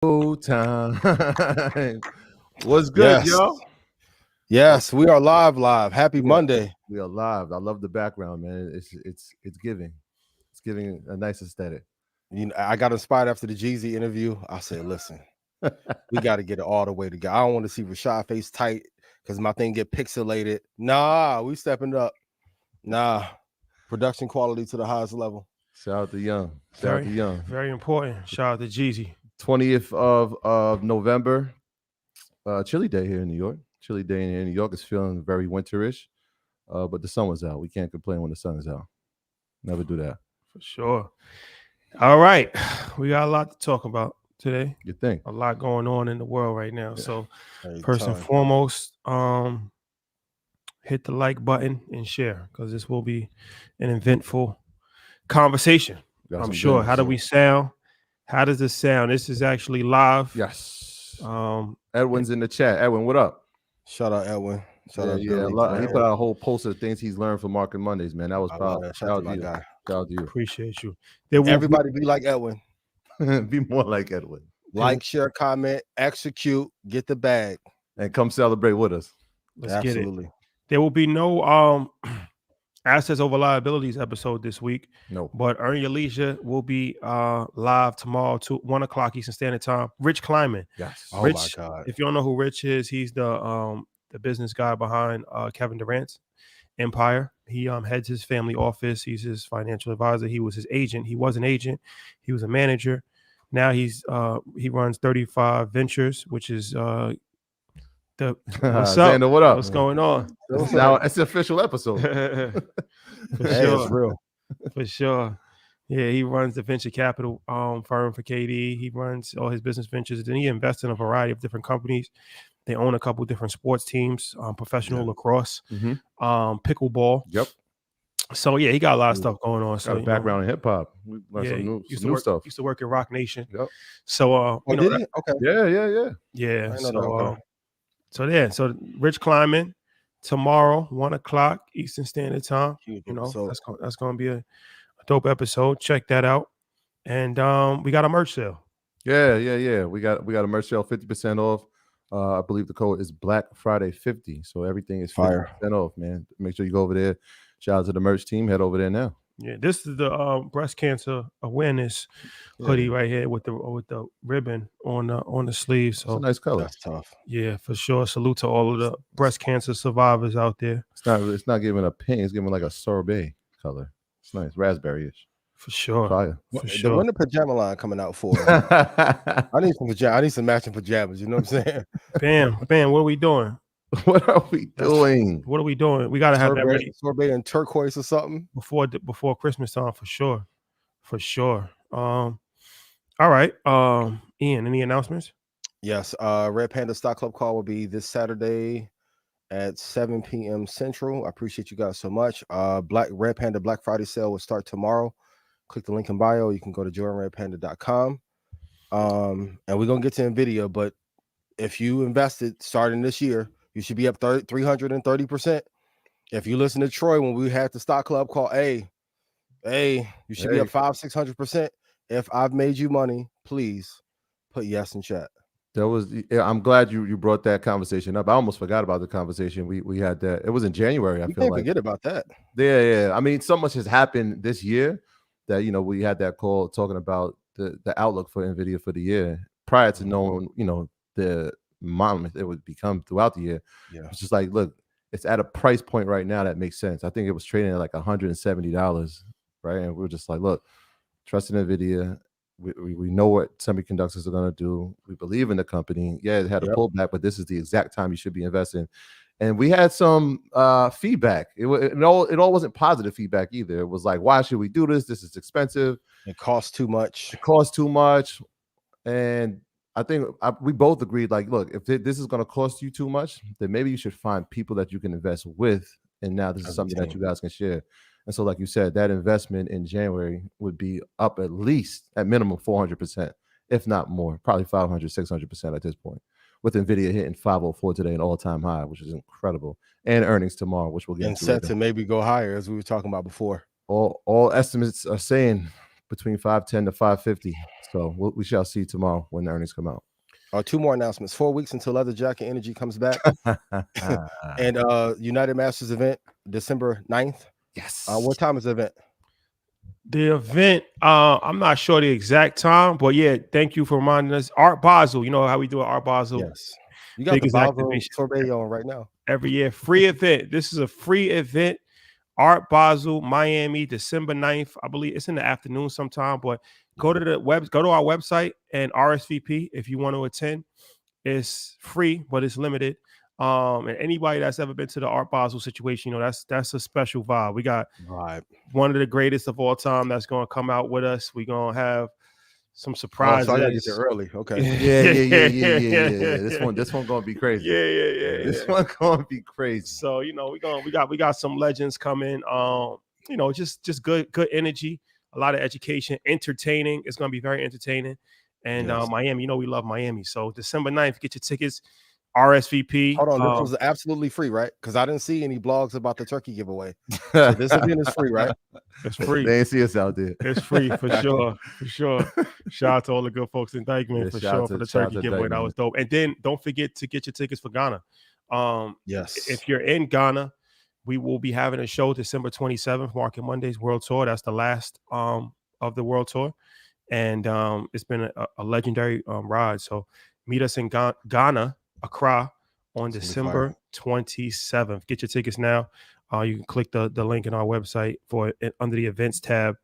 Time. What's good, Yes. y'all? Yes, we are live. Happy Monday. We are live. I love the background, man. It's giving. It's giving a nice aesthetic. You know, I got inspired after the Jeezy interview. I said, listen, we got to get it all the way together. I don't want to see Rashad face tight because my thing get pixelated. Nah, we stepping up. Nah, production quality to the highest level. Shout out to Young. Shout out to Young. Very important. Shout out to Jeezy. 20th of November. Chilly day here in New York. Chilly day in New York. Is feeling very winterish. But the sun was out. We can't complain when the sun is out. Never do that. For sure. All right. We got a lot to talk about today. You think? A lot going on in the world right now. Yeah. So first and foremost, hit the like button and share because this will be an eventful conversation. I'm sure. How do we sound? How does this sound? This is actually live. Yes. Edwin's in the chat. Edwin, what up? Shout out Edwin. Shout out He put out a whole post of things he's learned from Market Mondays, man. That was powerful. Shout out to you. Shout out to you. Appreciate you. Everybody be like Edwin. Be more like Edwin. Like, share, comment, execute, get the bag. And come celebrate with us. Let's get it. There will be no assets over liabilities episode this week. No. But Earn Your Leisure will be live tomorrow to 1 o'clock Eastern Standard Time. Rich Kleiman. Yes. Oh Rich, my God. If you don't know who Rich is, he's the business guy behind Kevin Durant's empire. He heads his family office. He's his financial advisor. He was his agent. He was an agent. He was a manager. Now he runs 35 Ventures, which is what's up? Xander, what up? What's going on? Now it's the official episode. For Hey, sure. it's real. For sure. Yeah, he runs the venture capital firm for KD. He runs all his business ventures. Then he invests in a variety of different companies. They own a couple different sports teams, professional lacrosse, pickleball. Yep. So yeah, he got a lot of stuff going on. So got a background in hip hop. We learned some new stuff. Used to work at Rock Nation. Yep. So did he? Okay. Yeah. So Rich Kleiman tomorrow, 1 o'clock Eastern Standard Time. That's gonna be a dope episode. Check that out. And we got a merch sale. Yeah. We got a merch sale, 50% off. I believe the code is Black Friday 50. So everything is 50% off, man. Make sure you go over there. Shout out to the merch team. Head over there now. Yeah, this is the breast cancer awareness hoodie right here with the ribbon on the sleeve. So it's a nice color. That's tough. Yeah, for sure. Salute to all of the breast cancer survivors out there. It's not giving a pink. It's giving like a sorbet color. It's nice, raspberry-ish. For sure. Fire. When the pajama line coming out for? I need some pajamas. I need some matching pajamas. You know what I'm saying? Bam. What are we doing? What are we doing? What are we doing? We gotta have that ready. Sorbet and turquoise or something before Christmas time for sure. All right. Ian, any announcements? Yes. Red Panda Stock Club call will be this Saturday at 7 p.m. Central. I appreciate you guys so much. Red Panda Black Friday sale will start tomorrow. Click the link in bio. You can go to joinredpanda.com. And we're gonna get to Nvidia, but if you invested starting this year, you should be up 330%. If you listen to Troy when we had the stock club call, hey, you should be up 500-600%. If I've made you money, please put yes in chat. I'm glad you brought that conversation up. I almost forgot about the conversation we had that. It was in January. I feel like forget about that. Yeah. I mean, so much has happened this year that we had that call talking about the outlook for Nvidia for the year prior to knowing the amount it would become throughout the year. Yeah, it's just like, look, it's at a price point right now that makes sense. I think it was trading at like $170, right? And we're just like, look, trust in Nvidia. We know what semiconductors are going to do. We believe in the company. Yeah, it had a pullback, but this is the exact time you should be investing. And we had some feedback. It all wasn't positive feedback either. It was like, why should we do this? This is expensive. It costs too much. And I think we both agreed, like, look, if this is going to cost you too much, then maybe you should find people that you can invest with. And now this is something that you guys can share. And so, like you said, that investment in January would be up at minimum 400%, if not more, probably 500, 600% at this point. With Nvidia hitting 504 today, an all-time high, which is incredible, and earnings tomorrow, which we'll get and set to maybe go higher, as we were talking about before. All estimates are saying between 510 to 550. So we shall see tomorrow when the earnings come out. 2 more announcements. 4 weeks until Leather Jacket Energy comes back. And United Masters event, December 9th. Yes. What time is the event? The event, I'm not sure the exact time, but yeah, thank you for reminding us. Art Basel, you know how we do it, Art Basel. Yes. You got Biggest the Basel activation sorbet on right now. every year. Free event. This is a free event. Art Basel, Miami, December 9th. I believe it's in the afternoon sometime, but go to our website and RSVP if you want to attend. It's free, but it's limited. And anybody that's ever been to the Art Basel situation, you know, that's a special vibe. We got one of the greatest of all time that's going to come out with us. We're going to have some surprises. So I gotta get there early. Okay. Yeah. This one gonna be crazy. Yeah. This one gonna be crazy. So you know, we got some legends coming. You know, just good energy, a lot of education, entertaining. It's gonna be very entertaining. And Miami, you know, we love Miami. So December 9th, get your tickets. RSVP. Hold on, this was absolutely free, right? Because I didn't see any blogs about the turkey giveaway. So this event is free, right? It's free. They ain't see us out there. It's free for sure. Shout out to all the good folks in Dykeman for the turkey giveaway. That was dope. And then don't forget to get your tickets for Ghana. Yes. If you're in Ghana, we will be having a show December 27th, Market Mondays World Tour. That's the last of the World Tour. And it's been a legendary ride. So meet us in Ghana, Accra, on December 27th. Get your tickets now. You can click the link in our website for under the events tab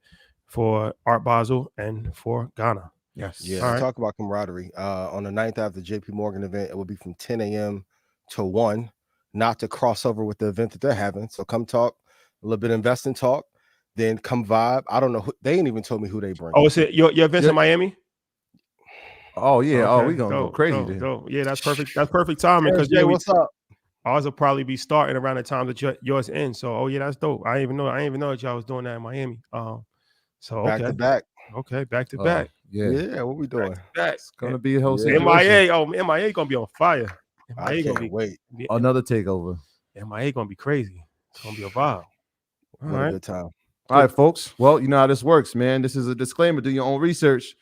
for Art Basel and for Ghana. Yes. Yeah. Talk about camaraderie. On the 9th after the JP Morgan event, it will be from 10 a.m. to 1, not to cross over with the event that they're having. So come talk, a little bit of investing talk, then come vibe. I don't know. They ain't even told me who they bring. Oh, is it your events in Miami? Oh yeah. Okay. Oh, we gonna go crazy. Yeah, that's perfect. That's perfect timing because what's up? Ours will probably be starting around the time that yours ends. So, that's dope. I didn't even know that y'all was doing that in Miami. So back to back. Okay, back to back. Yeah. What we doing? It's gonna be a whole MIA. Oh, MIA gonna be on fire. I can't wait. Another takeover. MIA gonna be crazy. It's gonna be a vibe. All right. Good time. All right, folks. Well, you know how this works, man. This is a disclaimer. Do your own research.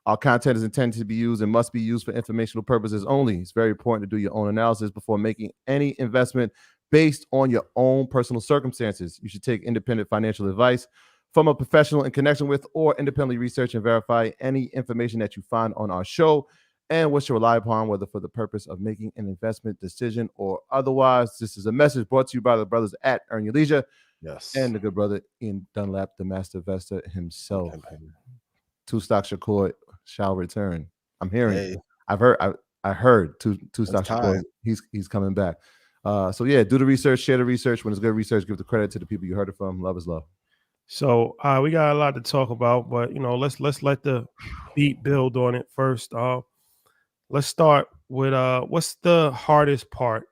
Our content is intended to be used and must be used for informational purposes only. It's very important to do your own analysis before making any investment based on your own personal circumstances. You should take independent financial advice from a professional in connection with or independently research and verify any information that you find on our show and what you rely upon, whether for the purpose of making an investment decision or otherwise. This is a message brought to you by the brothers at Earn Your Leisure. Yes. And the good brother Ian Dunlap, the master investor himself. Two Stock Shakur shall return. I'm hearing. I heard two Stock Shakur. He's coming back. So yeah, do the research, share the research. When it's good research, give the credit to the people you heard it from. Love is love. So we got a lot to talk about, but let's let the beat build on it first. Let's start with what's the hardest part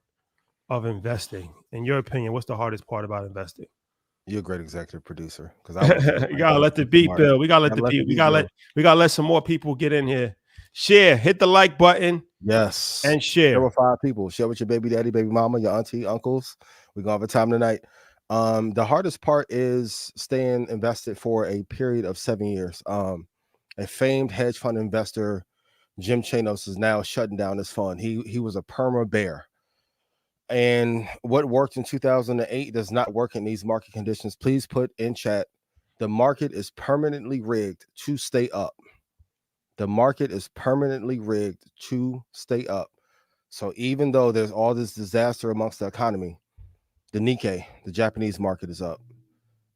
of investing? In your opinion, what's the hardest part about investing? You're a great executive producer because you gotta let the beat build. We gotta let the beat. We gotta let some more people get in here. Share, hit the like button. Yes, and share. Share with 5 people. Share with your baby daddy, baby mama, your auntie, uncles. We're gonna have a time tonight. The hardest part is staying invested for a period of 7 years. A famed hedge fund investor, Jim Chanos, is now shutting down his fund. He was a perma bear. And what worked in 2008 does not work in these market conditions. Please put in chat, the market is permanently rigged to stay up. The market is permanently rigged to stay up. So even though there's all this disaster amongst the economy, the Nikkei, the Japanese market, is up.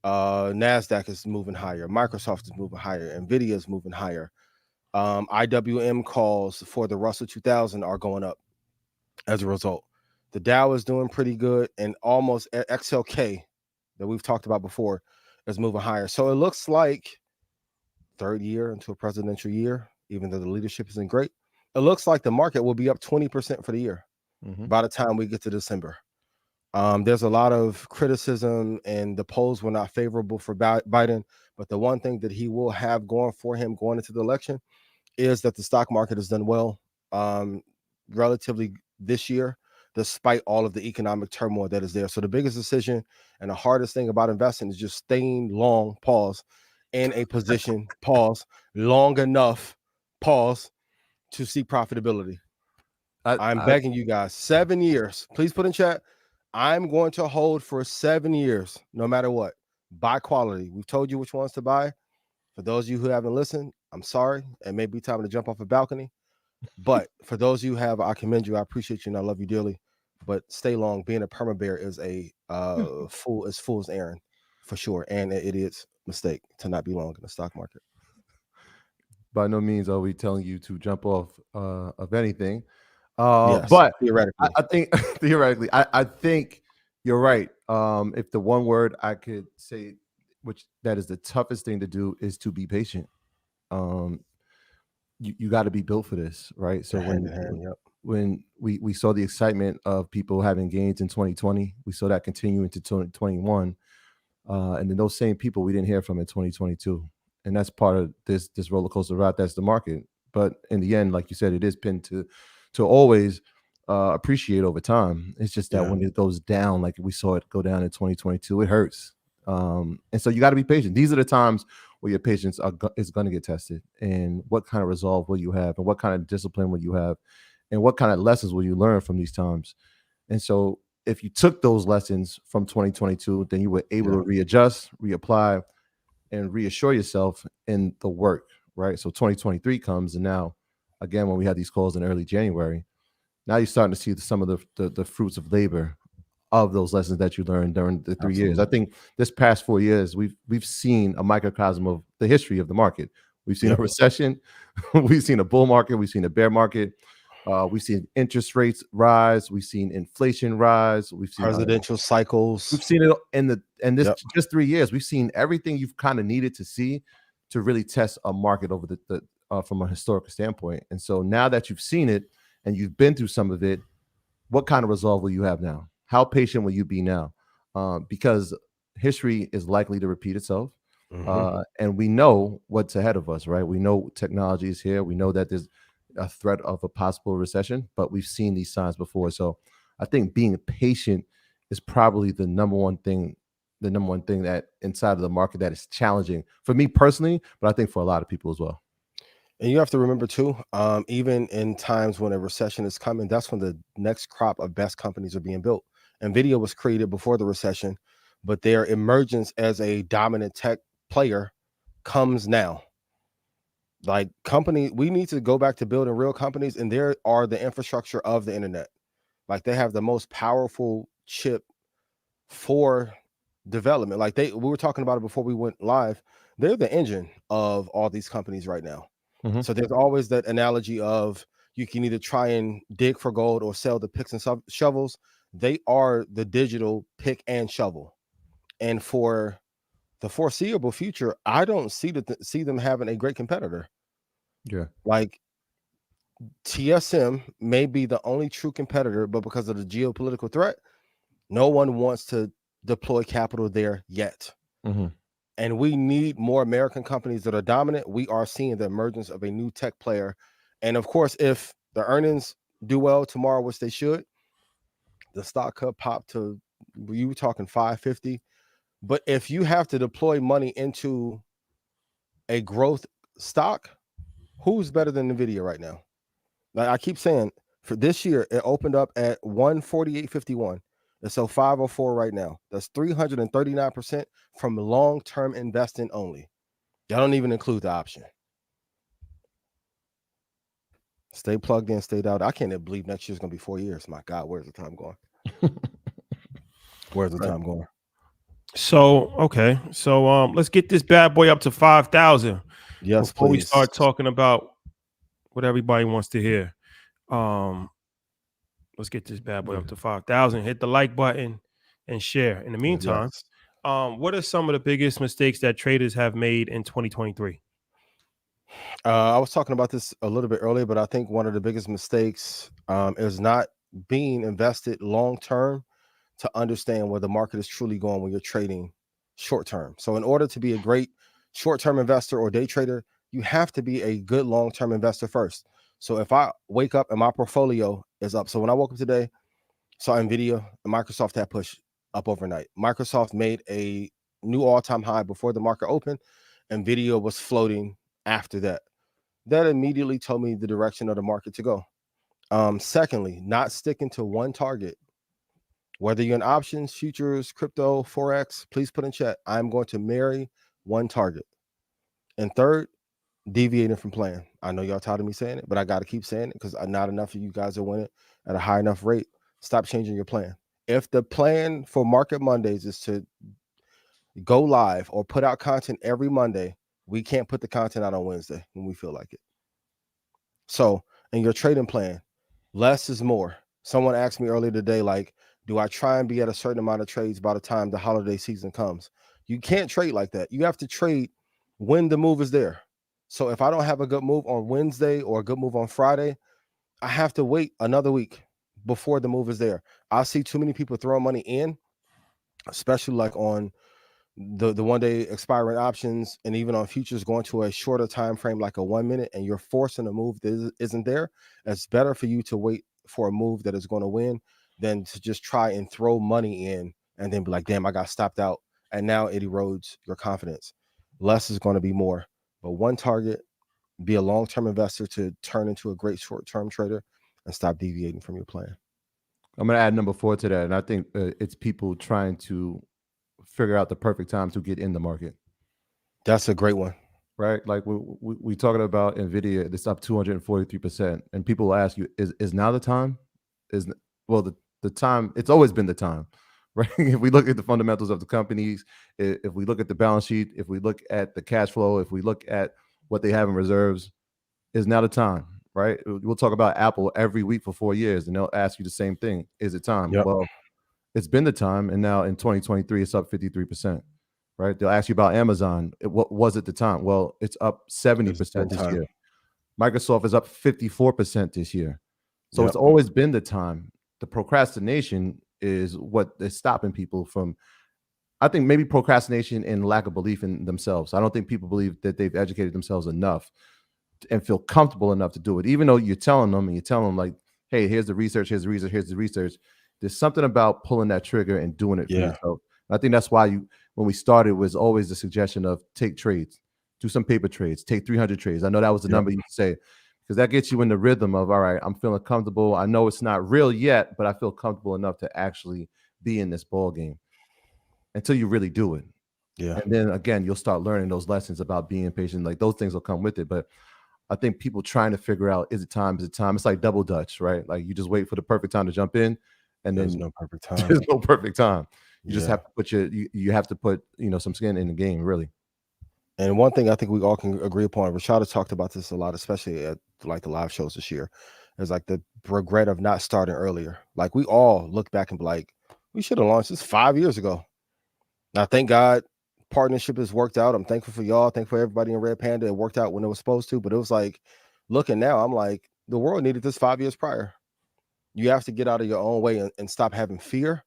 NASDAQ is moving higher. Microsoft is moving higher. Nvidia is moving higher. IWM calls for the Russell 2000 are going up as a result. The Dow is doing pretty good, and almost XLK that we've talked about before is moving higher. So it looks like third year into a presidential year, even though the leadership isn't great, it looks like the market will be up 20% for the year by the time we get to December. There's a lot of criticism, and the polls were not favorable for Biden. But the one thing that he will have going for him going into the election is that the stock market has done well relatively this year, despite all of the economic turmoil that is there. So the biggest decision and the hardest thing about investing is just staying long, in a position, pause, long enough, pause, to see profitability. I'm begging you guys, 7 years. Please put in chat. I'm going to hold for 7 years, no matter what. Buy quality. We've told you which ones to buy. For those of you who haven't listened, I'm sorry. It may be time to jump off a balcony. But for those of you who have, I commend you. I appreciate you and I love you dearly. But stay long. Being a perma bear is a fool's errand for sure. And an idiot's mistake to not be long in the stock market. By no means are we telling you to jump off of anything. Yes, but theoretically. I think theoretically, I think you're right. If the one word I could say, which that is the toughest thing to do, is to be patient. You got to be built for this, right? So when we saw the excitement of people having gains in 2020, we saw that continue into 2021, and then those same people we didn't hear from in 2022, and that's part of this roller coaster ride. That's the market, but in the end, like you said, it is pinned to always appreciate over time. It's just that when it goes down, like we saw it go down in 2022, it hurts. And so you got to be patient. These are the times where your patience is going to get tested, and what kind of resolve will you have, and what kind of discipline will you have, and what kind of lessons will you learn from these times. And so if you took those lessons from 2022, then you were able to readjust, reapply, and reassure yourself in the work, right? So 2023 comes, and now again, when we had these calls in early January, now you're starting to see some of the fruits of labor of those lessons that you learned during the 3 years. I think this past 4 years, we've seen a microcosm of the history of the market. We've seen a recession, we've seen a bull market, we've seen a bear market, we've seen interest rates rise, we've seen inflation rise, we've seen presidential cycles. We've seen it in this just 3 years. We've seen everything you've kind of needed to see to really test a market over the from a historical standpoint. And so now that you've seen it and you've been through some of it, what kind of resolve will you have now? How patient will you be now? Because history is likely to repeat itself. And we know what's ahead of us, right? We know technology is here. We know that there's a threat of a possible recession, but we've seen these signs before. So I think being patient is probably the number one thing that inside of the market that is challenging for me personally, but I think for a lot of people as well. And you have to remember too, even in times when a recession is coming, that's when the next crop of best companies are being built. Nvidia was created before the recession, but their emergence as a dominant tech player comes now. Like we need to go back to building real companies, and there are the infrastructure of the internet. Like they have the most powerful chip for development. Like we were talking about it before we went live. They're the engine of all these companies right now. So there's always that analogy of you can either try and dig for gold or sell the picks and shovels. They are the digital pick and shovel. And for the foreseeable future, I don't see them having a great competitor. Yeah. Like TSM may be the only true competitor, but because of the geopolitical threat, no one wants to deploy capital there yet. And we need more American companies that are dominant. We are seeing the emergence of a new tech player. And of course, if the earnings do well tomorrow, which they should, the stock could pop to, you were talking 550. But if you have to deploy money into a growth stock, who's better than Nvidia right now? Like I keep saying, for this year, it opened up at 148.51. And so 504 right now. That's 339% from long-term investing only. Y'all don't even include the option. Stay plugged in, stayed out. I can't believe next year's gonna be 4 years. My God, where's the time going? Where's the time going? So okay, so let's get this bad boy up to 5,000. Yes, before please. we start talking about what everybody wants to hear. Let's get this bad boy up to 5,000. Hit the like button and share. In the meantime, what are some of the biggest mistakes that traders have made in 2023? I was talking about this a little bit earlier, but I think one of the biggest mistakes is not being invested long term to understand where the market is truly going when you're trading short term. So in order to be a great short term investor or day trader, you have to be a good long term investor first. So if I wake up and my portfolio is up, so when I woke up today, saw Nvidia and Microsoft had pushed up overnight. Microsoft made a new all-time high before the market opened, Nvidia was floating after that. That immediately told me the direction of the market to go. Secondly, not sticking to one target. Whether you're in options, futures, crypto, Forex, please put in chat. I'm going to marry one target. And third, deviating from plan. I know y'all tired of me saying it, but I got to keep saying it because not enough of you guys are winning at a high enough rate. Stop changing your plan. If the plan for Market Mondays is to go live or put out content every Monday, we can't put the content out on Wednesday when we feel like it. So in your trading plan, less is more. Someone asked me earlier today, like, do I try and be at a certain amount of trades by the time the holiday season comes? You can't trade like that. You have to trade when the move is there. So if I don't have a good move on Wednesday or a good move on Friday, I have to wait another week before the move is there. I see too many people throwing money in, especially like on the 1 day expiring options and even on futures going to a shorter time frame like a 1 minute, and you're forcing a move that isn't there. It's better for you to wait for a move that is going to win than to just try and throw money in and then be like, damn, I got stopped out, and now it erodes your confidence. Less is going to be more, but one target. Be a long-term investor to turn into a great short-term trader and stop deviating from your plan. I'm going to add number 4 to that, and I think it's people trying to figure out the perfect time to get in the market. That's a great one. Right? Like we talking about Nvidia, it's up 243%. And people will ask you, is now the time? The time, it's always been the time, right? If we look at the fundamentals of the companies, if we look at the balance sheet, if we look at the cash flow, if we look at what they have in reserves, is now the time, right? We'll talk about Apple every week for 4 years, and they'll ask you the same thing. Is it time? Yep. Well, it's been the time, and now in 2023, it's up 53%, right? They'll ask you about Amazon. What was it the time? Well, it's up 70% this year. Microsoft is up 54% this year. So It's always been the time. The procrastination is what is stopping people from, I think, maybe procrastination and lack of belief in themselves. I don't think people believe that they've educated themselves enough and feel comfortable enough to do it, even though you're telling them like, hey, here's the research, here's the research. There's something about pulling that trigger and doing it for yourself. I think that's why when we started, was always the suggestion of take trades, do some paper trades, take 300 trades. I know that was the number you say, because that gets you in the rhythm of, all right, I'm feeling comfortable. I know it's not real yet, but I feel comfortable enough to actually be in this ball game until you really do it. Yeah. And then again, you'll start learning those lessons about being patient. Like those things will come with it. But I think people trying to figure out, is it time? Is it time? It's like double Dutch, right? Like you just wait for the perfect time to jump in, and There's then no perfect time. there's no perfect time. You just have to put you have to put some skin in the game, really. And one thing I think we all can agree upon, Rashad has talked about this a lot, especially at like the live shows this year, is like the regret of not starting earlier. Like we all look back and be like, we should have launched this 5 years ago. Now, thank God partnership has worked out. I'm thankful for y'all. Thankful for everybody in Red Panda. It worked out when it was supposed to, but it was like, looking now, I'm like, the world needed this 5 years prior. You have to get out of your own way and stop having fear,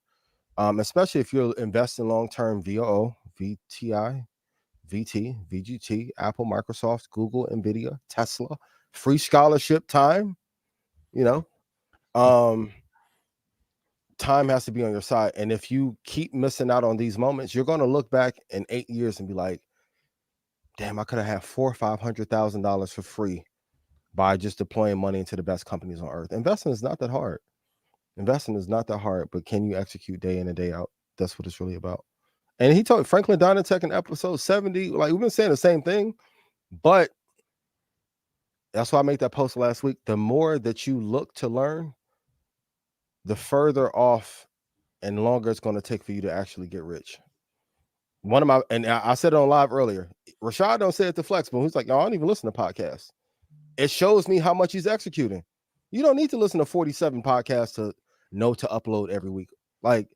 especially if you're investing long-term VOO, VTI, VT, VGT, Apple, Microsoft, Google, Nvidia, Tesla, free scholarship time, time has to be on your side. And if you keep missing out on these moments, you're going to look back in 8 years and be like, damn, I could have had $400,000 or $500,000 for free by just deploying money into the best companies on earth. Investing is not that hard. But can you execute day in and day out? That's what it's really about. And he told Franklin Donatech in episode 70, like we've been saying the same thing, but that's why I made that post last week. The more that you look to learn, the further off and longer it's going to take for you to actually get rich. I said it on live earlier. Rashad don't say it to flex, but he's like, no, I don't even listen to podcasts. It shows me how much he's executing. You don't need to listen to 47 podcasts to know to upload every week. Like,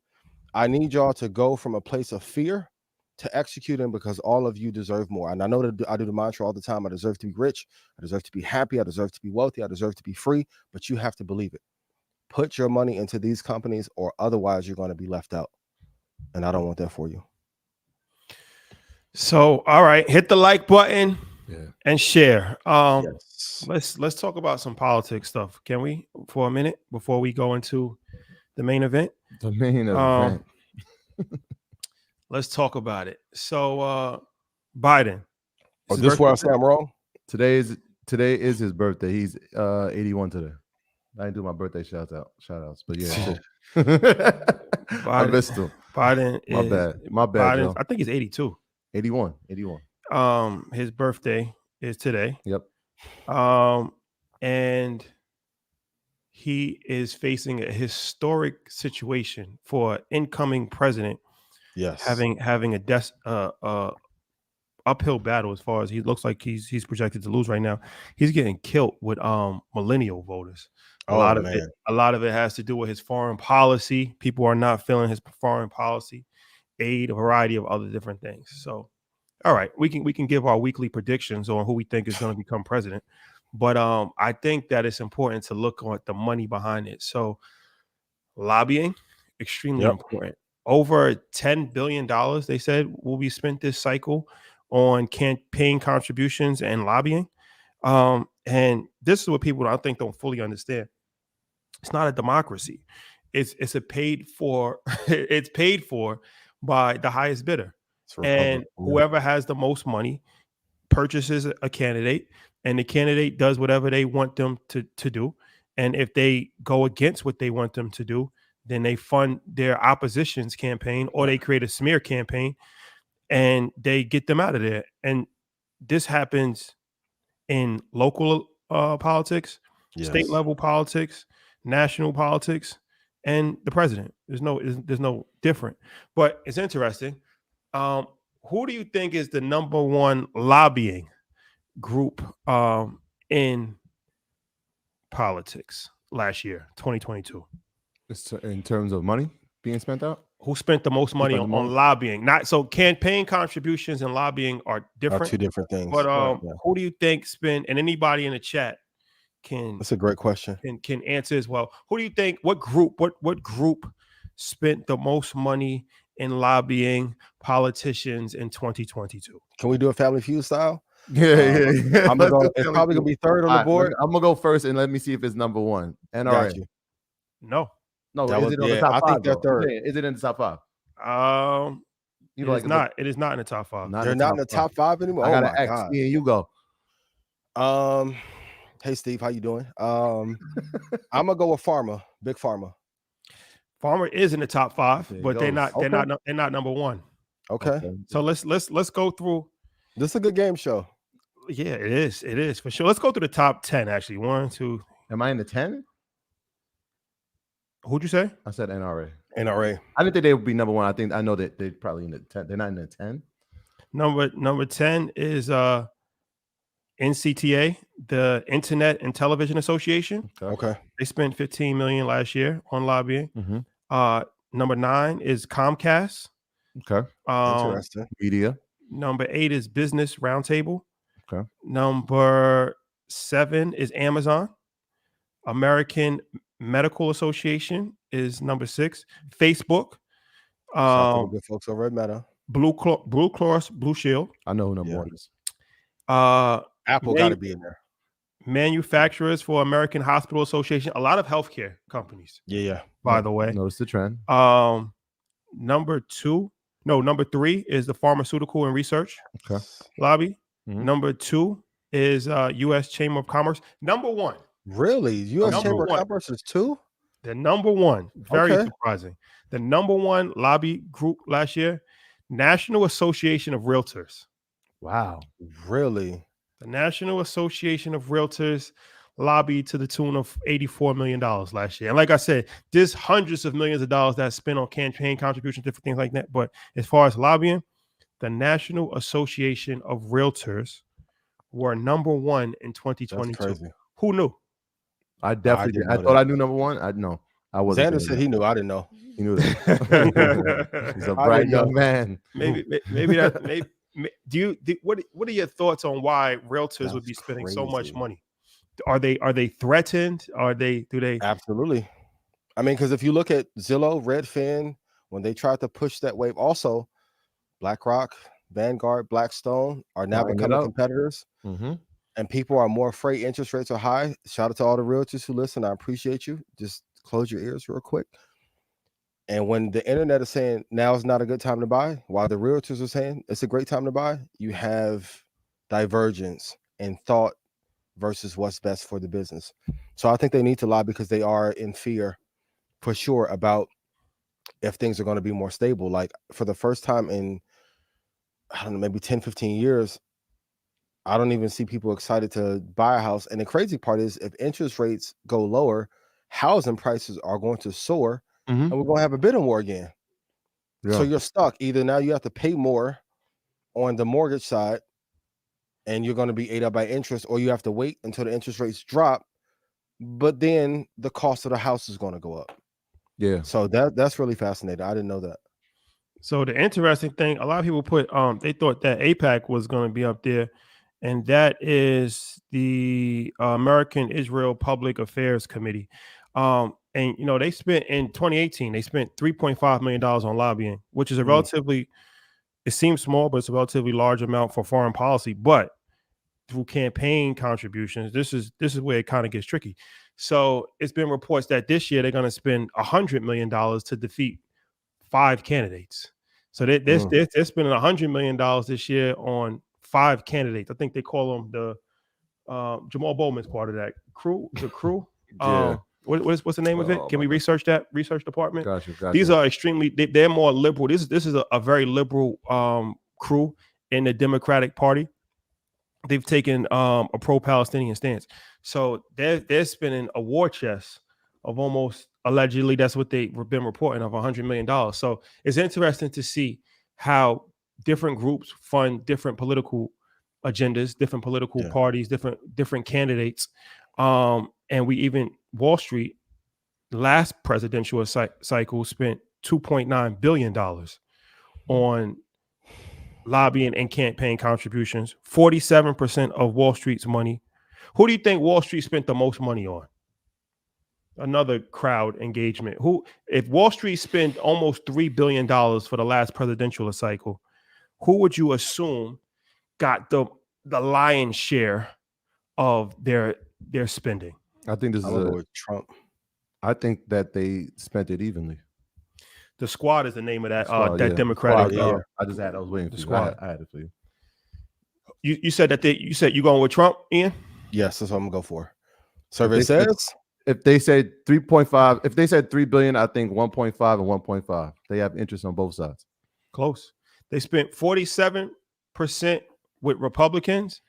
I need y'all to go from a place of fear to executing, because all of you deserve more. And I know that I do the mantra all the time. I deserve to be rich. I deserve to be happy. I deserve to be wealthy. I deserve to be free. But you have to believe it. Put your money into these companies, or otherwise you're going to be left out. And I don't want that for you. So, all right, hit the like button and share. Yes. Let's talk about some politics stuff. Can we, for a minute, before we go into the main event? The main event. Let's talk about it. So, Biden, Oh, his this where I birthday say I'm wrong? Today is his birthday. He's 81 today. I didn't do my birthday shout outs, but yeah. I missed him. Biden My is bad. My bad, Biden's, Joe. I think he's 82. 81. His birthday is today. Yep. And he is facing a historic situation for incoming president. Yes. Having a uphill battle as far as he looks like he's projected to lose right now. He's getting killed with millennial voters. A lot of it has to do with his foreign policy. People are not feeling his foreign policy, aid, a variety of other different things. So, all right, we can give our weekly predictions on who we think is going to become president. But I think that it's important to look at the money behind it. So lobbying, extremely important. Over $10 billion, they said, will be spent this cycle on campaign contributions and lobbying. And this is what people I think don't fully understand. It's not a democracy. It's a paid for. It's paid for by the highest bidder, and whoever has the most money purchases a candidate, and the candidate does whatever they want them to do. And if they go against what they want them to do, then they fund their opposition's campaign, or they create a smear campaign, and they get them out of there. And this happens in local politics, state level politics, national politics, and the president. There's no different. But it's interesting. Who do you think is the number one lobbying group in politics last year, 2022? In terms of money being spent out? Who spent the most money on lobbying? Not so campaign contributions and lobbying are different. Two different things. But who do you think spent? And anybody in the chat can. That's a great question. Can answer as well. Who do you think? What group spent the most money in lobbying politicians in 2022? Can we do a Family Feud style? Yeah. It's probably gonna be third on the board. I'm gonna go first and let me see if it's number one. NRA. No, is it on the top five? I think they're third. Is it in the top five? It is not in the top five. They're not in the top five anymore. I gotta X. Yeah, you go. Hey Steve, how you doing? I'm gonna go with Pharma, Big Pharma. Pharma is in the top five, but they're not number one. Okay. So let's go through. This is a good game show. Yeah, it is for sure. Let's go through the top 10. Actually, 1, 2. Am I in the 10? Who'd you say? I said NRA. NRA. I didn't think they would be number one. I know that they're probably in the 10. They're not in the 10. Number 10 is NCTA, the Internet and Television Association. Okay. They spent $15 million last year on lobbying. Mm-hmm. Number 9 is Comcast. Okay. Interesting. Media. Number 8 is Business Roundtable. Okay. Number 7 is Amazon. American Medical Association is number 6. Facebook. Good folks over at Meta. Blue Cross Blue Shield. I know who number 1 is. Apple got to be in there. Manufacturers for American Hospital Association. A lot of healthcare companies. Yeah. By the way, notice the trend. Number 3 is the Pharmaceutical and Research Lobby. Mm-hmm. Number 2 is U.S. Chamber of Commerce. Number 1. Really? U.S. Chamber of Commerce is 2? The number 1. Very surprising. The number 1 lobby group last year, National Association of Realtors. Wow. Really? The National Association of Realtors lobbied to the tune of $84 million last year. And like I said, there's hundreds of millions of dollars that's spent on campaign contributions, different things like that. But as far as lobbying, the National Association of Realtors were number 1 in 2022. That's crazy. Who knew? I definitely did. I thought I knew number 1. I know. I wasn't. Xander said he knew. I didn't know. He knew that. He's a bright young man. Maybe what are your thoughts on why realtors would be spending so much money? Are they threatened? Do they? Absolutely. I mean, because if you look at Zillow, Redfin, when they tried to push that wave, also BlackRock, Vanguard, Blackstone are now becoming competitors. Mm-hmm. And people are more afraid interest rates are high. Shout out to all the realtors who listen. I appreciate you. Just close your ears real quick. And when the internet is saying now is not a good time to buy, while the realtors are saying it's a great time to buy, you have divergence in thought versus what's best for the business. So I think they need to lie because they are in fear for sure about if things are going to be more stable. Like for the first time in, I don't know, maybe 10, 15 years, I don't even see people excited to buy a house. And the crazy part is if interest rates go lower, housing prices are going to soar Mhm. and we're going to have a bidding war again. So Yeah. you're stuck. Either now you have to pay more on the mortgage side and you're going to be ate up by interest, or you have to wait until the interest rates drop, but then the cost of the house is going to go up. Yeah. So that's really fascinating. I didn't know that. So the interesting thing, a lot of people put they thought that APAC was going to be up there, and that is the American Israel Public Affairs Committee. And you know, they spent in 2018, they spent $3.5 million on lobbying, which is a relatively, it seems small, but it's a relatively large amount for foreign policy. But through campaign contributions, this is where it kind of gets tricky. So it's been reports that this year they're going to spend $100 million to defeat 5 candidates. So they're spending $100 million this year on 5 candidates. I think they call them the Jamal Bowman's part of that crew. The crew. Yeah. What's the name of it? Can we research that? Research department. Gotcha. These are extremely. They're more liberal. This is a very liberal crew in the Democratic Party. They've taken a pro-Palestinian stance. So they're spending a war chest of almost, allegedly, that's what they've been reporting, of $100 million. So it's interesting to see how different groups fund different political agendas, different political parties, different candidates. And we even, Wall Street, last presidential cycle spent $2.9 billion on lobbying and campaign contributions, 47% of Wall Street's money. Who do you think Wall Street spent the most money on? Another crowd engagement. If Wall Street spent almost $3 billion for the last presidential cycle, who would you assume got the lion's share of their spending? I think this is with Trump. I think that they spent it evenly. The Squad is the name of that Squad, that Democratic. Squad, I was waiting for you. I had it for you. You said that you said you going with Trump, Ian? Yes, that's what I'm gonna go for. Survey says if they said 3.5, if they said 3 billion, I think 1.5 and 1.5. They have interest on both sides. Close. They spent 47% with Republicans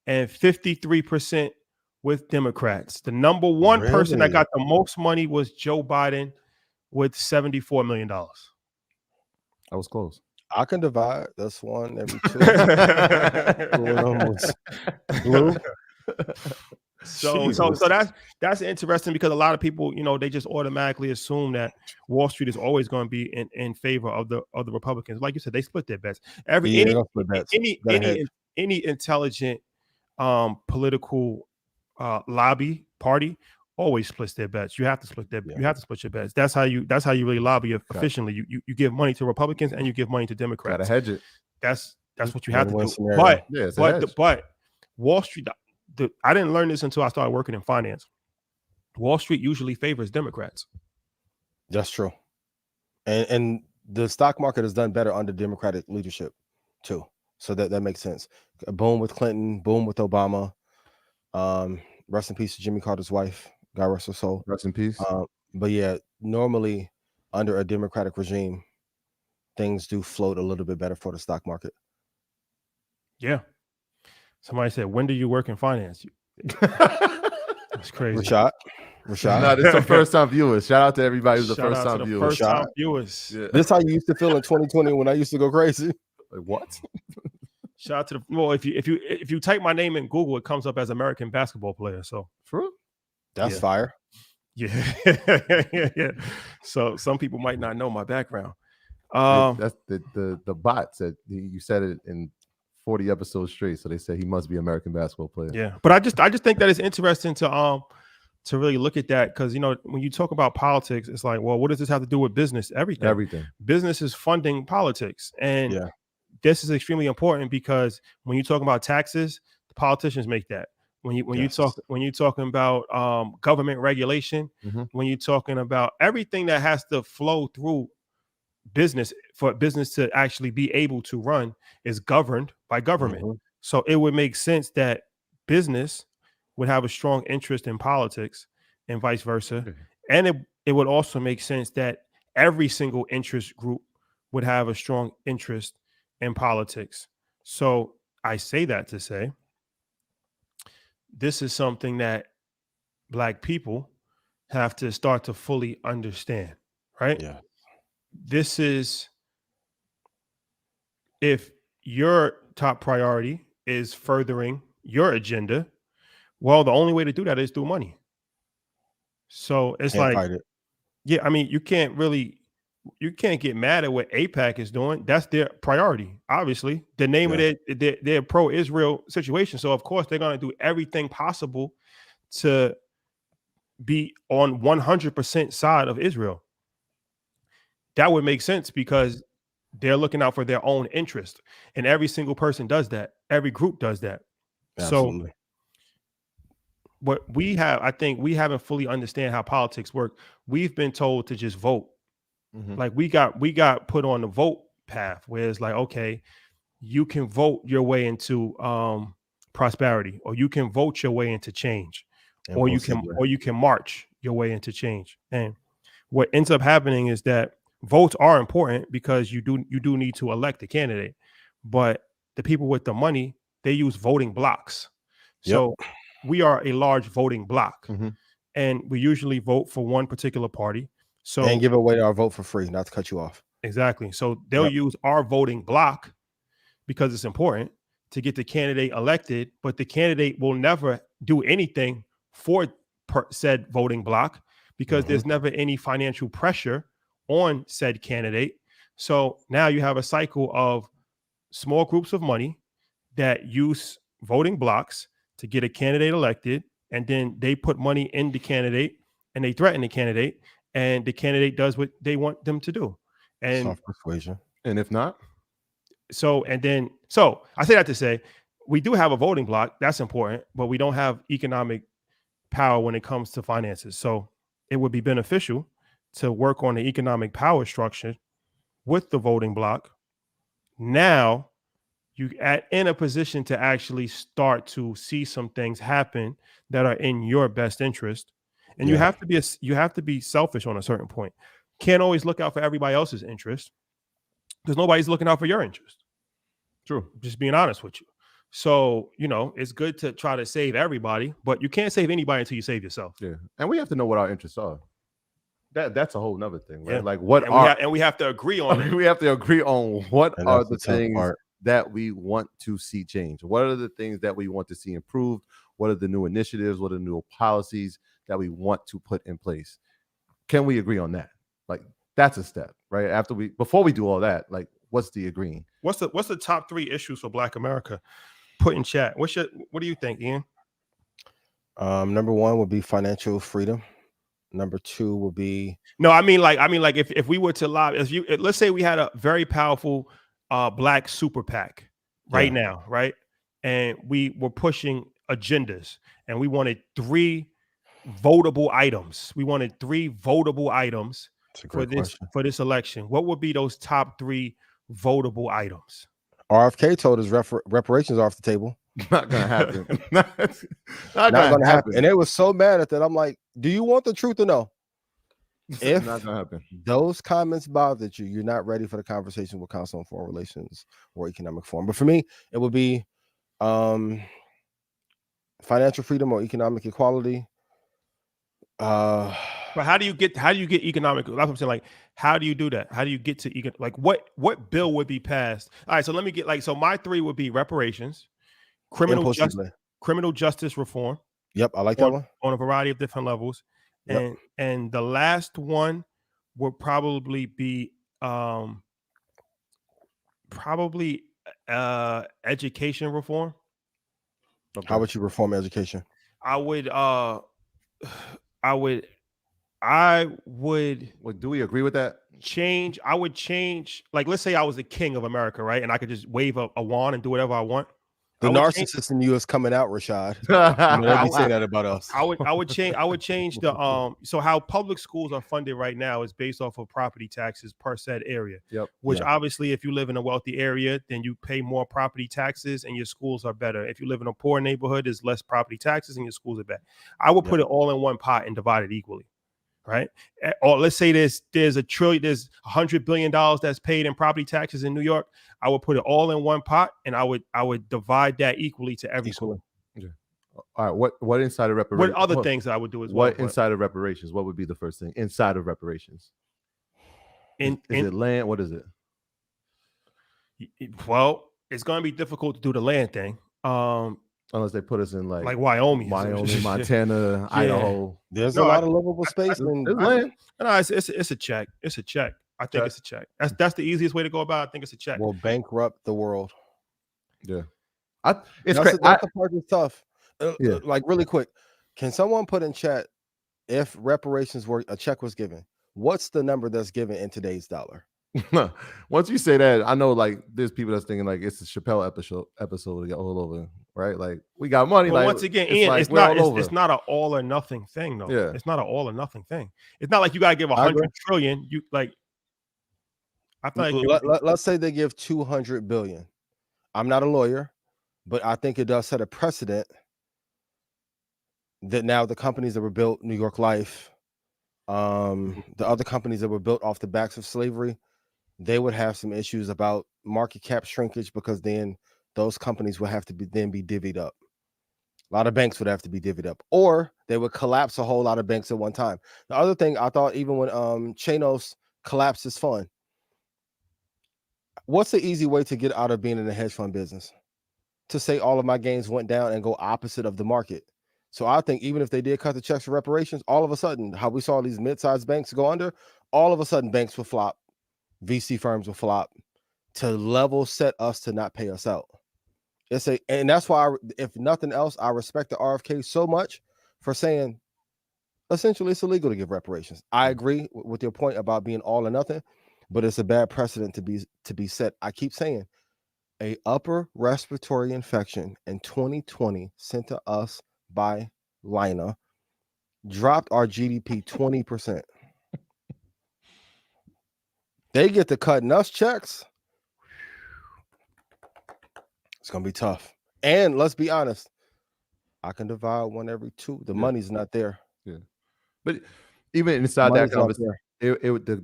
and 53% with Democrats. The number one person that got the most money was Joe Biden with $74 million. I was close. I can divide. That's one every 2. Blue. So that's interesting because a lot of people, you know, they just automatically assume that Wall Street is always going to be in favor of the Republicans. Like you said, they split their bets. Any intelligent political lobby party always splits their bets. You have to split their you have to split your bets. That's how you really lobby efficiently. You give money to Republicans and you give money to Democrats. Gotta hedge it. That's what you have to do. But Wall Street, I didn't learn this until I started working in finance. Wall Street usually favors Democrats. That's true. And the stock market has done better under Democratic leadership too. So that makes sense. Boom with Clinton, boom with Obama. Rest in peace to Jimmy Carter's wife. God rest her soul. Rest in peace. But yeah, normally under a Democratic regime, things do float a little bit better for the stock market. Yeah. Somebody said, when do you work in finance? That's crazy. Rashad. No, this is the first time viewers. Shout out to everybody who's the first time viewers. Yeah. This is how you used to feel in 2020 when I used to go crazy. Like what? Shout out to if you type my name in Google, it comes up as American basketball player. So true. That's fire. Yeah. Yeah. So some people might not know my background. That's the bot said you said it in 40 episodes straight. So they said he must be American basketball player. Yeah. But I just think that it's interesting to really look at that, because, you know, when you talk about politics, it's like, well, what does this have to do with business? Everything. Business is funding politics. And this is extremely important because when you talk about taxes, the politicians make that. When you're talking about government regulation, when you're talking about everything that has to flow through business for business to actually be able to run is governed by government. So it would make sense that business would have a strong interest in politics and vice versa. Okay. And it would also make sense that every single interest group would have a strong interest in politics. So I say that to say this is something that Black people have to start to fully understand, right? Yeah. This is, if your top priority is furthering your agenda, well, the only way to do that is through money. So it's Can't like, fight it. yeah, I mean, you can't get mad at what AIPAC is doing. That's their priority. Obviously, the name of their pro-Israel situation. So of course they're going to do everything possible to be on 100% side of Israel. That would make sense because they're looking out for their own interest, and every single person does that. Every group does that. Absolutely. So what we have, I think we haven't fully understand how politics work. We've been told to just vote. Like we got put on the vote path where it's like, okay, you can vote your way into prosperity, or you can vote your way into change, or you can march your way into change. And what ends up happening is that votes are important because you do need to elect a candidate, but the people with the money, they use voting blocks. So we are a large voting block, and we usually vote for one particular party. So and give away our vote for free, not to cut you off. Exactly. So they'll use our voting block because it's important to get the candidate elected, but the candidate will never do anything for said voting block because there's never any financial pressure on said candidate. So now you have a cycle of small groups of money that use voting blocks to get a candidate elected, and then they put money in the candidate and they threaten the candidate, and the candidate does what they want them to do. And soft persuasion. And if not, so I say that to say we do have a voting block. That's important, but we don't have economic power when it comes to finances. So it would be beneficial to work on the economic power structure with the voting block. Now you in a position to actually start to see some things happen that are in your best interest. And you have to be selfish on a certain point. Can't always look out for everybody else's interest because nobody's looking out for your interest. True. Just being honest with you. So, it's good to try to save everybody, but you can't save anybody until you save yourself. Yeah. And we have to know what our interests are. That's a whole nother thing, right? Yeah. Like we have to agree on it. We have to agree on what And are that's the things that we want to see change. What are the things that we want to see improved? What are the new initiatives? What are the new policies that we want to put in place? Can we agree on that? Like, that's a step, right? Before we do all that, like, what's the agreeing? What's the top 3 issues for Black America? Put in chat. What do you think, Ian? Number 1 would be financial freedom. Number 2 would be I mean like if we were to lobby, let's say we had a very powerful Black super PAC right now, right? And we were pushing agendas and we wanted 3 votable items. For this election. What would be those top 3 votable items? RFK told us reparations are off the table. Not gonna happen. not gonna happen. And they were so mad at that. I'm like, do you want the truth or no? If not gonna happen. Those comments bothered you, you're not ready for the conversation with Council on Foreign Relations or Economic Forum. But for me, it would be financial freedom or economic equality. But how do you get economic? That's what I'm saying. Like, how do you do that? How do you get to what bill would be passed? All right, so let me get my 3 would be reparations, criminal justice reform. Yep, I like that one on a variety of different levels. Yep. And the last one would probably be education reform. Okay. How would you reform education? I would. Do we agree with that? I would change. Like, let's say I was the king of America, right? And I could just wave a wand and do whatever I want. The narcissist in you is coming out, Rashad. You know, they be saying that about us. I would change the so how public schools are funded right now is based off of property taxes per said area. Yep. Which obviously, if you live in a wealthy area, then you pay more property taxes and your schools are better. If you live in a poor neighborhood, there's less property taxes and your schools are better. I would put it all in one pot and divide it equally. Right? Or let's say there's $100 billion that's paid in property taxes in New York. I would put it all in one pot and I would divide that equally to every school. Okay. All right. What inside of reparations? What other things I would do as well? What inside of reparations? What would be the first thing inside of reparations? Is it land? What is it? Well, it's going to be difficult to do the land thing. Unless they put us in like Wyoming, Montana, Idaho. There's a lot of livable space. No, it's a check. It's a check. I think it's a check. That's the easiest way to go about it. I think it's a check. Will bankrupt the world. Yeah. That's the part that's tough. Like really quick, can someone put in chat if reparations were a check was given? What's the number that's given in today's dollar? Once you say that, I know like there's people that's thinking like it's a Chappelle episode all over, right? Like we got money. But like once again, Ian, it's not an all or nothing thing, though. Yeah. It's not an all or nothing thing. It's not like you gotta give 100 trillion. You like. I feel like let's say they give 200 billion. I'm not a lawyer, but I think it does set a precedent that now the companies that were built, New York Life, the other companies that were built off the backs of slavery, they would have some issues about market cap shrinkage because then those companies would have to be divvied up. A lot of banks would have to be divvied up, or they would collapse a whole lot of banks at one time. The other thing I thought, even when Chanos collapsed his fund, what's the easy way to get out of being in the hedge fund business? To say all of my gains went down and go opposite of the market. So I think even if they did cut the checks for reparations, all of a sudden, how we saw these mid-sized banks go under, all of a sudden banks will flop, VC firms will flop to level set us to not pay us out. And that's why, if nothing else, I respect the RFK so much for saying, essentially, it's illegal to give reparations. I agree with your point about being all or nothing, but it's a bad precedent to be set. I keep saying, a upper respiratory infection in 2020 sent to us by Lina dropped our GDP 20%. They get to cutting us checks. It's gonna be tough. And let's be honest, I can divide one every two. The money's not there. Yeah, but even inside that conversation,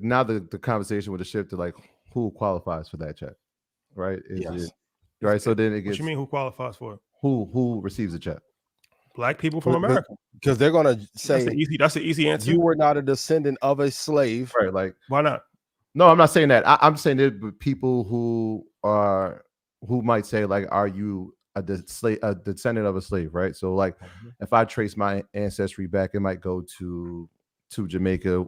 now the conversation would have shifted to like who qualifies for that check, right? Right. So then it gets. What you mean? Who qualifies for it? Who receives a check? Black people from America, because they're gonna say that's the easy answer. You were not a descendant of a slave, right? Like, why not? No, I'm not saying that. I'm saying there are people who might say like, are you a descendant of a slave, right? So like, if I trace my ancestry back, it might go to Jamaica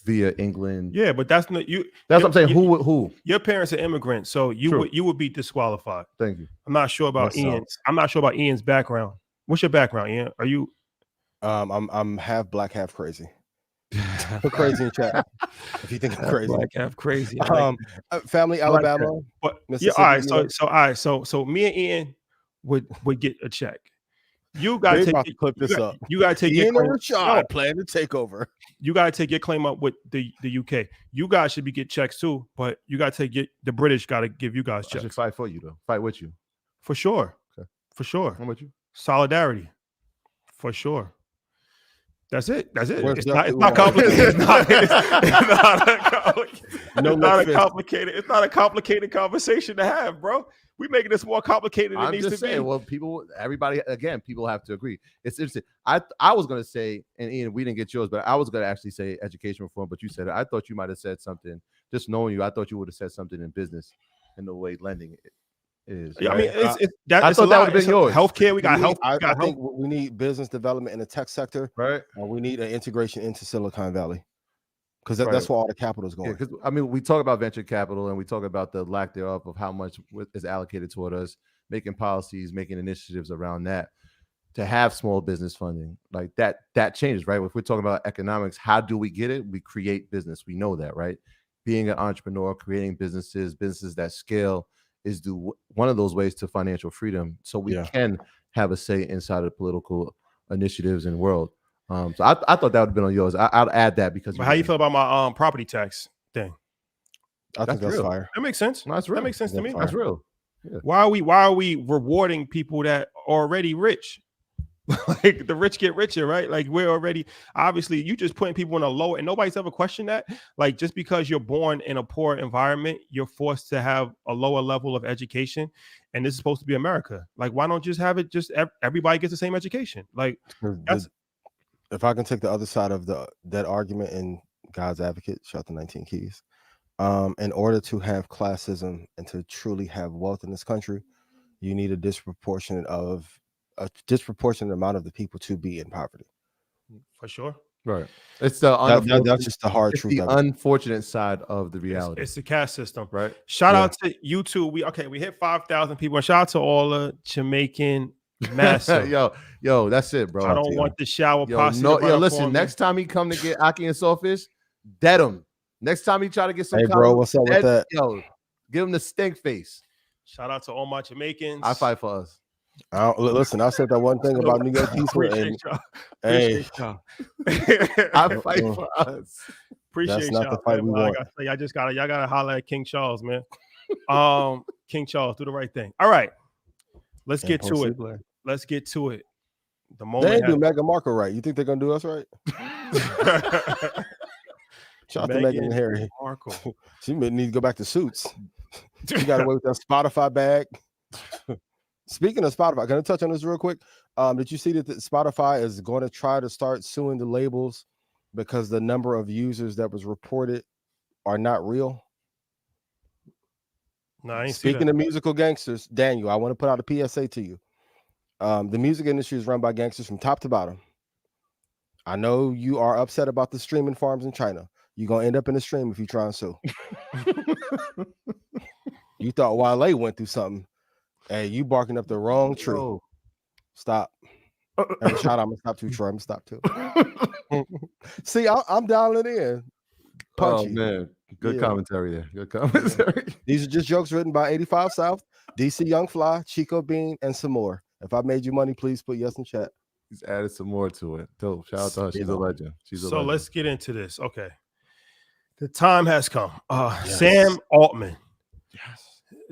via England. Yeah, but that's not you. That's what I'm saying. Who? Your parents are immigrants, so you would be disqualified. Thank you. I'm not sure about Ian. I'm not sure about Ian's background. What's your background, Ian? Are you? I'm half black, half crazy. Put crazy in chat if you think I'm crazy. Black, half crazy. Family, Alabama. But yeah, all right. So me and Ian would get a check. You got to clip this up. You got to take Ian and Rashad plan to take over. You got to take your claim up with the UK. You guys should be get checks too, but you got to get the British got to give you guys checks. I should fight for you though. Fight with you. For sure. Okay. For sure. How about you? Solidarity. For sure. That's it. It's not complicated. It's not a complicated conversation to have, bro. We making this more complicated than it needs to be. Well, people have to agree. It's interesting. I was gonna say, and Ian, we didn't get yours, but I was gonna actually say education reform, but you said it. I thought you might have said something. Just knowing you, I thought you would have said something in business, in the way lending is. Yeah, right? I mean, I thought that would have been yours. Healthcare, we got health. I think we need business development in the tech sector, right? And we need an integration into Silicon Valley, because that's where all the capital is going. Because I mean, we talk about venture capital and we talk about the lack thereof of how much is allocated toward us, making policies, making initiatives around that. To have small business funding like that changes, right? If we're talking about economics, how do we get it? We create business. We know that, right? Being an entrepreneur, creating businesses that scale is one of those ways to financial freedom, so we can have a say inside of the political initiatives in the world. So I thought that would have been on yours. I'd add that because. But how you feel about my property tax thing? I think that's fire. That makes sense. No, that's real. That makes sense to me. That's real. Yeah. Why are we rewarding people that are already rich? Like the rich get richer, right? Like we're already, obviously you just putting people in a low, and nobody's ever questioned that. Like just because you're born in a poor environment, you're forced to have a lower level of education, and this is supposed to be America. Like why don't just have it just everybody gets the same education? Like that's, if I can take the other side of that argument in God's advocate, shout out to 19 Keys. In order to have classism and to truly have wealth in this country, you need a disproportionate amount of the people to be in poverty. For sure. Right. It's the that's just the hard truth. The unfortunate side of the reality. It's the caste system. Right. Shout out to YouTube. We hit 5,000 people. And shout out to all the Jamaican massive. yo, that's it, bro. I don't want the shower posse. Listen, next time he come to get Aki and Sawfish, dead him. Next time he try to get some, hey bro, what's up with that? Yo, give him the stink face. Shout out to all my Jamaicans. I fight for us. Listen, I said that one thing about New York people. Hey, I fight for us. Appreciate y'all. The fight we want. Y'all gotta holler at King Charles, man. King Charles, do the right thing. All right, let's get to it. Let's get to it. The moment they ain't do Meghan Markle right. You think they're gonna do us right? Shout out to Meghan and Harry. Markle. She may need to go back to Suits. She got away with that Spotify bag. Speaking of Spotify, can I touch on this real quick? Did you see that Spotify is going to try to start suing the labels because the number of users that was reported are not real? No, I ain't Speaking of musical gangsters, Daniel, I want to put out a PSA to you. The music industry is run by gangsters from top to bottom. I know you are upset about the streaming farms in China. You're going to end up in the stream if you try and sue. You thought Wale went through something. Hey, you barking up the wrong tree. Oh. Stop. And Rashad, I'm going to stop too, Troy. I'm going to stop too. See, I'm dialing it in. Punchy. Oh, man. Good commentary there. Good commentary. These are just jokes written by 85 South, DC Young Fly, Chico Bean, and some more. If I made you money, please put yes in chat. He's added some more to it. So shout out to her. She's a legend. So let's get into this. Okay. The time has come. Sam Altman. Yes.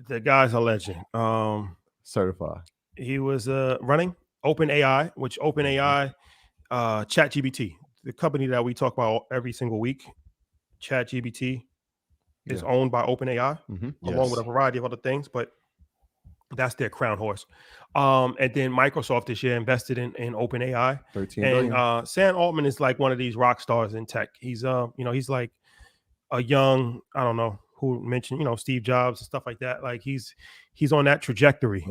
The guy's a legend. Certified. He was running OpenAI, which OpenAI, ChatGPT, the company that we talk about every single week. ChatGPT is owned by OpenAI, along with a variety of other things, but that's their crown horse. And then Microsoft this year invested in OpenAI. $13 billion. Sam Altman is like one of these rock stars in tech. He's he's like a young, I don't know who mentioned, Steve Jobs and stuff like that. Like he's on that trajectory.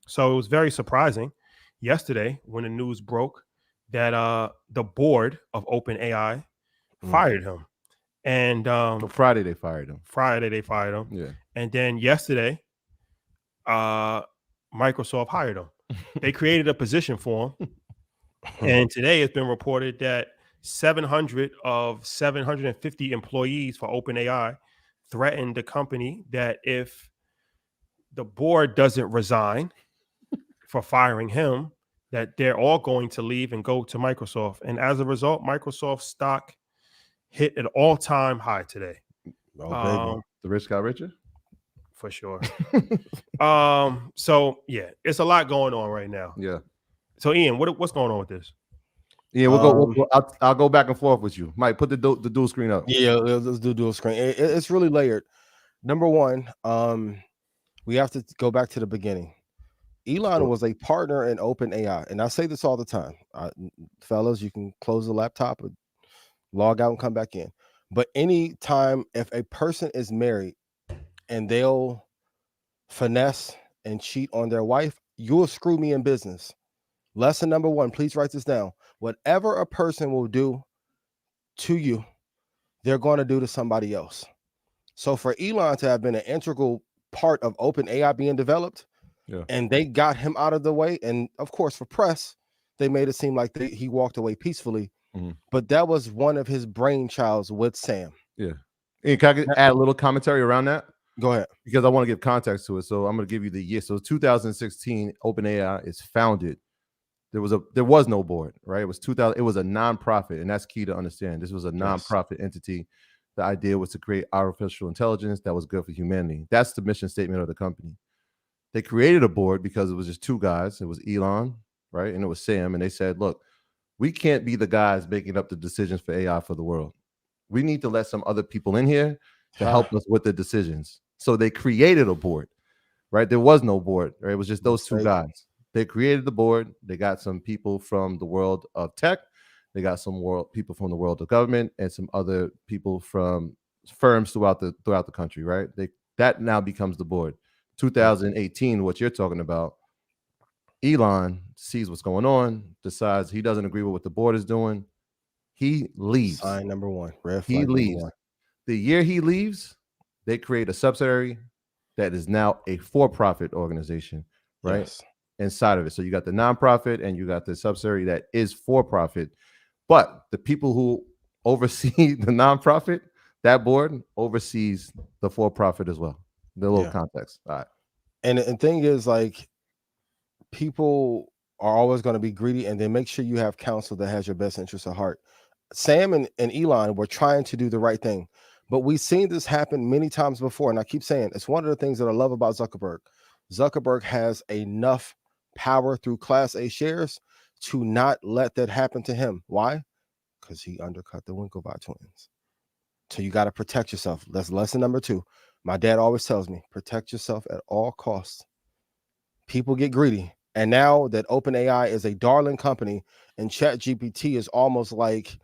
So it was very surprising yesterday when the news broke that the board of OpenAI fired him. And Friday they fired him. Yeah. And then yesterday, Microsoft hired him. They created a position for him. And today it's been reported that 700 of 750 employees for OpenAI threatened the company that if the board doesn't resign for firing him, that they're all going to leave and go to Microsoft. And as a result, Microsoft stock hit an all-time high today. The rich got richer? For sure. So yeah, it's a lot going on right now. Yeah. So Ian, what's going on with this? Yeah, I'll go back and forth with you. Mike, put the dual screen up. Yeah, let's do dual screen. It's really layered. Number one, we have to go back to the beginning. Elon was a partner in OpenAI, and I say this all the time. Fellas, you can close the laptop, or log out and come back in. But anytime if a person is married and they'll finesse and cheat on their wife, you'll screw me in business. Lesson number one, please write this down. Whatever a person will do to you, they're going to do to somebody else. So for Elon to have been an integral part of OpenAI being developed, and they got him out of the way, and of course for press, they made it seem like he walked away peacefully, but that was one of his brainchilds with Sam. Yeah. And can I add a little commentary around that? Go ahead. because I want to give context to it. So I'm going to give you the year. So 2016, OpenAI is founded. There was no board, right? It was 2000. It was a nonprofit, and that's key to understand. This was a nonprofit entity. The idea was to create artificial intelligence that was good for humanity. That's the mission statement of the company. They created a board because it was just two guys. It was Elon, right, and it was Sam, and they said, "Look, we can't be the guys making up the decisions for AI for the world. We need to let some other people in here to help us with the decisions." So they created a board, right? There was no board, right? It was just those two guys. They created the board. They got some people from the world of tech. They got some people from the world of government and some other people from firms throughout the country, right? That now becomes the board. 2018, what you're talking about, Elon sees what's going on, decides he doesn't agree with what the board is doing. He leaves. Sign number one. Red He flag leaves. number one. The year he leaves, they create a subsidiary that is now a for-profit organization, right? Yes. Inside of it. So you got the nonprofit and you got the subsidiary that is for-profit. But the people who oversee the nonprofit, that board oversees the for-profit as well. The little context. All right. And the thing is, like, people are always going to be greedy, and then make sure you have counsel that has your best interest at heart. Sam and Elon were trying to do the right thing, but we've seen this happen many times before. And I keep saying, it's one of the things that I love about Zuckerberg. Zuckerberg has enough power through Class A shares to not let that happen to him. Why? Because he undercut the Winklevi twins. So you got to protect yourself. That's lesson number 2. My dad always tells me, protect yourself at all costs. People get greedy. And now that OpenAI is a darling company and ChatGPT is almost like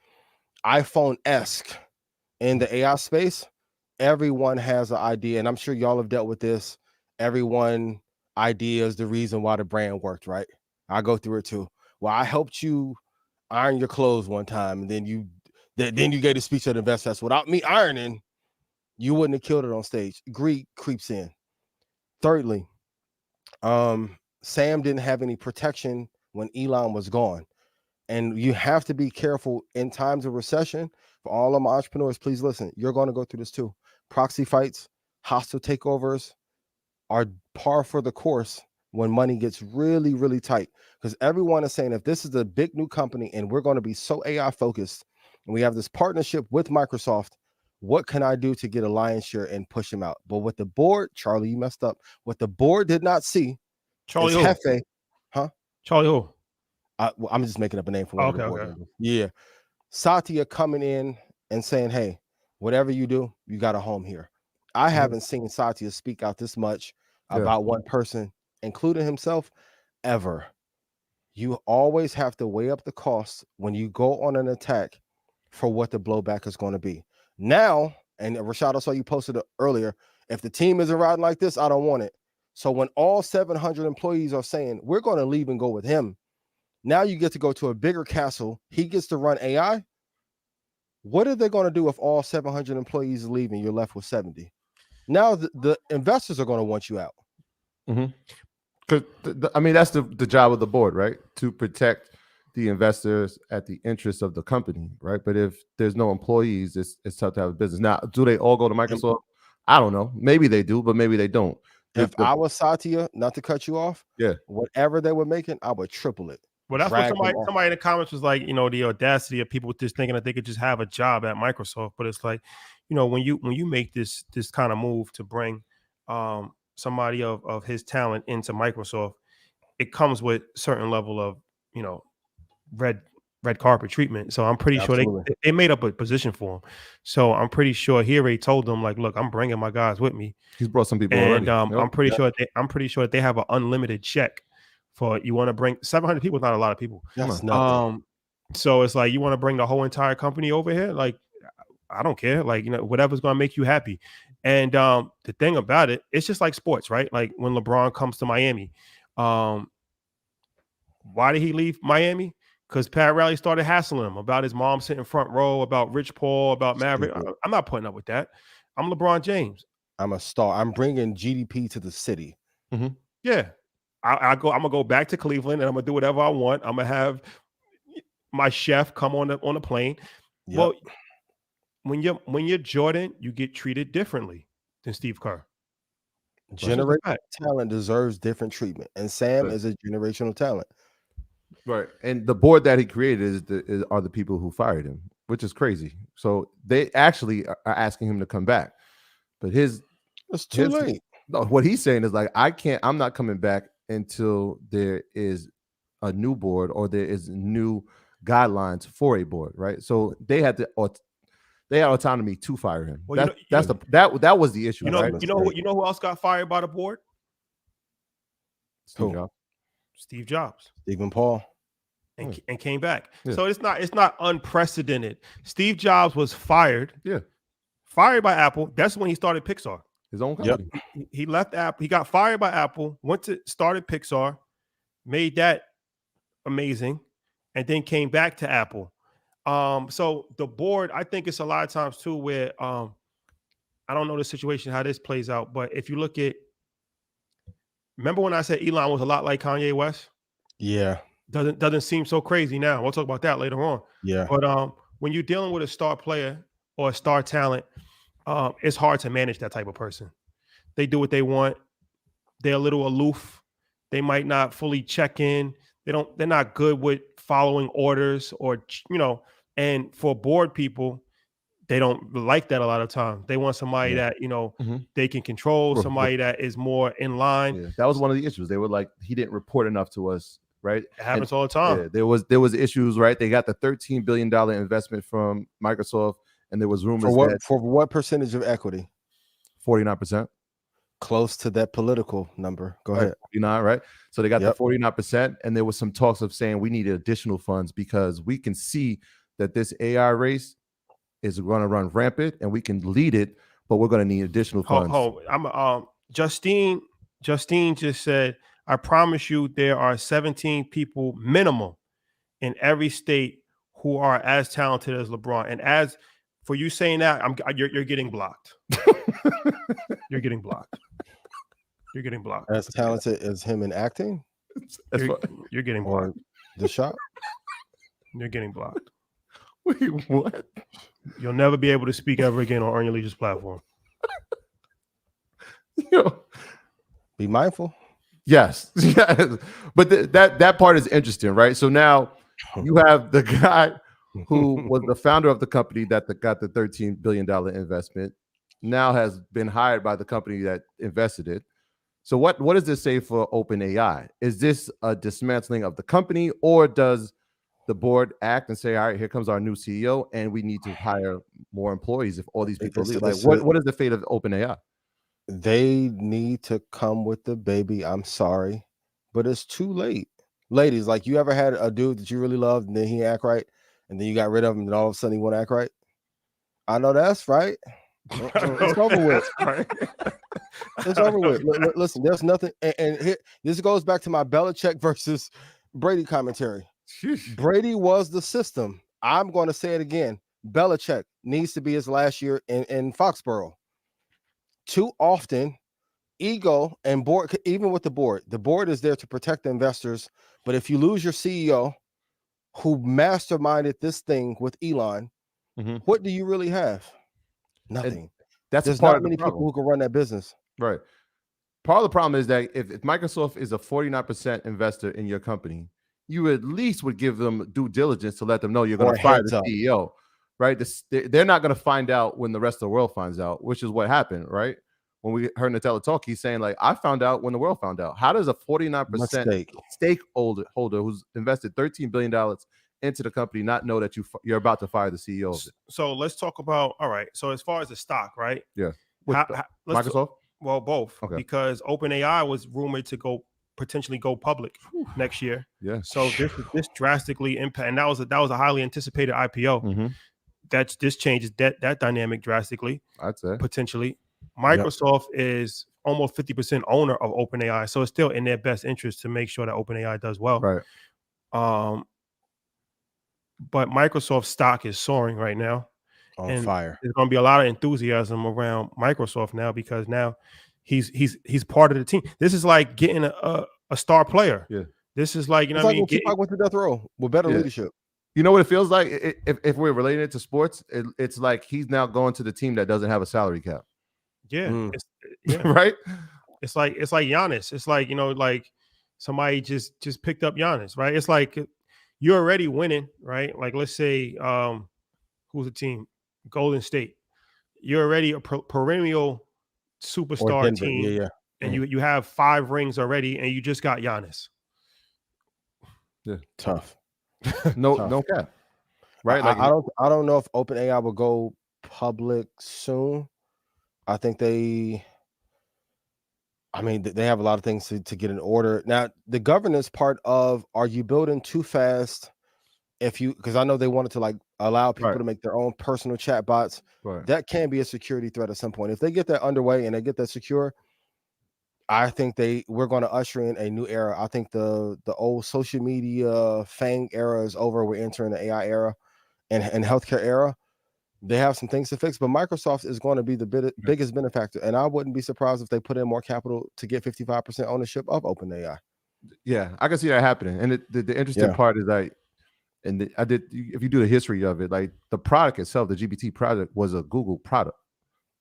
iPhone-esque in the AI space, everyone has an idea. And I'm sure y'all have dealt with this. Everyone idea is the reason why the brand worked, right? I go through it too. Well, I helped you iron your clothes one time, and then you gave a speech at investors. Without me ironing, you wouldn't have killed it on stage. Greed creeps in. Thirdly, Sam didn't have any protection when Elon was gone. And you have to be careful in times of recession. For all of my entrepreneurs, please listen. You're going to go through this too. Proxy fights, hostile takeovers are par for the course when money gets really, really tight. Because everyone is saying, if this is a big new company and we're going to be so AI focused, and we have this partnership with Microsoft, what can I do to get a lion's share and push him out? But what the board, Charlie, you messed up. What the board did not see, Charlie is who? Hefe, huh? Charlie who? I'm just making up a name for one of the board Okay. members. Yeah. Satya coming in and saying, hey, whatever you do, you got a home here. I haven't seen Satya speak out this much about one person, including himself, ever. You always have to weigh up the costs when you go on an attack for what the blowback is going to be. Now, and Rashad, I saw you posted it earlier, if the team isn't riding like this, I don't want it. So when all 700 employees are saying, we're going to leave and go with him, now you get to go to a bigger castle. He gets to run AI. What are they going to do if all 700 employees leave and you're left with 70? Now the investors are going to want you out. Because I mean, that's the job of the board, right? To protect the investors at the interest of the company, right? But if there's no employees, it's tough to have a business. Now, do they all go to Microsoft? I don't know. Maybe they do, but maybe they don't. If I was Satya, not to cut you off, whatever they were making, I would triple it. Well, that's what somebody in the comments was like, the audacity of people just thinking that they could just have a job at Microsoft. But it's like, when you make this kind of move to bring somebody of his talent into Microsoft, it comes with certain level of, red carpet treatment. So I'm pretty sure they made up a position for him. So I'm pretty sure he already told them, like, look, I'm bringing my guys with me. He's brought some people and already. I'm pretty sure that they have an unlimited check for, you want to bring 700 people, not a lot of people. That's nothing. So it's like, you want to bring the whole entire company over here? Like, I don't care. Like, whatever's going to make you happy. And the thing about it, it's just like sports, right? Like when LeBron comes to Miami, why did he leave Miami? Because Pat Riley started hassling him about his mom sitting front row, about Rich Paul, about Maverick. I'm not putting up with that. I'm LeBron James. I'm a star. I'm bringing GDP to the city. Yeah. I'm gonna go back to Cleveland and I'm gonna do whatever I want. I'm gonna have my chef come on the plane. Yep. Well, when you're Jordan, you get treated differently than Steve Kerr. Generational talent deserves different treatment, and Sam is a generational talent. Right, and the board that he created are the people who fired him, which is crazy. So they actually are asking him to come back, but it's too late. No, what he's saying is like, I'm not coming back until there is a new board or there is new guidelines for a board, right? So they had autonomy to fire him. Well, that was the issue. Right? You know who else got fired by the board? Steve Jobs. Steve Jobs. Stephen Paul. And came back. Yeah. So it's not unprecedented. Steve Jobs was fired. Yeah. Fired by Apple. That's when he started Pixar. His own company. Yep. He left Apple. He got fired by Apple, started Pixar, made that amazing, and then came back to Apple. So the board, I think it's a lot of times too where I don't know the situation, how this plays out, but if you look at, remember when I said Elon was a lot like Kanye West? Yeah. Doesn't seem so crazy now. We'll talk about that later on. Yeah. But when you're dealing with a star player or a star talent, it's hard to manage that type of person. They do what they want. They're a little aloof. They might not fully check in. They're not good with following orders or, and for board people, they don't like that a lot of times. They want somebody that, they can control, somebody that is more in line. Yeah. That was one of the issues. They were like, he didn't report enough to us. Right, it happens all the time. Yeah, there was issues. Right, they got the $13 billion investment from Microsoft, and there was rumors for what percentage of equity? 49%. Close to that political number. Go ahead. 49, right? So they got the 49%, and there was some talks of saying we needed additional funds because we can see that this AI race is going to run rampant, and we can lead it, but we're going to need additional funds. Justine just said, I promise you there are 17 people minimum in every state who are as talented as LeBron. And as for you saying that, you're getting blocked. You're getting blocked. You're getting blocked. As talented as him in acting? You're getting blocked. The shot? You're getting blocked. Wait, what? You'll never be able to speak ever again on Earn Your Leisure's platform. Be mindful. Yes, but that part is interesting, right? So now you have the guy who was the founder of the company that got the $13 billion investment, now has been hired by the company that invested it. So what does this say for OpenAI? Is this a dismantling of the company, or does the board act and say, all right, here comes our new CEO, and we need to hire more employees if all these people leave? Like, what is the fate of OpenAI? They need to come with the baby. I'm sorry, but it's too late. Ladies, like, you ever had a dude that you really loved and then he act right, and then you got rid of him and all of a sudden he won't act right? I know that's right. It's over with. It's over with. Listen, there's nothing. And here, this goes back to my Belichick versus Brady commentary. Brady was the system. I'm going to say it again. Belichick needs to be his last year in Foxborough. Too often, ego and board, even with the board is there to protect the investors. But if you lose your CEO who masterminded this thing with Elon, what do you really have? Nothing. There's not many people who can run that business. Right. Part of the problem is that if Microsoft is a 49% investor in your company, you at least would give them due diligence to let them know you're going to fire the CEO. Right? They're not going to find out when the rest of the world finds out, which is what happened, right? When we heard Nadella talk, he's saying, like, I found out when the world found out. How does a 49% stakeholder who's invested $13 billion into the company not know that you're about to fire the CEO of it? So let's talk about, all right, so as far as the stock, right? Yeah. Microsoft? Well, both. Okay. Because OpenAI was rumored to potentially go public next year. Yeah. So this drastically impact, and that was a highly anticipated IPO. This changes that dynamic drastically. I'd say potentially. Microsoft is almost 50% owner of OpenAI, so it's still in their best interest to make sure that OpenAI does well. Right. But Microsoft's stock is soaring right now. On fire. There's going to be a lot of enthusiasm around Microsoft now because now he's part of the team. This is like getting a star player. Yeah. This is like, you know what I mean? Tupac went to death row with better leadership. You know what it feels like? If we're relating it to sports, it's like he's now going to the team that doesn't have a salary cap. Yeah. Right? It's like Giannis. It's like, like somebody just picked up Giannis, right? It's like you're already winning, right? Like let's say who's the team? Golden State. You're already a perennial Or superstar Denver. team, Yeah. and you have 5 rings already, and you just got Giannis. Yeah, Tough. no cap. Right? I don't know if OpenAI will go public soon. I think they have a lot of things to get in order. Now, the governance part of, are you building too fast? Because I know they wanted to like allow people Right. to make their own personal chat bots. Right. That can be a security threat at some point. If they get that underway and they get that secure, I think we're going to usher in a new era. I think the old social media FANG era is over. We're entering the AI era and healthcare era. They have some things to fix, but Microsoft is going to be the biggest benefactor. And I wouldn't be surprised if they put in more capital to get 55% ownership of OpenAI. Yeah, I can see that happening. And the interesting part is that, if you do the history of it, like the product itself, the GPT product was a Google product,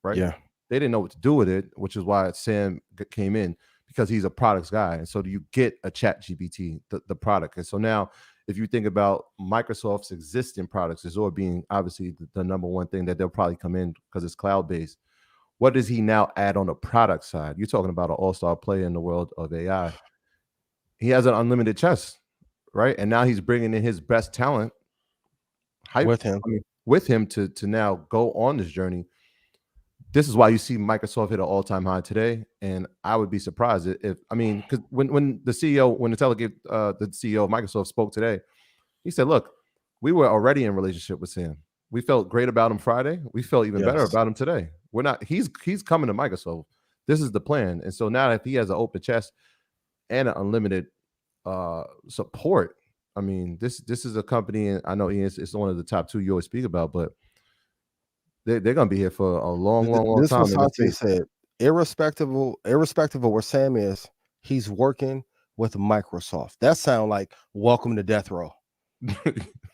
right? Yeah. They didn't know what to do with it, which is why Sam came in, because he's a products guy. And so you get a chat GPT, the product. And so now, if you think about Microsoft's existing products, Azure being obviously the number one thing that they'll probably come in because it's cloud-based, what does he now add on the product side? You're talking about an all-star player in the world of AI. He has an unlimited chest, right? And now he's bringing in his best talent with him to now go on this journey. This is why you see Microsoft hit an all-time high today, and I would be surprised if because when the CEO, when the CEO of Microsoft spoke today, he said, "Look, we were already in relationship with Sam. We felt great about him Friday. We felt even better about him today. We're not. He's coming to Microsoft. This is the plan. And so now, if he has an open chest and an unlimited support, I mean, this is a company, and I know it's one of the top 2 you always speak about, but they're going to be here for a long time. This was Satya said, irrespective of where Sam is, he's working with Microsoft. That sounds like welcome to death row.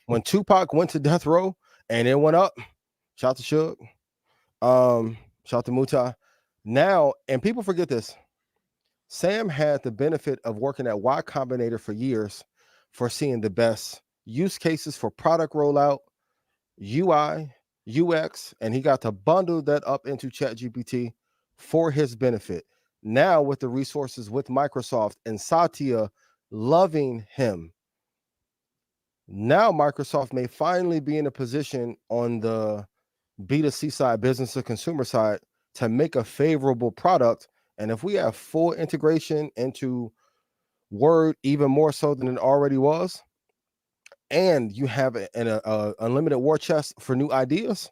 When Tupac went to death row and it went up, shout to Suge, shout to Muta. Now, and people forget this, Sam had the benefit of working at Y Combinator for years, for seeing the best use cases for product rollout, UI, UX, and he got to bundle that up into ChatGPT for his benefit. Now, with the resources with Microsoft and Satya loving him, now Microsoft may finally be in a position on the B2C side, business to consumer side, to make a favorable product. And if we have full integration into Word, even more so than it already was, and you have an unlimited war chest for new ideas,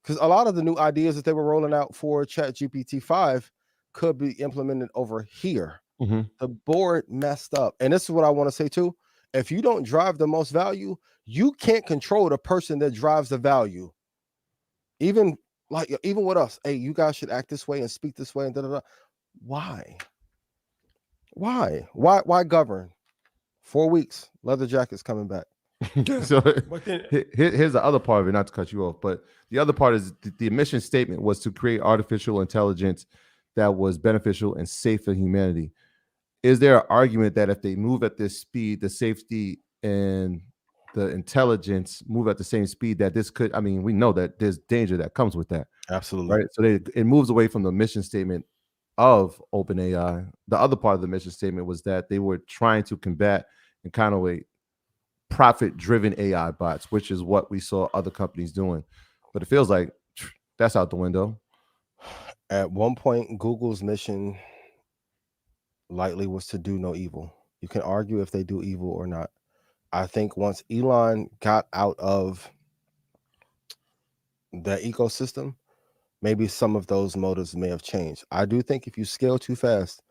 because a lot of the new ideas that they were rolling out for ChatGPT 5 could be implemented over here. The board messed up. And this is what I want to say too. If you don't drive the most value, you can't control the person that drives the value. Even with us, hey, you guys should act this way and speak this way and da da da. Why govern? 4 weeks, leather jacket's coming back. So here's the other part of it, not to cut you off, but the other part is the mission statement was to create artificial intelligence that was beneficial and safe for humanity. Is there an argument that if they move at this speed, the safety and the intelligence move at the same speed, that this could, we know that there's danger that comes with that. Absolutely. Right. So it moves away from the mission statement of OpenAI. The other part of the mission statement was that they were trying to combat and kind of profit-driven AI bots, which is what we saw other companies doing. But it feels like that's out the window. At one point, Google's mission lightly was to do no evil. You can argue if they do evil or not. I think once Elon got out of the ecosystem, maybe some of those motives may have changed. I do think if you scale too fast,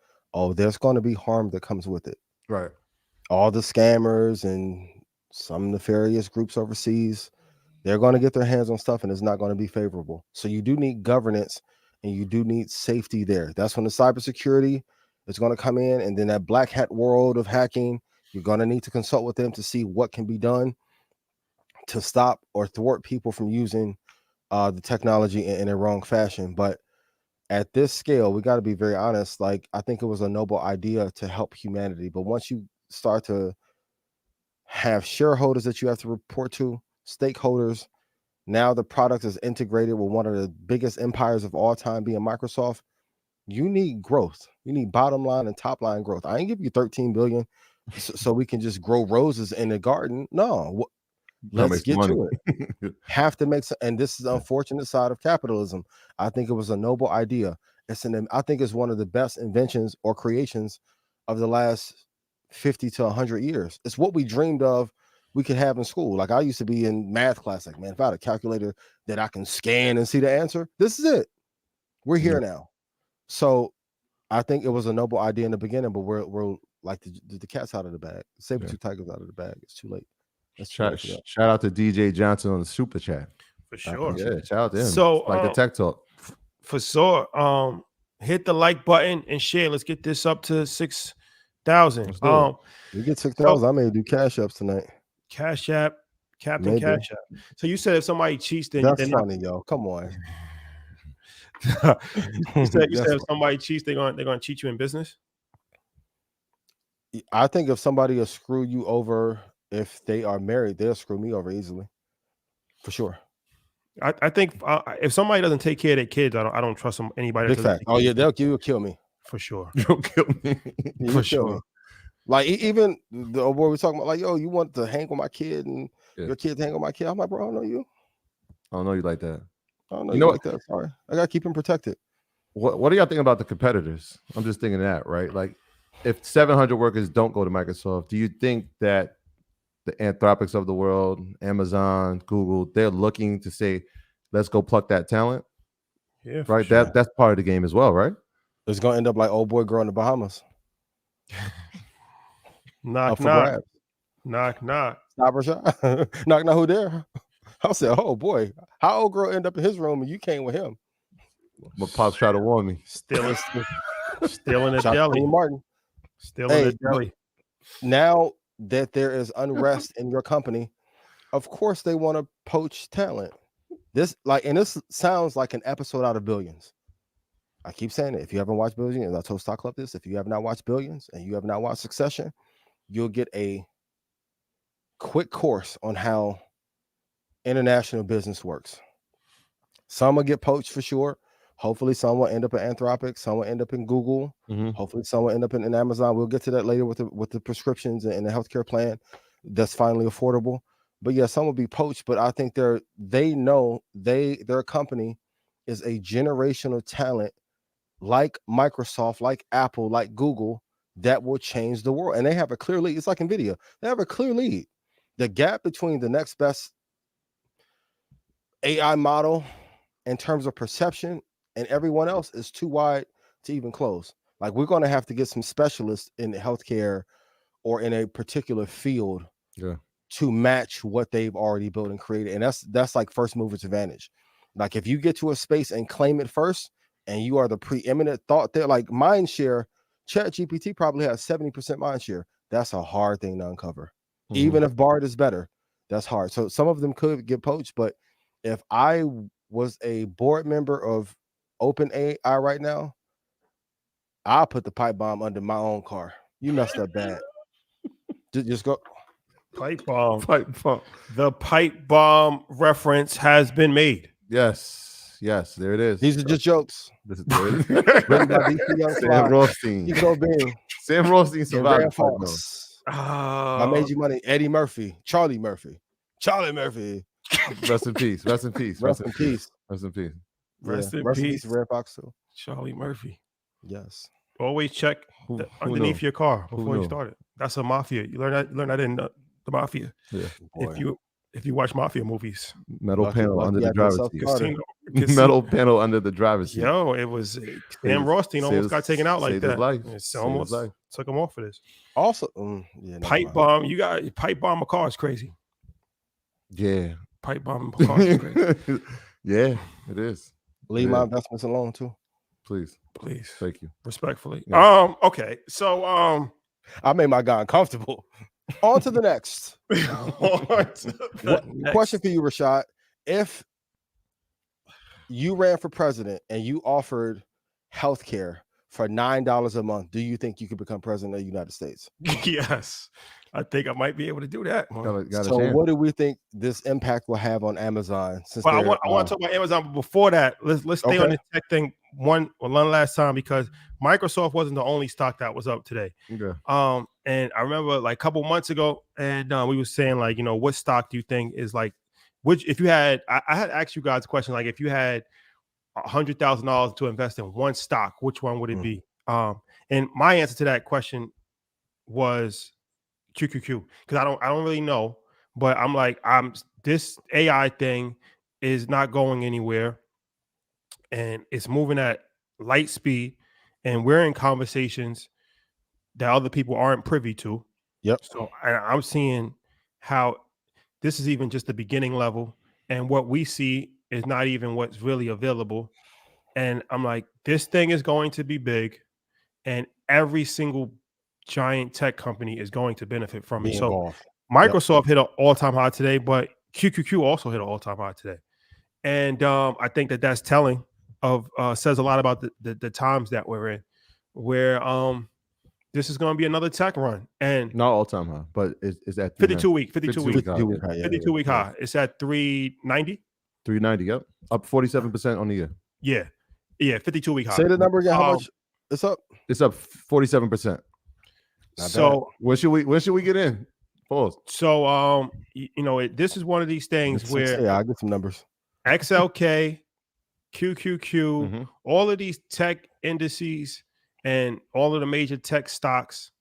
there's going to be harm that comes with it. Right. All the scammers and some nefarious groups overseas, they're going to get their hands on stuff and it's not going to be favorable. So you do need governance and you do need safety there. That's when the cybersecurity is going to come in, and then that black hat world of hacking, you're going to need to consult with them to see what can be done to stop or thwart people from using the technology in a wrong fashion. But at this scale, we got to be very honest. Like, I think it was a noble idea to help humanity, but once you start to have shareholders that you have to report to, stakeholders, now the product is integrated with one of the biggest empires of all time, being Microsoft. You need growth. You need bottom line and top line growth. I ain't give you 13 billion so we can just grow roses in the garden. No, let's get to it. Have to make some, and this is the unfortunate side of capitalism. I think it was a noble idea. I think it's one of the best inventions or creations of the last 50 to 100 years. It's what we dreamed of we could have in school. Like, I used to be in math class, like, man, if I had a calculator that I can scan and see the answer, this is it. We're here now. So I think it was a noble idea in the beginning, but we're like the cat's out of the bag. Saber-tooth tiger's out of the bag. It's too late. Shout out to DJ Johnson on the super chat. For sure. Yeah, shout out to him. So like the tech talk. For Soar, hit the like button and share. Let's get this up to 6,000. We get 6,000. I may do cash apps tonight. Cash app, Captain Cash App. So you said if somebody cheats, then that's funny, yo. Come on. you said if somebody cheats, they're gonna cheat you in business. I think if somebody will screw you over, if they are married, they'll screw me over easily, for sure. I think if somebody doesn't take care of their kids, I don't trust them. Anybody. Big fact. Oh yeah, you'll kill me for sure. You'll kill me for sure. Like, even the where we're talking about, like, yo, you want to hang with my kid and your kid hang with my kid. I'm like, bro, I don't know you. I don't know you like that. I don't know you like that. Sorry, I gotta keep him protected. What do y'all think about the competitors? I'm just thinking that, right? Like, if 700 workers don't go to Microsoft, do you think that the Anthropics of the world, Amazon, Google, they're looking to say, let's go pluck that talent? Yeah, right. Sure. That's part of the game as well, right? It's gonna end up like old boy girl in the Bahamas. Knock. Stop, Rashad. knock. Who there? I said, oh boy, how old girl end up in his room and you came with him? My pops tried to warn me. Still in the deli. Martin. Still in the deli. Now that there is unrest in your company, of course they want to poach talent. This sounds like an episode out of Billions. I keep saying it. If you haven't watched Billions, and I told Stock Club this, if you have not watched Billions and you have not watched Succession, you'll get a quick course on how international business works. Some will get poached for sure. Hopefully some will end up in Anthropic, some will end up in Google. Hopefully some will end up in Amazon. We'll get to that later with the prescriptions and the healthcare plan that's finally affordable. But yeah, some will be poached, but I think they know their company is a generational talent, like Microsoft, like Apple, like Google, that will change the world. And they have a clear lead. It's like Nvidia. They have a clear lead. The gap between the next best AI model in terms of perception and everyone else is too wide to even close. Like, we're going to have to get some specialists in healthcare or in a particular field to match what they've already built and created. And that's like first mover's advantage. Like, if you get to a space and claim it first and you are the preeminent thought there, like mind share, ChatGPT probably has 70% mind share. That's a hard thing to uncover. Even if Bard is better, that's hard. So some of them could get poached, but if I was a board member of OpenAI right now, I'll put the pipe bomb under my own car. You messed up bad. Just go. Pipe bomb. The pipe bomb reference has been made. Yes, there it is. These are just jokes. Written by Sam Rothstein. Sam Rothstein survived. I made you money. Eddie Murphy, Charlie Murphy. Rest in peace. Rest in peace. Rest in peace. Rest in peace. Red Fox too. Charlie Murphy. Yes. Always check underneath your car before you start it. That's a mafia. You learn that in the mafia. Yeah. If you watch mafia movies. Metal panel under the driver's seat. Metal panel under the driver's seat. Yo, it was Sam Rothstein almost got taken out like that. It's almost took him off for this. Also, pipe bomb. You got pipe bomb a car is crazy. Yeah. Pipe bomb a car is crazy. Yeah, it is. Leave my investments alone too. Please. Thank you. Respectfully. Yes. Okay. So I made my guy uncomfortable. On to the next. Question for you, Rashad. If you ran for president and you offered healthcare for $9 a month, do you think you could become president of the United States? Yes, I think I might be able to do that. Got a So chance. what do we think this impact will have on Amazon? Since Well, I they're, want to talk about Amazon, but before that, let's stay on Okay. this tech thing one last time, because Microsoft wasn't the only stock that was up today. Okay. And I remember like a couple months ago, and we were saying like, what stock do you think is like, which if you had, I had asked you guys a question, like if you had $100,000 to invest in one stock, which one would it be? And my answer to that question was QQQ, because I don't really know, but I'm like, this AI thing is not going anywhere, and it's moving at light speed, and we're in conversations that other people aren't privy to. Yep. So I'm seeing how this is even just the beginning level, and what we see is not even what's really available. And I'm like, this thing is going to be big, and every single giant tech company is going to benefit from it. So involved. Microsoft hit an all-time high today, but QQQ also hit an all-time high today. And I think that's telling of says a lot about the times that we're in, where this is going to be another tech run. And Not all time high, but it's at 52 week high, 52 week high. It's at 390. 390. Yep, up 47% on the year. Yeah, 52 week high. Say the number again. How much it's up? It's up 47%. So when should we get in? Pause. So this is one of these things where I'll get some numbers. XLK, QQQ, all of these tech indices and all of the major tech stocks,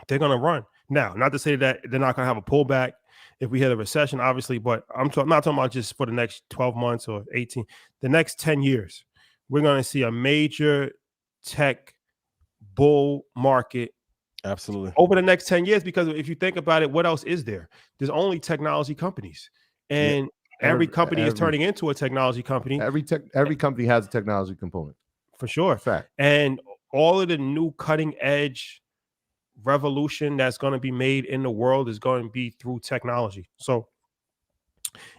they're going to run. Now, not to say that they're not going to have a pullback if we hit a recession, obviously, but I'm not talking about just for the next 12 months or 18. The next 10 years, we're going to see a major tech bull market. Absolutely. Over the next 10 years, because if you think about it, what else is there? There's only technology companies. And every company is turning into a technology company. Every company has a technology component. For sure. Fact. And all of the new cutting edge revolution that's going to be made in the world is going to be through technology. So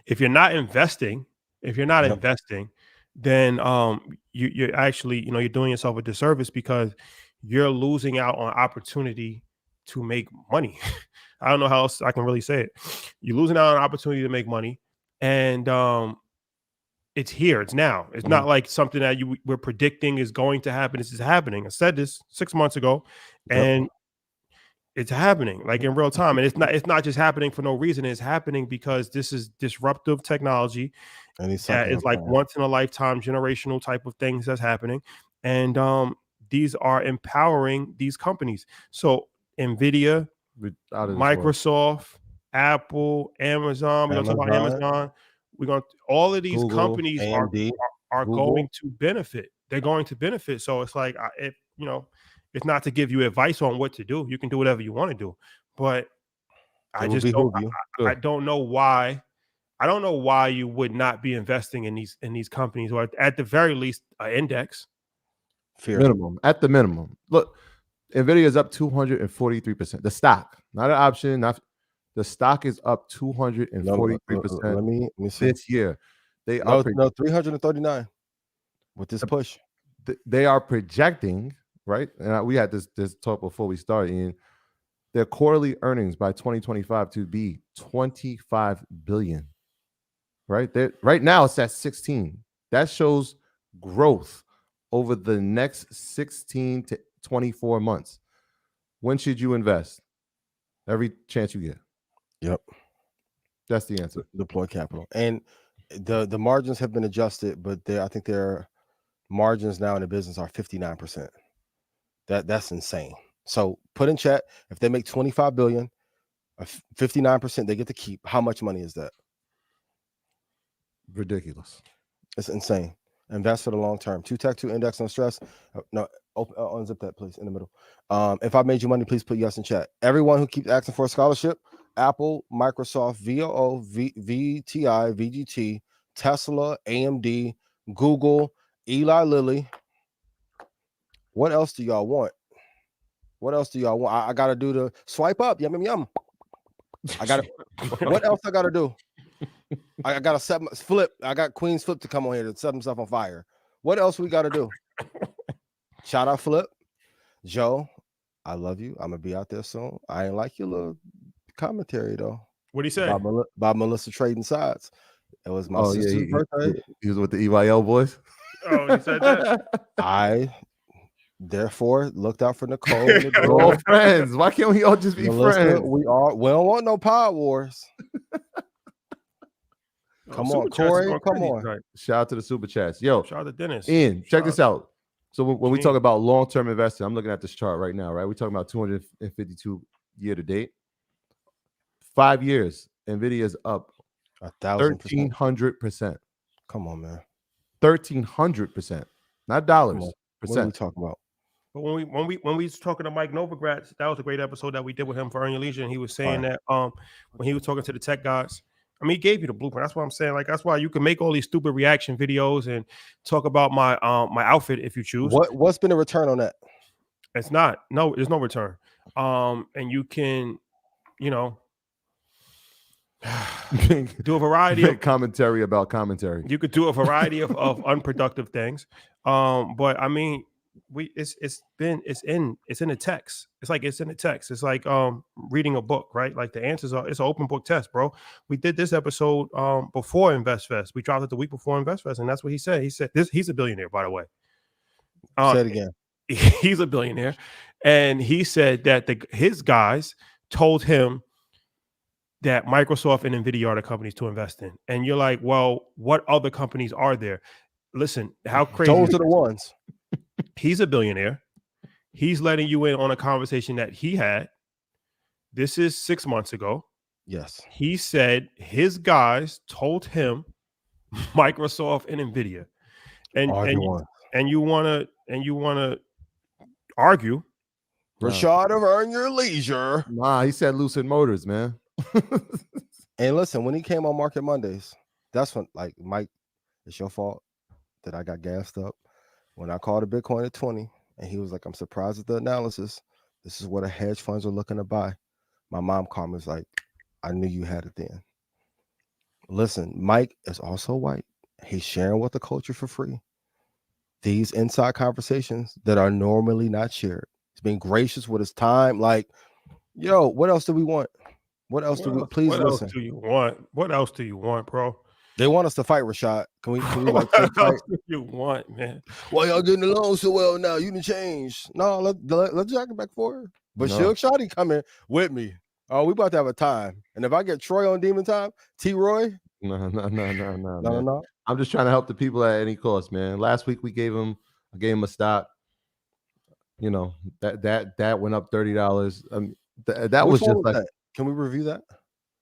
if you're not investing, then you're actually, you're doing yourself a disservice, because you're losing out on opportunity to make money. I don't know how else I can really say it. You're losing out on an opportunity to make money, and it's here. It's now. It's not like something that we're predicting is going to happen. This is happening. I said this 6 months ago, and it's happening like in real time. And it's not just happening for no reason. It's happening because this is disruptive technology. And it's like once in a lifetime generational type of things that's happening. And these are empowering these companies. So Nvidia, Microsoft, Apple, Amazon. We're going to talk about Amazon. All of these Google, companies AMD, are going to benefit. They're going to benefit. So it's like, it's not to give you advice on what to do. You can do whatever you want to do. But I don't know why. I don't know why you would not be investing in these companies, or at the very least, an index. Minimum. At the minimum. Look, Nvidia is up 243%. The stock, not an option. The stock is up 243% let me see. this year. They are 339 with this push. They are projecting, right? And we had this talk before we started, Ian. Their quarterly earnings by 2025 to be 25 billion. Right? Right now it's at 16. That shows growth over the next 16 to 24 months. When should you invest? Every chance you get. Yep. That's the answer. Deploy capital. And the margins have been adjusted, but I think their margins now in the business are 59%. That's insane. So put in chat, if they make 25 billion, 59% they get to keep. How much money is that? Ridiculous. It's insane. Invest for the long term. 2 tech, 2 index, no stress. No, unzip that, please, in the middle. If I made you money, please put yes in chat. Everyone who keeps asking for a scholarship, Apple, Microsoft, VOO, VTI, VGT, Tesla, AMD, Google, Eli Lilly. What else do y'all want? I got to do the swipe up. Yum, yum, yum. What else I got to do? I got to flip. I got Queen's Flip to come on here to set himself on fire. What else we got to do? Shout out Flip. Joe, I love you. I'm gonna be out there soon. I ain't like your little commentary though. What'd he say? About Melissa trading sides. It was my sister's birthday. He was with the EYL boys. Oh, he said that. I therefore looked out for Nicole. We're all friends. Why can't we all just be friends? We don't want no pod wars. Come on, Corey. Come on. Right. Shout out to the super chats. Yo, shout out to Dennis. Ian, check this out. So when we talk about long-term investing, I'm looking at this chart right now, right? We're talking about 252 year to date. 5 years, Nvidia is up 1,300%. Come on, man. 1,300%, not dollars. What are we talking about? But when we was talking to Mike Novogratz, that was a great episode that we did with him for Earn Your Leisure, and he was saying that when he was talking to the tech guys, I mean, he gave you the blueprint. That's what I'm saying. Like, that's why you can make all these stupid reaction videos and talk about my my outfit if you choose. What's been the return on that? It's not. No, there's no return. And you can, you know, do a variety of commentary about commentary. You could do a variety of unproductive things. But I mean, it's in the text. It's like it's in the text. It's like reading a book, right? Like the answers are, it's an open book test, bro. We did this episode before InvestFest. We dropped it the week before InvestFest, and that's what he said. He said he's a billionaire, by the way. Say it again. He's a billionaire, and he said that his guys told him that Microsoft and Nvidia are the companies to invest in. And you're like, well, what other companies are there? Listen, how crazy. Those are the ones. He's a billionaire. He's letting you in on a conversation that he had. This is 6 months ago. Yes. He said his guys told him Microsoft and Nvidia. And you wanna argue. Rashad of Earn Your Leisure. Nah, he said Lucid Motors, man. And listen, when he came on Market Mondays, that's when, like, Mike, it's your fault that I got gassed up when I called a Bitcoin at 20, and he was like, I'm surprised at the analysis. This is what a hedge funds are looking to buy. My mom called me, was like, I knew you had it then. Listen, Mike is also white. He's sharing with the culture for free. These inside conversations that are normally not shared. He's being gracious with his time. Like, yo, what else do we want? What else do we please listen? What else do you want? What else do you want, bro? They want us to fight, Rashad. Can we like what else do you want, man? Why y'all getting along so well now? You didn't change. No, let's jack it back forward. But Suge Shotty coming with me. Oh, we about to have a time. And if I get Troy on Demon Time, T-Roy. No. I'm just trying to help the people at any cost, man. Last week I gave him a stock. You know, that went up $30. That was just like. Can we review that?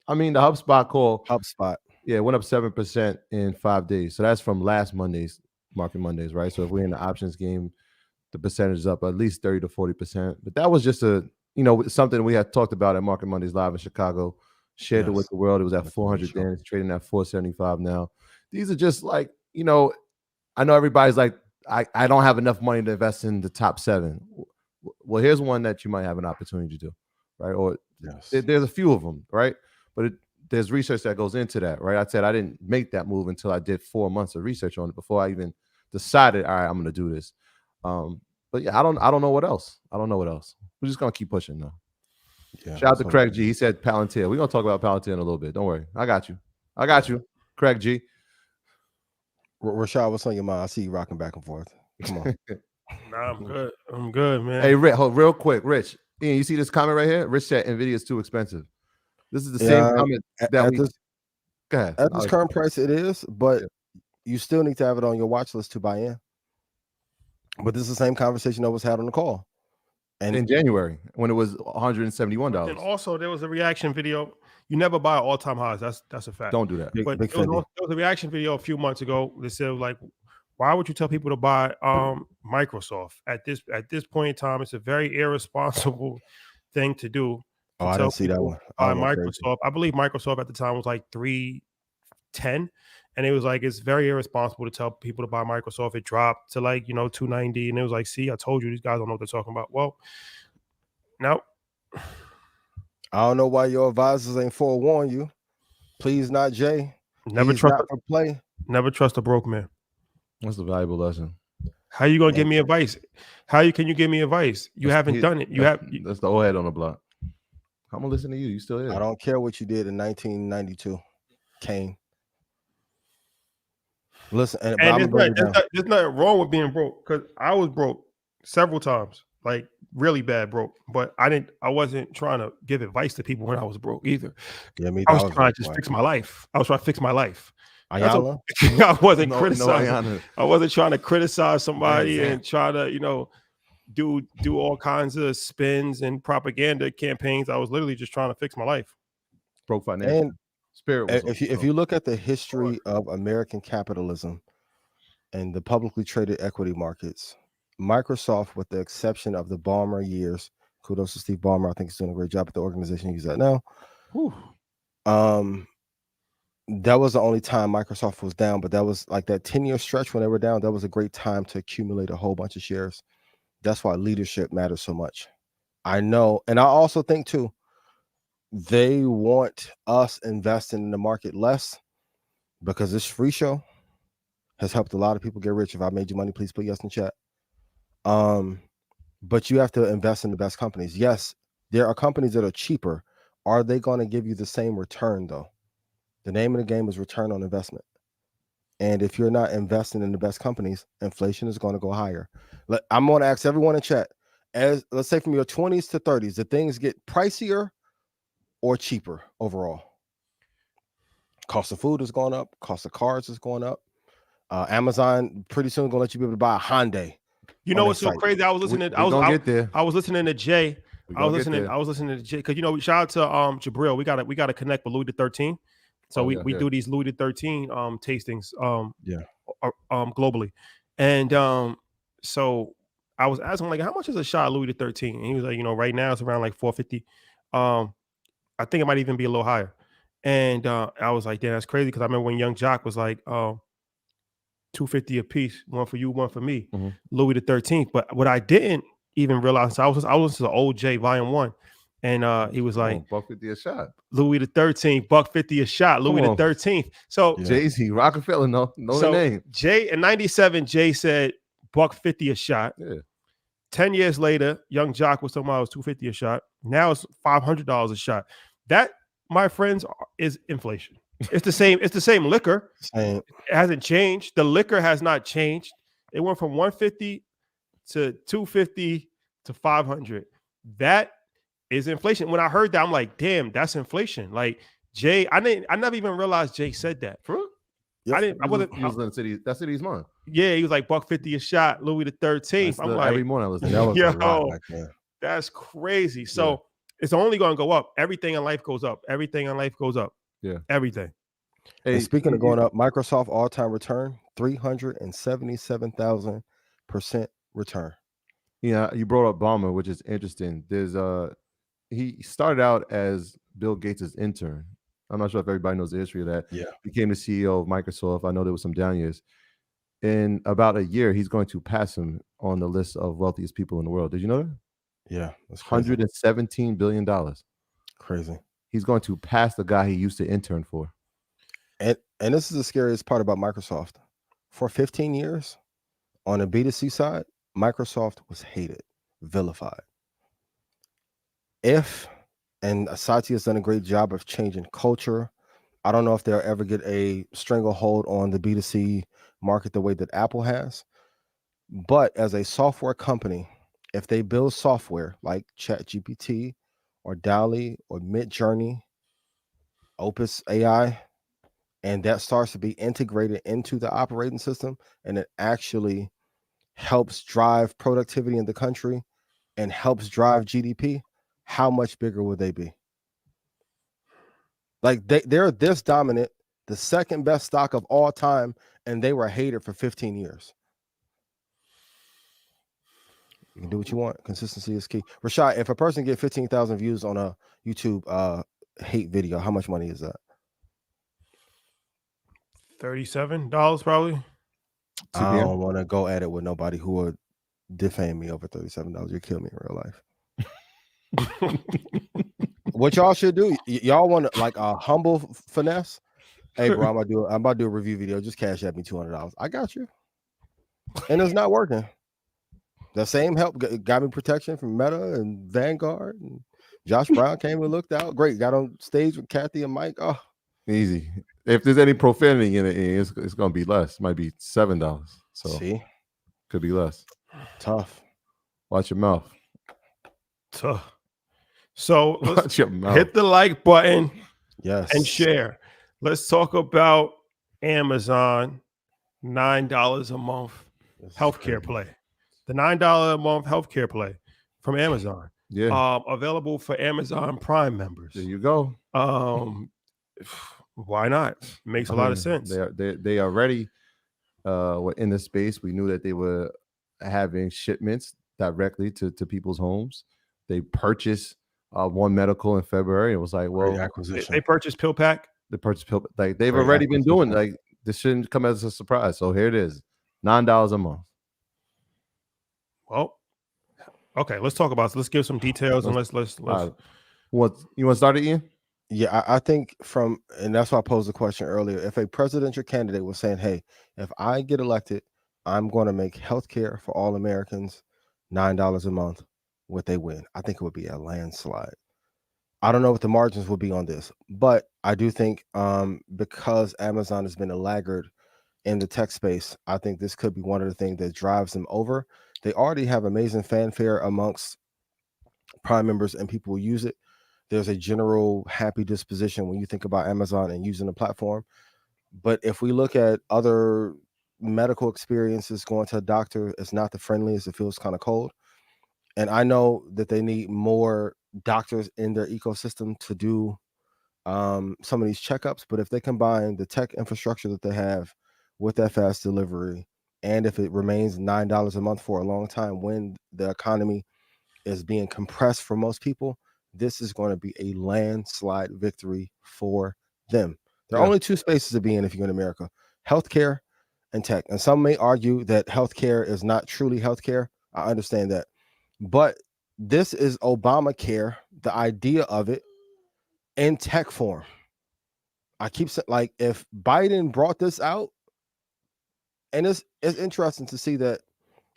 I mean, the HubSpot call. HubSpot. Yeah, it went up 7% in 5 days. So that's from last Monday's Market Mondays, right? So if we're in the options game, the percentage is up at least 30 to 40%. But that was just something we had talked about at Market Mondays live in Chicago. Shared it with the world. It was at 400 then. It's trading at 475 now. These are just like, I know everybody's like, I don't have enough money to invest in the top 7. Well, here's one that you might have an opportunity to do, right? Or there's a few of them, right? But there's research that goes into that, right? I said I didn't make that move until I did 4 months of research on it before I even decided, all right, I'm going to do this. But yeah, I don't know what else. We're just going to keep pushing though. Yeah, shout out to Craig G. He said Palantir. We're going to talk about Palantir in a little bit. Don't worry. I got you. Craig G. Rashad, what's on your mind? I see you rocking back and forth. Come on. Nah, I'm good, man. Hey, Rich, real quick, Rich. Ian, you see this comment right here? Rich said Nvidia is too expensive. This is the same comment that go ahead. At this current price, it is, but you still need to have it on your watch list to buy in. But this is the same conversation that was had on the call. And in January, when it was $171. And also, there was a reaction video. You never buy all-time highs. That's a fact. Don't do that. But there was a reaction video a few months ago that said, like, why would you tell people to buy Microsoft at this point in time? It's a very irresponsible thing to do. Oh, I didn't see that one. Microsoft. I believe Microsoft at the time was like 310, and it was like it's very irresponsible to tell people to buy Microsoft. It dropped to like 290, and it was like, see, I told you these guys don't know what they're talking about. Well, no. I don't know why your advisors ain't forewarn you. Please, not Jay. Never trust a broke man. That's a valuable lesson. How you gonna give me advice? Can you give me advice? You haven't done it. That's the old head on the block. I'm gonna listen to you. You still here? I don't care what you did in 1992, Kane. Listen, and there's nothing wrong with being broke, because I was broke several times, like really bad broke. But I wasn't trying to give advice to people when I was broke either. Yeah, I was trying to just fix my life. I was trying to fix my life. Ayala? I wasn't criticizing. No, I wasn't trying to criticize somebody and try to, do all kinds of spins and propaganda campaigns. I was literally just trying to fix my life. Broke financial. And Spirit was if you look at the history of American capitalism and the publicly traded equity markets, Microsoft, with the exception of the Ballmer years, kudos to Steve Ballmer. I think he's doing a great job at the organization he's at now. Whew. That was the only time Microsoft was down, but that was like that 10-year stretch when they were down. That was a great time to accumulate a whole bunch of shares. That's why leadership matters so much. I know. And I also think too, they want us investing in the market less, because this free show has helped a lot of people get rich. If I made you money, please put yes in chat. But you have to invest in the best companies. Yes, there are companies that are cheaper. Are they going to give you the same return though? The name of the game is return on investment. And if you're not investing in the best companies, inflation is going to go higher. I'm going to ask everyone in chat, as let's say from your 20s to 30s, did things get pricier or cheaper overall? Cost of food is going up. Cost of cars is going up. Amazon pretty soon going to let you be able to buy a Hyundai. You know what's so crazy? I was listening. I was listening to Jay. I was listening to Jay, because shout out to Jabril. We gotta connect with Louis XIII. So we do these Louis XIII tastings globally. And so I was asking, like, how much is a shot of Louis XIII? And he was like, right now it's around like $450. I think it might even be a little higher. And I was like, damn, that's crazy, because I remember when Young Jock was like $250 a piece, one for you, one for me, Louis XIII. But what I didn't even realize, I was listening to Old J Volume 1. And he was like, $150 a shot. Louis XIII, $150 a shot, Louis XIII. So Jay-Z, Rockefeller, know the name. Jay in 97, Jay said $150 a shot. Yeah. 10 years later, Young Jock was talking about it was $250 a shot. Now it's $500 a shot. That, my friends, is inflation. It's the same. It's the same liquor. It hasn't changed. The liquor has not changed. It went from 150 to 250 to 500. That is inflation. When I heard that, I'm like, damn, that's inflation. Like, Jay, I never even realized Jay said that. For real? Yes. I wasn't that's city's mine. Yeah, he was like $150 a shot, Louis XIII. I'm like, every morning I was there. That's crazy. So it's only going to go up. Everything in life goes up. Everything in life goes up. Yeah. Everything. Hey, and speaking of going up, Microsoft all-time return, 377,000% return. Yeah, you brought up Ballmer, which is interesting. There's he started out as Bill Gates' intern. I'm not sure if everybody knows the history of that. Yeah. Became the CEO of Microsoft. I know there was some down years. In about a year, he's going to pass him on the list of wealthiest people in the world. Did you know that? Yeah. That's crazy. $117 billion. Crazy. He's going to pass the guy he used to intern for. And this is the scariest part about Microsoft. For 15 years, on the B2C side, Microsoft was hated, vilified. And Satya has done a great job of changing culture. I don't know if they'll ever get a stranglehold on the B2C market the way that Apple has. But as a software company, if they build software like ChatGPT or DALL-E or Midjourney, Opus AI, and that starts to be integrated into the operating system, and it actually helps drive productivity in the country and helps drive GDP, how much bigger would they be? Like they're this dominant, the second best stock of all time, and they were hated for 15 years. You can do what you want. Consistency is key. Rashad, if a person get 15,000 views on a YouTube hate video, how much money is that? $37 probably. I don't want to go at it with nobody who would defame me over $37. You kill me in real life. What y'all should do, y'all want like a humble finesse? Hey, bro, I'm about to do a review video. Just cash at me $200. I got you. and it's not working. The same help got me protection from Meta and Vanguard. And Josh Brown came and looked out. Great. Got on stage with Kathy and Mike. Oh, easy. If there's any profanity in it, it's going to be less. Might be $7. So see, could be less. tough. Watch your mouth. So let's Watch your mouth. hit the like button. Yes. And share. Let's talk about Amazon, $9 a month healthcare play. The $9 a month healthcare play from Amazon. Yeah. Available for Amazon Prime members. There you go. Why not? Makes a lot of sense. They already were in the space. We knew that they were having shipments directly to people's homes. They purchased One Medical in February. It was like, well, acquisition. They purchased PillPack. They purchased PillPack. Like they've already been doing. Like this shouldn't come as a surprise. So here it is, $9 a month. Well, okay. Let's talk about. Let's give some details and let's. What you want to start it, Ian? Yeah, I think and that's why I posed the question earlier. If a presidential candidate was saying, "Hey, if I get elected, I'm going to make healthcare for all Americans $9 a month," would they win? I think it would be a landslide. I don't know what the margins will be on this, but I do think because Amazon has been a laggard in the tech space, I think this could be one of the things that drives them over. They already have amazing fanfare amongst Prime members and people who use it. There's a general happy disposition when you think about Amazon and using the platform. But if we look at other medical experiences, going to a doctor, it's not the friendliest. It feels kind of cold. And I know that they need more doctors in their ecosystem to do some of these checkups. But if they combine the tech infrastructure that they have with that fast delivery, and if it remains $9 a month for a long time when the economy is being compressed for most people, this is going to be a landslide victory for them. There are only two spaces to be in if you're in America: healthcare and tech. And some may argue that healthcare is not truly healthcare. I understand that. But this is Obamacare, the idea of it, in tech form. I keep saying, like, if Biden brought this out, and it's interesting to see that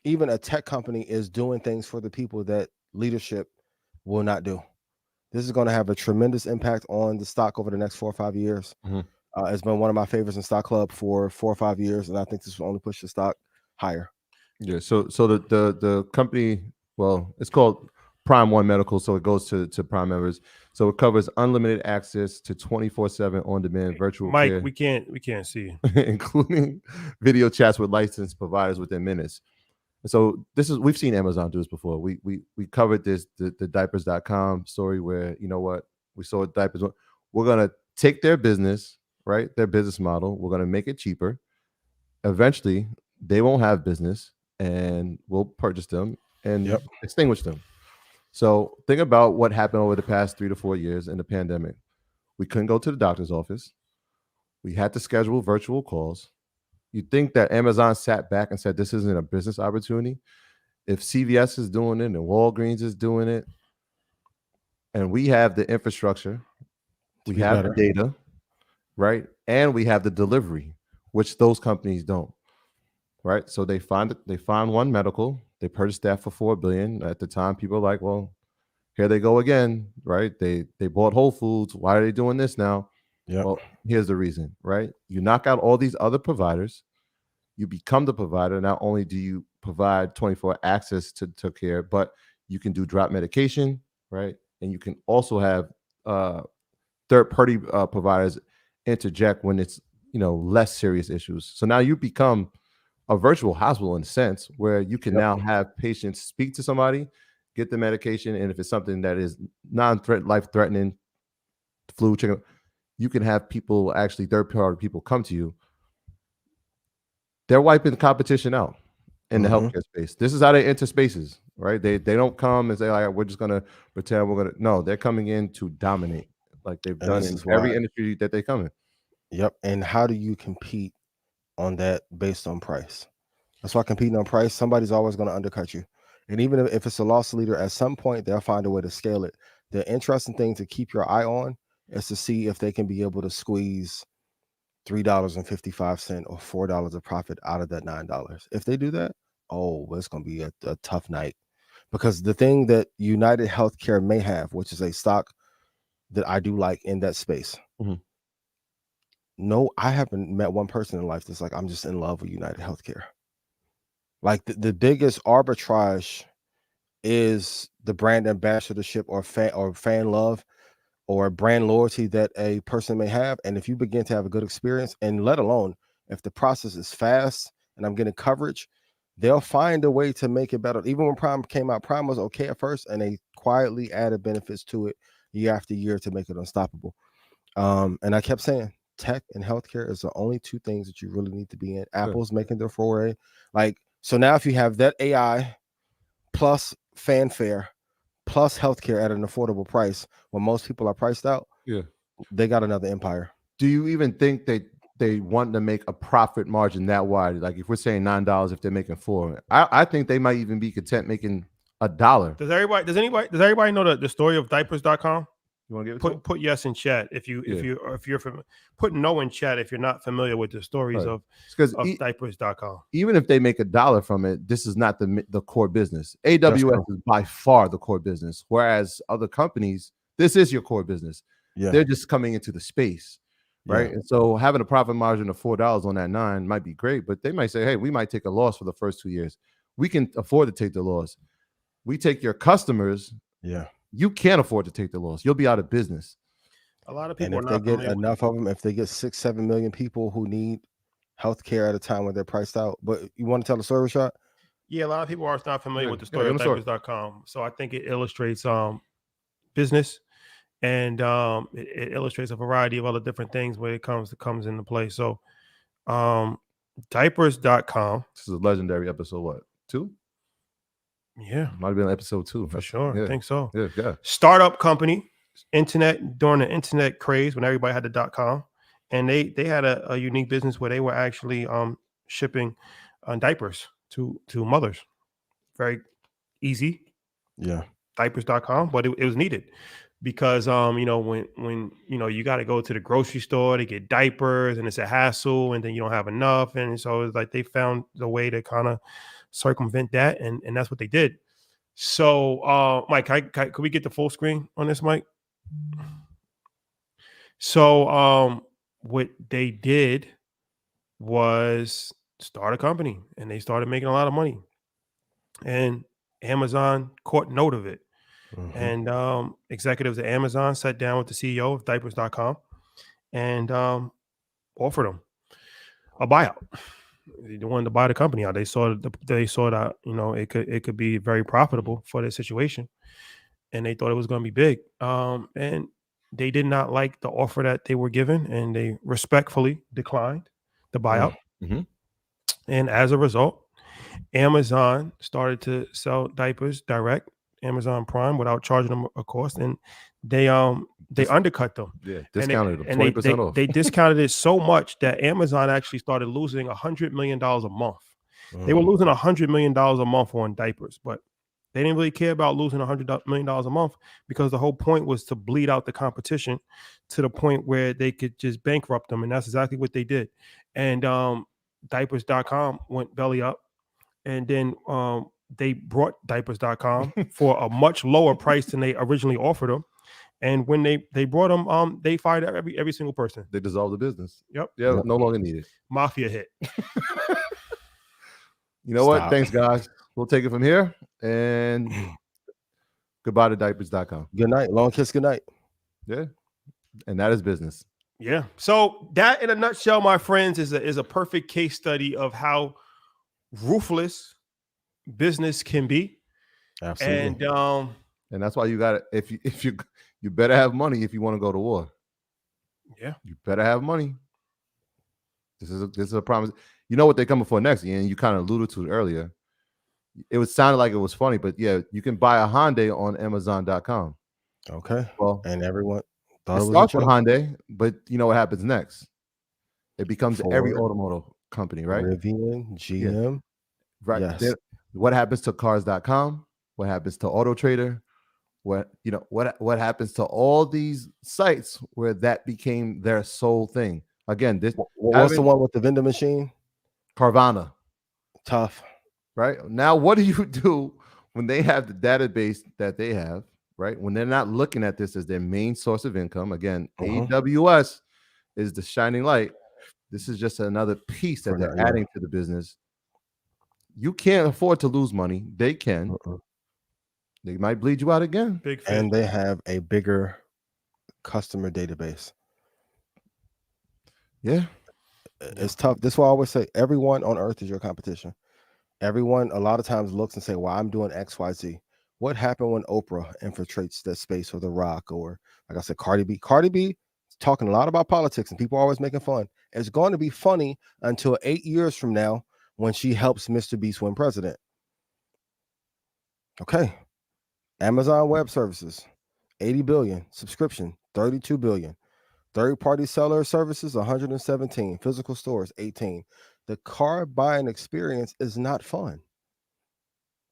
even a tech company is doing things for the people that leadership will not do. This is going to have a tremendous impact on the stock over the next 4 or 5 years. Mm-hmm. It's been one of my favorites in Stock Club for 4 or 5 years, and I think this will only push the stock higher. Yeah. So the company, well, it's called Prime One Medical, so it goes to Prime members. So it covers unlimited access to 24/7 on-demand virtual care. Mike, we can't see you. Including video chats with licensed providers within minutes. And so we've seen Amazon do this before. We covered this the diapers.com story where, you know what, we saw diapers. We're gonna take their business, right? Their business model. We're gonna make it cheaper. Eventually, they won't have business, and we'll purchase them and extinguish them. So think about what happened over the past 3 to 4 years in the pandemic. We couldn't go to the doctor's office. We had to schedule virtual calls. You'd think that Amazon sat back and said, this isn't a business opportunity. If CVS is doing it and Walgreens is doing it, and we have the infrastructure, we have the data, right? And we have the delivery, which those companies don't, right? So they find One Medical. They purchased that for $4 billion. At the time, people were like, well, here they go again, right? They bought Whole Foods. Why are they doing this now? Well, here's the reason, right? You knock out all these other providers, you become the provider. Not only do you provide 24 access to care, but you can do drop medication, right? And you can also have third-party providers interject when it's, less serious issues. So now you become a virtual hospital in a sense where you can now have patients speak to somebody, get the medication, and if it's something that is life-threatening, flu, chicken, you can have people, actually third-party people, come to you. They're wiping the competition out in the healthcare space. This is how they enter spaces, right? They don't come and say, like, we're just gonna pretend we're gonna. No, they're coming in to dominate, like they've done in every industry that they come in. Yep. And how do you compete on that based on price? That's why competing on price, somebody's always going to undercut you. And even if it's a loss leader, at some point they'll find a way to scale it. The interesting thing to keep your eye on is to see if they can be able to squeeze $3.55 or $4 of profit out of that $9. If they do that, well, it's going to be a tough night. Because the thing that United Healthcare may have, which is a stock that I do like in that space. Mhm. No, I haven't met one person in life that's like, I'm just in love with United Healthcare. Like the biggest arbitrage is the brand ambassadorship or fan love or brand loyalty that a person may have. And if you begin to have a good experience, and let alone if the process is fast and I'm getting coverage, they'll find a way to make it better. Even when Prime came out, Prime was okay at first, and they quietly added benefits to it year after year to make it unstoppable. And I kept saying, tech and healthcare is the only two things that you really need to be in. Apple's making their foray. Like, so now if you have that AI plus fanfare plus healthcare at an affordable price when most people are priced out, they got another empire. Do you even think they want to make a profit margin that wide? Like if we're saying $9, if they're making $4, I think they might even be content making $1. Does everybody know the story of diapers.com? You want to give it put yes in chat if you're put no in chat if you're not familiar with the stories of diapers.com. Even if they make $1 from it, this is not the core business. AWS is by far the core business, whereas other companies, this is your core business. They're just coming into the space, right? And so having a profit margin of $4 on that 9 might be great, but they might say, hey, we might take a loss for the first 2 years. We can afford to take the loss. We take your customers. You can't afford to take the loss. You'll be out of business. A lot of people, and if they get enough of them, if they get 6-7 million people who need healthcare at a time when they're priced out. But you want to tell the story, Rashad? Yeah, a lot of people are not familiar with the story of diapers.com. So I think it illustrates business, and it illustrates a variety of other different things where it comes into play. So diapers.com. This is a legendary episode, what, 2? Yeah, might have been episode 2 for sure. I think so. Yeah. Startup company, internet, during the internet craze when everybody had the .com, and they had a unique business where they were actually shipping diapers to mothers. Very easy. Diapers.com, but it was needed because when you got to go to the grocery store to get diapers, and it's a hassle, and then you don't have enough, and so it's like they found the way to kind of circumvent that, and that's what they did. So Mike, could we get the full screen on this, Mike? So what they did was start a company, and they started making a lot of money, and Amazon caught note of it. And executives at Amazon sat down with the CEO of diapers.com and offered them a buyout. They wanted to buy the company out. They saw that it could be very profitable for their situation, and they thought it was going to be big. And they did not like the offer that they were given, and they respectfully declined the buyout. And as a result, Amazon started to sell diapers direct, Amazon Prime, without charging them a cost, and they undercut them. Discounted them 20% off. They discounted it so much that Amazon actually started losing $100 million a month. They were losing $100 million a month on diapers, but they didn't really care about losing $100 million a month because the whole point was to bleed out the competition to the point where they could just bankrupt them, and that's exactly what they did. And diapers.com went belly up, and then they brought diapers.com for a much lower price than they originally offered them. And when they brought them, they fired every single person. They dissolved the business. Yep. No longer needed. Mafia hit. You know what? Thanks, guys. We'll take it from here. And goodbye to diapers.com. Good night. Long kiss. Good night. Yeah. And that is business. Yeah. So that, in a nutshell, my friends, is a perfect case study of how ruthless business can be. Absolutely. And that's why you got to, if you better have money if you want to go to war. Yeah. You better have money. This is a promise. You know what they're coming for next, and you kind of alluded to it earlier. It sounded like it was funny, but yeah, you can buy a Hyundai on Amazon.com. Okay. Well, and everyone thought it starts with Hyundai, but you know what happens next? It becomes Ford, every automotive company, right? Rivian, GM. Yeah. Right. Yes. What happens to cars.com? What happens to Auto Trader? What happens to all these sites where that became their sole thing? Again, this What's the one with the vending machine? Carvana. Tough. Right? Now, what do you do when they have the database that they have, right? When they're not looking at this as their main source of income. Again, AWS is the shining light. This is just another piece that they're adding to the business. You can't afford to lose money. They can. They might bleed you out again. Big fish. And they have a bigger customer database. Yeah. It's tough. This is why I always say everyone on earth is your competition. Everyone a lot of times looks and say, well, I'm doing XYZ. What happened when Oprah infiltrates that space, or The Rock, or like I said, Cardi B? Cardi B is talking a lot about politics and people are always making fun. It's going to be funny until 8 years from now when she helps Mr. Beast win president. Okay. Amazon Web Services, 80 billion. Subscription, 32 billion. Third-party seller services, 117. Physical stores, 18. The car buying experience is not fun.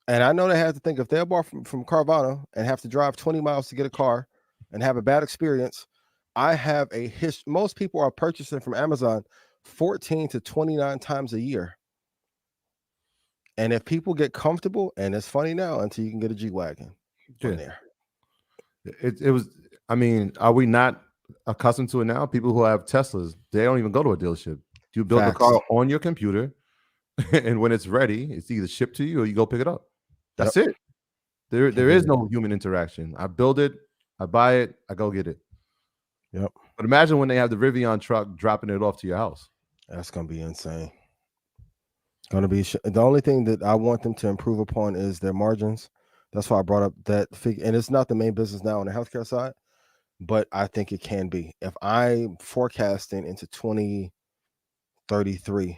And I know they have to think if they're bought from Carvana and have to drive 20 miles to get a car and have a bad experience. I have a history. Most people are purchasing from Amazon 14 to 29 times a year. And if people get comfortable, and it's funny now until you can get a G-Wagon in there. It was, I mean, are we not accustomed to it now? People who have Teslas, they don't even go to a dealership. You build the car on your computer, and when it's ready, it's either shipped to you or you go pick it up. That's it. There is no human interaction. I build it, I buy it, I go get it. Yep. But imagine when they have the Rivian truck dropping it off to your house. That's going to be insane. Going to be the only thing that I want them to improve upon is their margins. That's why I brought up that figure. And it's not the main business now on the healthcare side, but I think it can be. If I'm forecasting into 2033,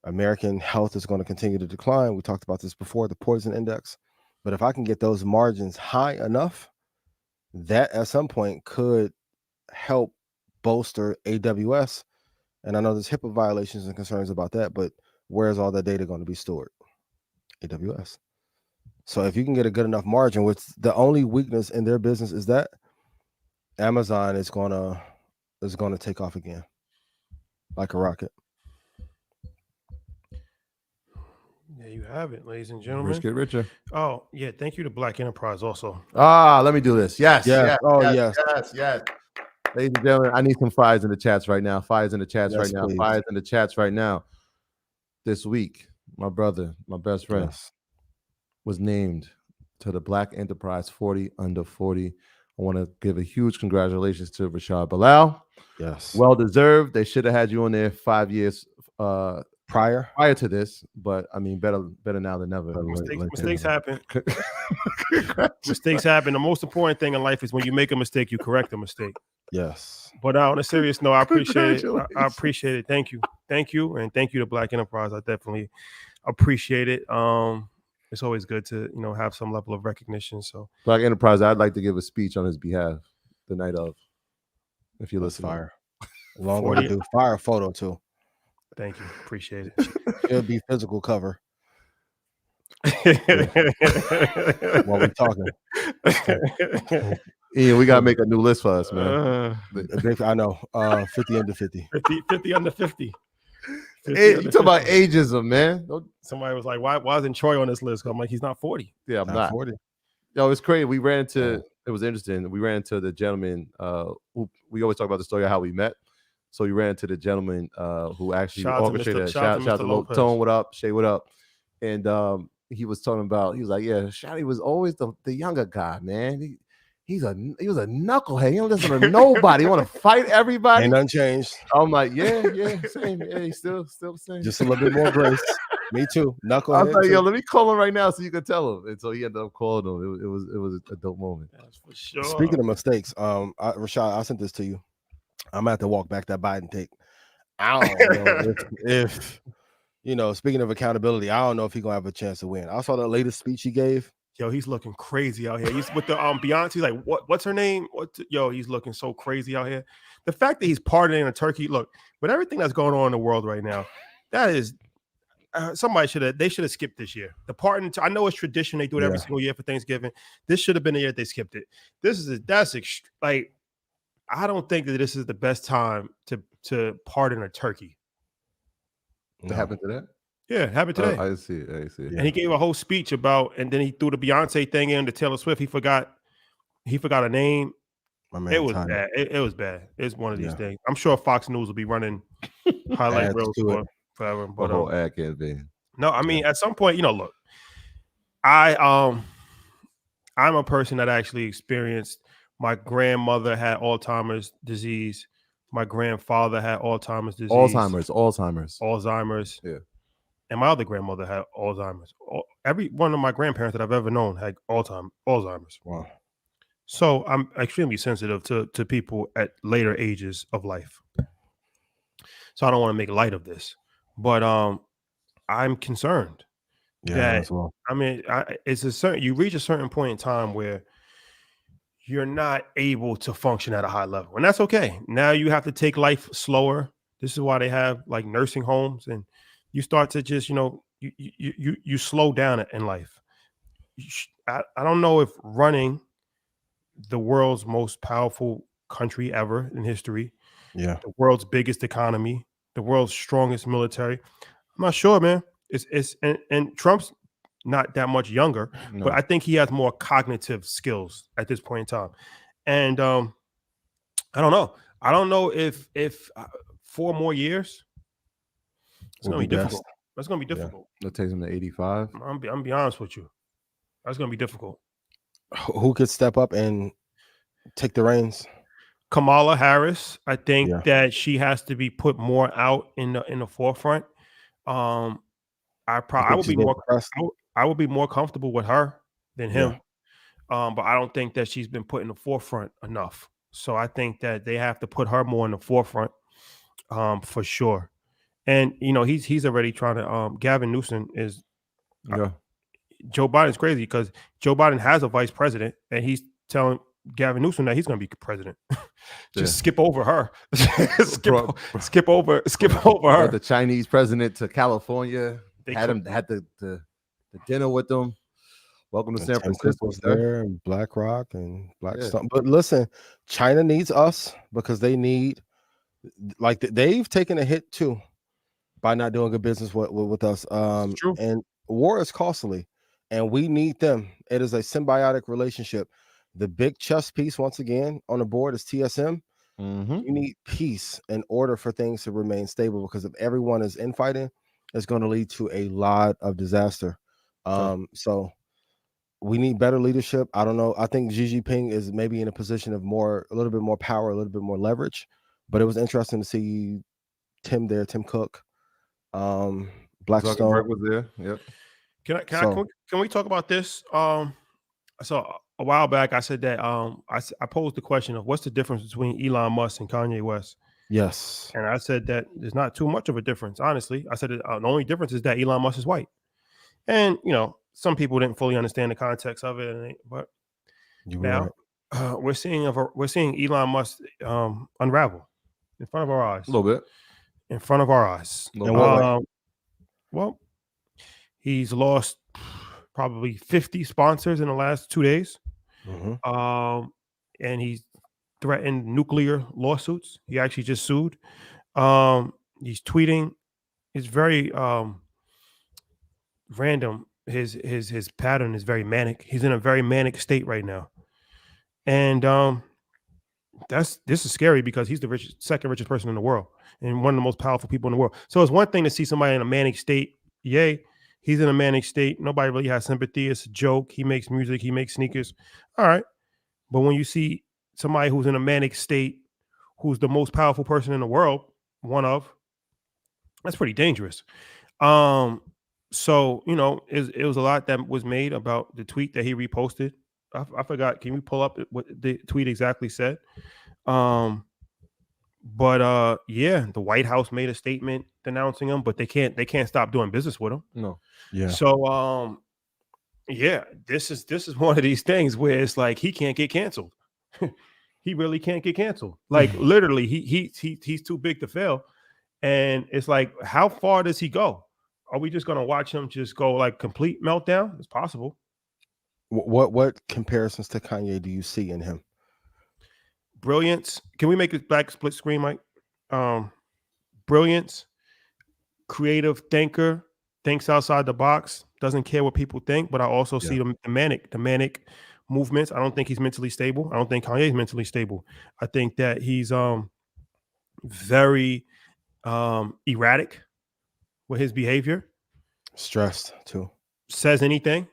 American health is going to continue to decline. We talked about this before, the poison index. But if I can get those margins high enough, that at some point could help bolster AWS. And I know there's HIPAA violations and concerns about that, but where's all that data going to be stored? AWS. So if you can get a good enough margin, which the only weakness in their business is that Amazon is gonna take off again like a rocket. There you have it, ladies and gentlemen. Rich get richer. Oh, yeah. Thank you to Black Enterprise also. Let me do this. Yes. Yes. Yes. Ladies and gentlemen, I need some fires in the chats right now. Fires in the chats right now. Please. Fires in the chats right now. This week, my brother, my best friend, was named to the Black Enterprise 40 under 40. I want to give a huge congratulations to Rashad Bilal. Yes. Well deserved. They should have had you on there 5 years prior to this, but I mean, better now than never. Mistakes happen. Mistakes happen. The most important thing in life is when you make a mistake, you correct the mistake. Yes. But on a serious note, I appreciate it. I appreciate it. Thank you. And thank you to Black Enterprise. I definitely appreciate it. It's always good to have some level of recognition. So Black Enterprise, I'd like to give a speech on his behalf the night of. If you listen, fire. Long way to do. Fire photo too. Thank you. Appreciate it. It'll be physical cover. While we're talking. Ian, we gotta make a new list for us, man. I know. 50 under 50. 50 under 50. Hey, you talk about ageism, man. Somebody was like, why isn't Troy on this list? I'm like, he's not 40. Yeah, I'm not 40. Yo, it's crazy. We ran into it was interesting. We ran into the gentleman who we always talk about the story of how we met. So we ran into the gentleman who actually orchestrated. Shout out to Tone, what up? Shay, what up? And he was talking about, he was like, yeah, Shotty was always the younger guy, man. He was a knucklehead. He don't listen to nobody. He want to fight everybody. Ain't unchanged. I'm like, yeah, same. Yeah, he's still the same. Just a little bit more grace. Me too. Knucklehead. I was like, yo, let me call him right now so you can tell him. And so he ended up calling him. It was a dope moment. That's for sure. Speaking of mistakes, Rashad, I sent this to you. I'm gonna have to walk back that Biden take. I don't know if speaking of accountability, I don't know if he's gonna have a chance to win. I saw the latest speech he gave. Yo, he's looking crazy out here. He's with the Beyonce. Like, what's her name? He's looking so crazy out here. The fact that he's partying in Turkey. Look, with everything that's going on in the world right now, that is somebody should have skipped this year. The pardon. I know it's tradition; they do it every single year for Thanksgiving. This should have been the year they skipped it. I don't think that this is the best time to pardon a turkey. What happened to that? Yeah, it happened today. I see. I see. And he gave a whole speech about, and then he threw the Beyonce thing in to Taylor Swift. He forgot a name. My man, It was bad. It was bad. It's one of these things. I'm sure Fox News will be running highlight Ads reels to for it. forever. The But whole ad campaign. no, I mean, at some point, look, I'm a person that actually experienced. My grandmother had Alzheimer's disease. My grandfather had Alzheimer's disease. Alzheimer's. Yeah. And my other grandmother had Alzheimer's. Every one of my grandparents that I've ever known had Alzheimer's. Wow. So I'm extremely sensitive to people at later ages of life. So I don't want to make light of this, but I'm concerned. Yeah, as well. I mean, you reach a certain point in time where you're not able to function at a high level, and that's okay. Now you have to take life slower. This is why they have like nursing homes, and you start to just, you slow down in life. I don't know if running the world's most powerful country ever in history, the world's biggest economy, the world's strongest military, I'm not sure, man. And Trump's not that much younger, but I think he has more cognitive skills at this point in time. And I don't know. I don't know if 4 more years, it's going to be difficult. That's going to be difficult. That takes him to 85. I'm be honest with you. That's going to be difficult. Who could step up and take the reins? Kamala Harris. I think that she has to be put more out in the forefront. I would be more comfortable with her than him. But I don't think that she's been put in the forefront enough. So I think that they have to put her more in the forefront, for sure. And he's already trying to. Gavin Newsom is. Joe Biden's crazy because Joe Biden has a vice president, and he's telling Gavin Newsom that he's going to be president. Just skip over her. skip over her. The Chinese president to California. Had the dinner with them. Welcome to San Francisco. Was there, and BlackRock and Blackstone. But listen, China needs us because they need, like, they've taken a hit too by not doing good business with us. True. And war is costly, and we need them. It is a symbiotic relationship. The big chess piece, once again, on the board is TSM. You need peace in order for things to remain stable, because if everyone is infighting, it's going to lead to a lot of disaster. So we need better leadership. I don't know. I think Xi Jinping is maybe in a position of a little bit more power, a little bit more leverage. But it was interesting to see Tim Cook, Blackstone was there. Yep. Can we talk about this? So a while back, I said that I posed the question of what's the difference between Elon Musk and Kanye West. Yes. And I said that there's not too much of a difference, honestly. I said that, the only difference is that Elon Musk is white. And, some people didn't fully understand the context of it. But now we're seeing Elon Musk unravel in front of our eyes. A little bit. In front of our eyes. Well, he's lost probably 50 sponsors in the last 2 days. And he's threatened nuclear lawsuits. He actually just sued. He's tweeting. It's very random. His pattern is very manic. He's in a very manic state right now. And this is scary because he's the second richest person in the world and one of the most powerful people in the world. So it's one thing to see somebody in a manic state. Yay. He's in a manic state. Nobody really has sympathy. It's a joke. He makes music. He makes sneakers. All right. But when you see somebody who's in a manic state, who's the most powerful person in the world, that's pretty dangerous. So, it was a lot that was made about the tweet that he reposted. I forgot. Can we pull up what the tweet exactly said? The White House made a statement denouncing him, but they can't stop doing business with him. No. Yeah. So this is one of these things where it's like he can't get canceled. He really can't get canceled. Like literally, he's too big to fail. And it's like, how far does he go? Are we just gonna watch him just go like complete meltdown? It's possible. What comparisons to Kanye do you see in him? Brilliance. Can we make it back split screen, Mike? brilliance, creative thinker, thinks outside the box, doesn't care what people think. But I also see the manic movements. I don't think he's mentally stable. I don't think Kanye is mentally stable. I think that he's very erratic with his behavior. Stressed too. Says anything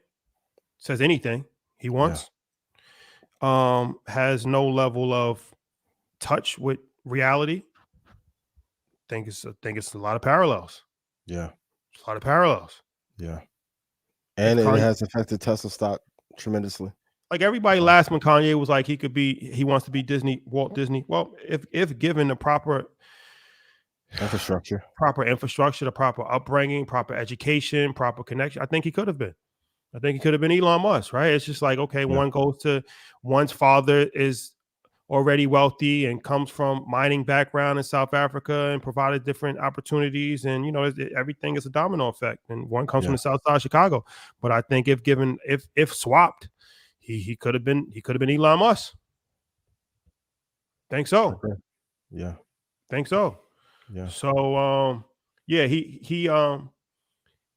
he wants. Has no level of touch with reality. Think it's a lot of parallels. Yeah. A lot of parallels. Yeah. And it has affected Tesla stock tremendously. Like everybody laughed when Kanye was like he wants to be Walt Disney. Well, if given the proper infrastructure, the proper upbringing, proper education, proper connection, I think he could have been. I think he could have been Elon Musk, right? It's just like, okay, one goes to one's father is already wealthy and comes from mining background in South Africa and provided different opportunities. And, you know, everything is a domino effect. And one comes from the South side of Chicago. But I think if swapped, he could have been Elon Musk. Think so. Okay. Yeah. Think so. Yeah. So,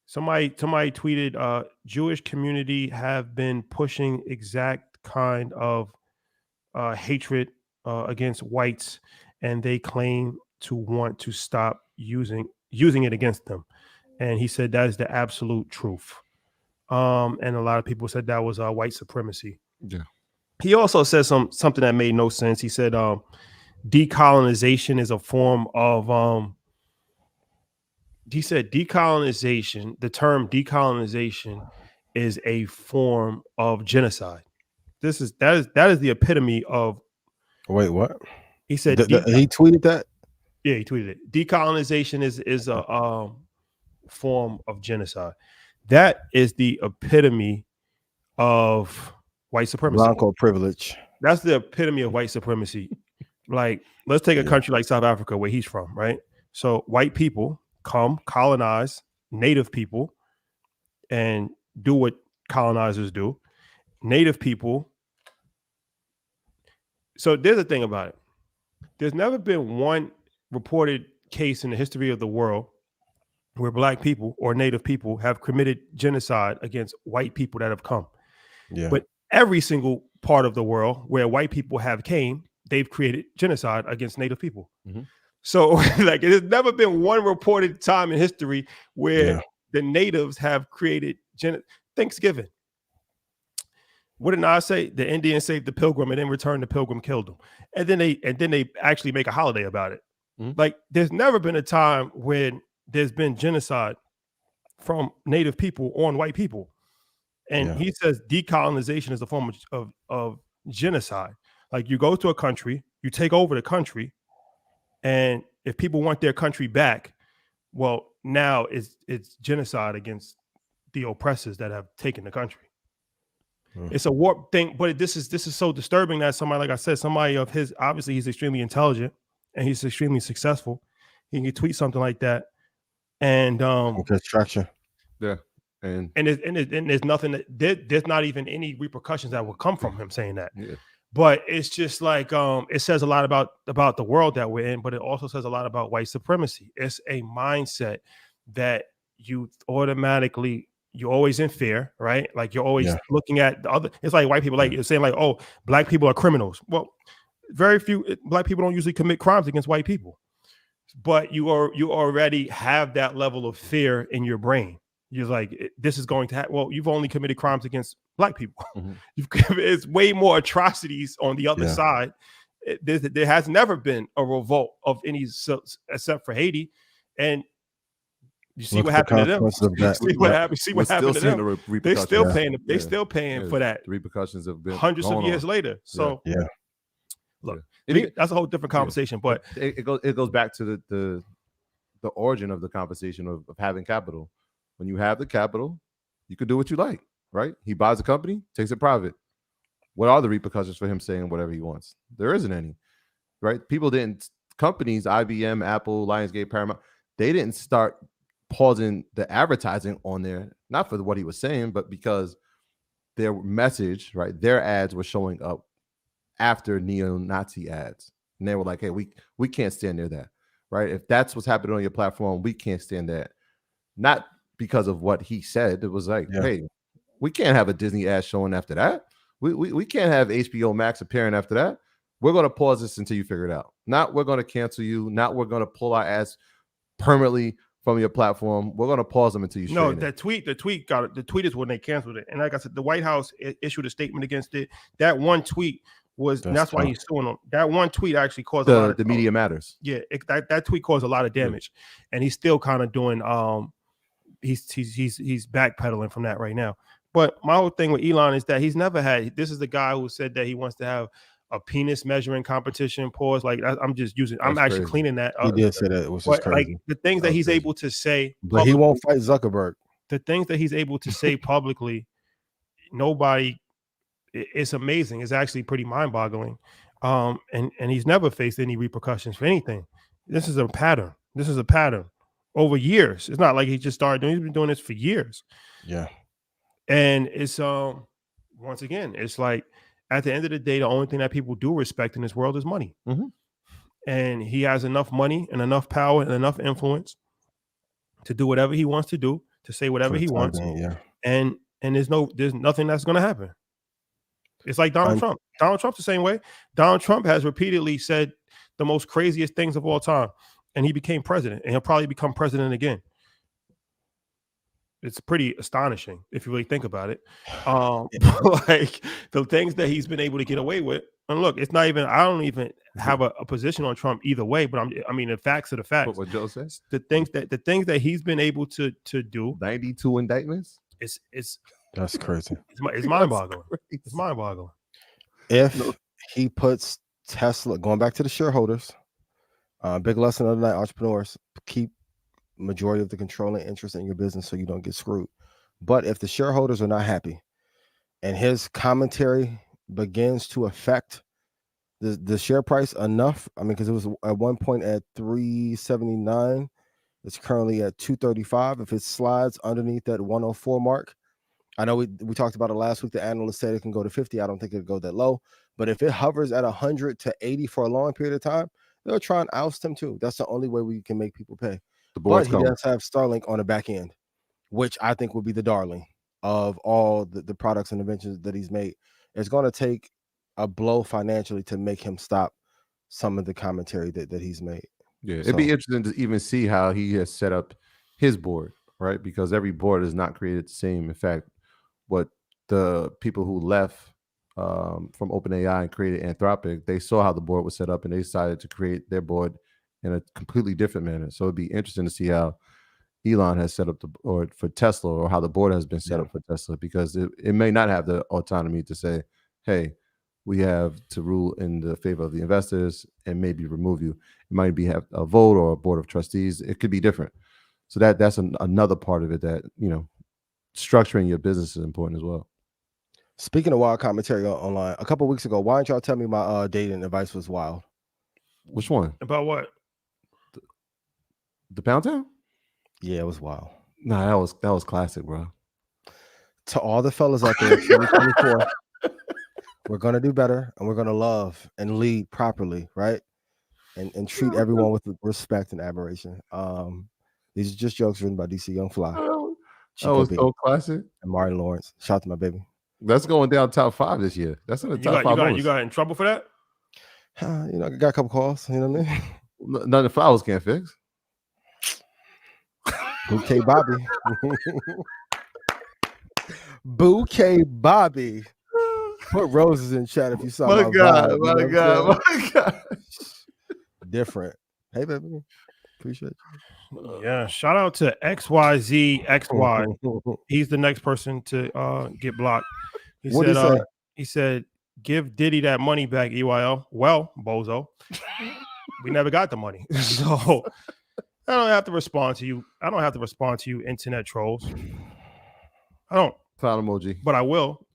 somebody tweeted, Jewish community have been pushing exact kind of hatred against whites, and they claim to want to stop using it against them. And he said that is the absolute truth. And a lot of people said that was white supremacy. Yeah. He also said something that made no sense. He said decolonization is a form of he said decolonization, the term decolonization is a form of genocide. That is the epitome of. Wait, what? He said he tweeted that? Yeah, he tweeted it. Decolonization is a form of genocide. That is the epitome of white supremacy. Blanco privilege. That's the epitome of white supremacy. Like, let's take a country like South Africa, where he's from, right? So white people come, colonize native people, and do what colonizers do. Native people. So there's a thing about it. There's never been one reported case in the history of the world where black people or native people have committed genocide against white people that have come. Yeah. But every single part of the world where white people have came, they've created genocide against native people. Mm-hmm. So like, there's never been one reported time in history where the natives have created Thanksgiving. What did I say? The Indians saved the pilgrim, and in return, the pilgrim killed him. And then they actually make a holiday about it. Mm-hmm. Like, there's never been a time when there's been genocide from native people on white people. And he says decolonization is a form of genocide. Like, you go to a country, you take over the country, and if people want their country back, well, now it's genocide against the oppressors that have taken the country. It's a warped thing, but this is so disturbing that somebody, like I said, somebody of his, obviously he's extremely intelligent and he's extremely successful. He can tweet something like that, and traction. Yeah, and there's nothing there's not even any repercussions that will come from him saying that. Yeah. But it's just like it says a lot about the world that we're in, but it also says a lot about white supremacy. It's a mindset that you're always in fear, right? Like, you're always looking at the other. It's like white people, like, you're saying like, oh, black people are criminals. Well, very few black people don't usually commit crimes against white people, but you already have that level of fear in your brain. You're like, this is going to happen. Well, you've only committed crimes against black people. Mm-hmm. It's way more atrocities on the other side. There has never been a revolt of any except for Haiti, and you see what happened to them. See what happened to them. They're still paying. They're still paying for that. The repercussions have been hundreds of years later. So look, that's a whole different conversation. But it goes back to the origin of the conversation of having capital. When you have the capital, you could do what you like, right? He buys a company, takes it private. What are the repercussions for him saying whatever he wants? There isn't any, right? Companies, IBM, Apple, Lionsgate, Paramount, they didn't start pausing the advertising on there, not for what he was saying, but because their message, right? Their ads were showing up after neo-Nazi ads. And they were like, hey, we can't stand near that. right? If that's what's happening on your platform, we can't stand that. Not because of what he said. It was like, hey, we can't have a Disney ad showing after that. We can't have HBO Max appearing after that. We're going to pause this until you figure it out. Not we're going to cancel you. Not we're going to pull our ads permanently from your platform. We're going to pause them until you straighten the tweet is when they canceled it. And like I said, the White House issued a statement against it. That one tweet was that's why he's suing them. That one tweet actually caused a lot of the media matters. Yeah, that tweet caused a lot of damage, and he's still kind of doing he's backpedaling from that right now. But my whole thing with Elon is that he's never had. This is the guy who said that he wants to have a penis measuring competition. Pause. Like I'm just using. I'm actually crazy. cleaning that. He did say that. It was just crazy. Like the things that he's able to say, but publicly, he won't fight Zuckerberg. The things that he's able to say publicly, nobody. It's amazing. It's actually pretty mind-boggling. And he's never faced any repercussions for anything. This is a pattern. This is a pattern over years. It's not like he just started doing. He's been doing this for years. Yeah. And it's once again, it's like at the end of the day, the only thing that people do respect in this world is money. Mm-hmm. And he has enough money and enough power and enough influence to do whatever he wants to do, to say whatever he wants. And there's nothing that's going to happen. It's like Donald Trump. Donald Trump's the same way. Donald Trump has repeatedly said the most craziest things of all time, and he became president, and he'll probably become president again. It's pretty astonishing if you really think about it. Like the things that he's been able to get away with. And look, it's not even. I don't even have a position on Trump either way. But I mean, the facts are the facts. What Joe says. The things that he's been able to do. 92 indictments. That's crazy. It's mind-boggling. It's mind-boggling. If he puts Tesla, going back to the shareholders, big lesson of the night, entrepreneurs, keep majority of the controlling interest in your business so you don't get screwed. But if the shareholders are not happy and his commentary begins to affect the share price enough, I mean, because it was at one point at 379, it's currently at 235. If it slides underneath that 104 mark, I know we talked about it last week. The analyst said it can go to 50. I don't think it'll go that low. But if it hovers at 100 to 80 for a long period of time, they'll try and oust him too. That's the only way we can make people pay. But he does have Starlink on the back end, which I think would be the darling of all the products and inventions that he's made. It's going to take a blow financially to make him stop some of the commentary that he's made. Yeah, it'd be interesting to even see how he has set up his board, right? Because every board is not created the same. In fact, what the people who left from OpenAI and created Anthropic, they saw how the board was set up and they decided to create their board in a completely different manner. So it'd be interesting to see how Elon has set up the board for Tesla, or how the board has been set up for Tesla, because it may not have the autonomy to say, hey, we have to rule in the favor of the investors and maybe remove you. It might be have a vote or a board of trustees. It could be different. So that's another part of it that, structuring your business is important as well. Speaking of wild commentary online, a couple of weeks ago, why didn't y'all tell me my dating advice was wild? Which one? About what? The Pound Town? Yeah, it was wild. Nah, that was classic, bro. To all the fellas out there, 2024, we're gonna do better, and we're gonna love and lead properly, right? And treat everyone with respect and admiration. These are just jokes written by DC Young Fly. That was so classic. And Martin Lawrence. Shout out to my baby. That's going down top 5 this year. That's in the top 5. You got in trouble for that? I got a couple calls. You know what I mean? None of the flowers can't fix. Bouquet Bobby. Bouquet Bobby. Put roses in chat if you saw my God, vibe, my God. Different. Hey, baby. Appreciate you. Yeah. Shout out to XYZXY. He's the next person to get blocked. What did he say? He said, give Diddy that money back, EYL. Well, bozo. We never got the money. So I don't have to respond to you. I don't have to respond to you, internet trolls. I don't. Clown emoji. But I will.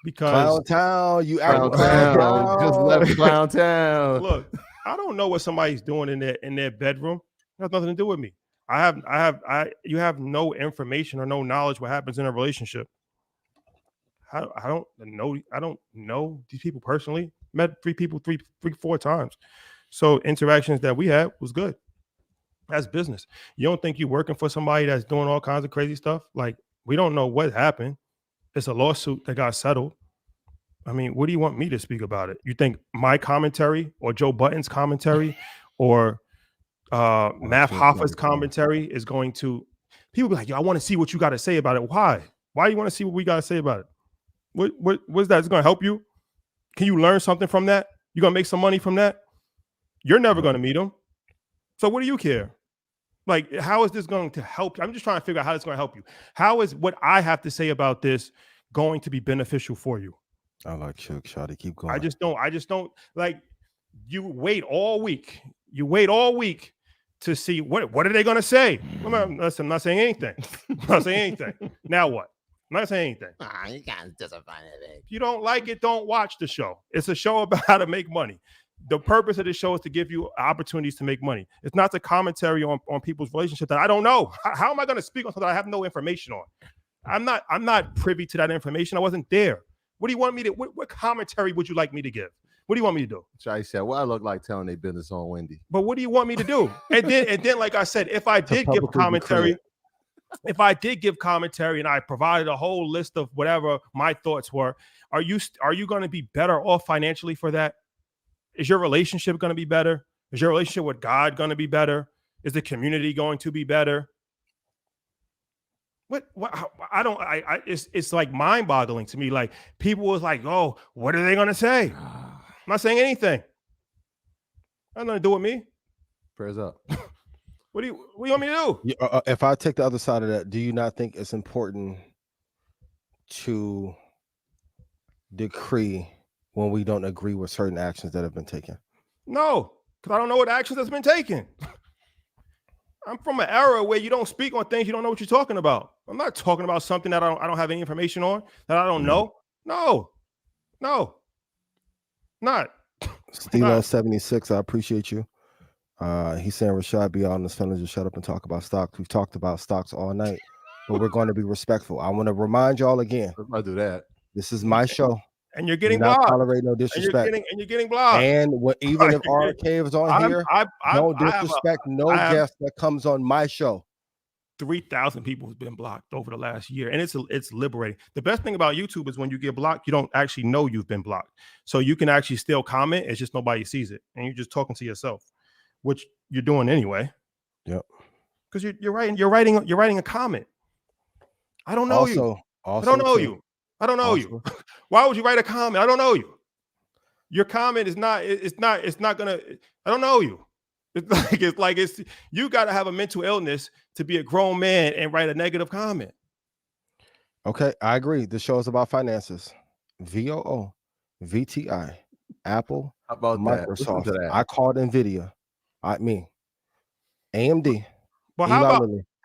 Because Clown Town, you out Town. Just left Clown Town. Look, I don't know what somebody's doing in their bedroom. It has nothing to do with me. You have no information or no knowledge what happens in a relationship. I don't know these people personally. Met 3 people 4 times. So interactions that we had was good. That's business. You don't think you're working for somebody that's doing all kinds of crazy stuff? Like, we don't know what happened. It's a lawsuit that got settled. I mean, what do you want me to speak about it? You think my commentary or Joe Button's commentary or Math Hoffa's commentary is going to, people be like, yo, I want to see what you got to say about it. Why? Why do you want to see what we got to say about it? What's that? Is it going to help you? Can you learn something from that? You going to make some money from that? You're never going to meet them. So what do you care? Like, how is this going to help you? I'm just trying to figure out how it's going to help you. How is what I have to say about this going to be beneficial for you? I like you, Shawty. Keep going. I just don't like, you wait all week. You wait all week to see what are they going to say? I'm not saying anything. I'm not saying anything. Now what? I'm not saying anything. You can't justify it. If you don't like it, don't watch the show. It's a show about how to make money. The purpose of this show is to give you opportunities to make money. It's not a commentary on people's relationship that I don't know. How am I going to speak on something I have no information on? I'm not privy to that information. I wasn't there. What do you want me to? What commentary would you like me to give? What do you want me to do? Shai said, "Well, I look like telling their business on Wendy." But what do you want me to do? And then, like I said, if I did give commentary, and I provided a whole list of whatever my thoughts were, are you going to be better off financially for that? Is your relationship going to be better? Is your relationship with God going to be better? Is the community going to be better? What it's like mind-boggling to me. Like, people was like, oh, what are they going to say? I'm not saying anything. Nothing to do with me. Prayers up. What do you want me to do? If I take the other side of that, do you not think it's important to decree when we don't agree with certain actions that have been taken? No, because I don't know what actions has been taken. I'm from an era where you don't speak on things you don't know what you're talking about. I'm not talking about something that I don't have any information on, that I don't know. No, not. Steve 76, I appreciate you. He's saying Rashad be on this fellas, just shut up and talk about stocks. We've talked about stocks all night, but we're going to be respectful. I want to remind y'all again. I'll do that. This is my show. And you're getting blocked. Tolerate no disrespect. And you're getting blocked. And even if RK is on here, don't disrespect no guest that comes on my show. 3,000 people have been blocked over the last year, and it's liberating. The best thing about YouTube is when you get blocked, you don't actually know you've been blocked, so you can actually still comment. It's just nobody sees it, and you're just talking to yourself, which you're doing anyway. Yep. Because you're writing a comment. I don't know you. I don't know you. I don't know you. Why would you write a comment? I don't know you. Your comment is not. It's not gonna. I don't know you. It's you got to have a mental illness to be a grown man and write a negative comment. Okay, I agree. The show is about finances. VOO, VTI, Apple, How about Microsoft. That? I called Nvidia. AMD. Well, how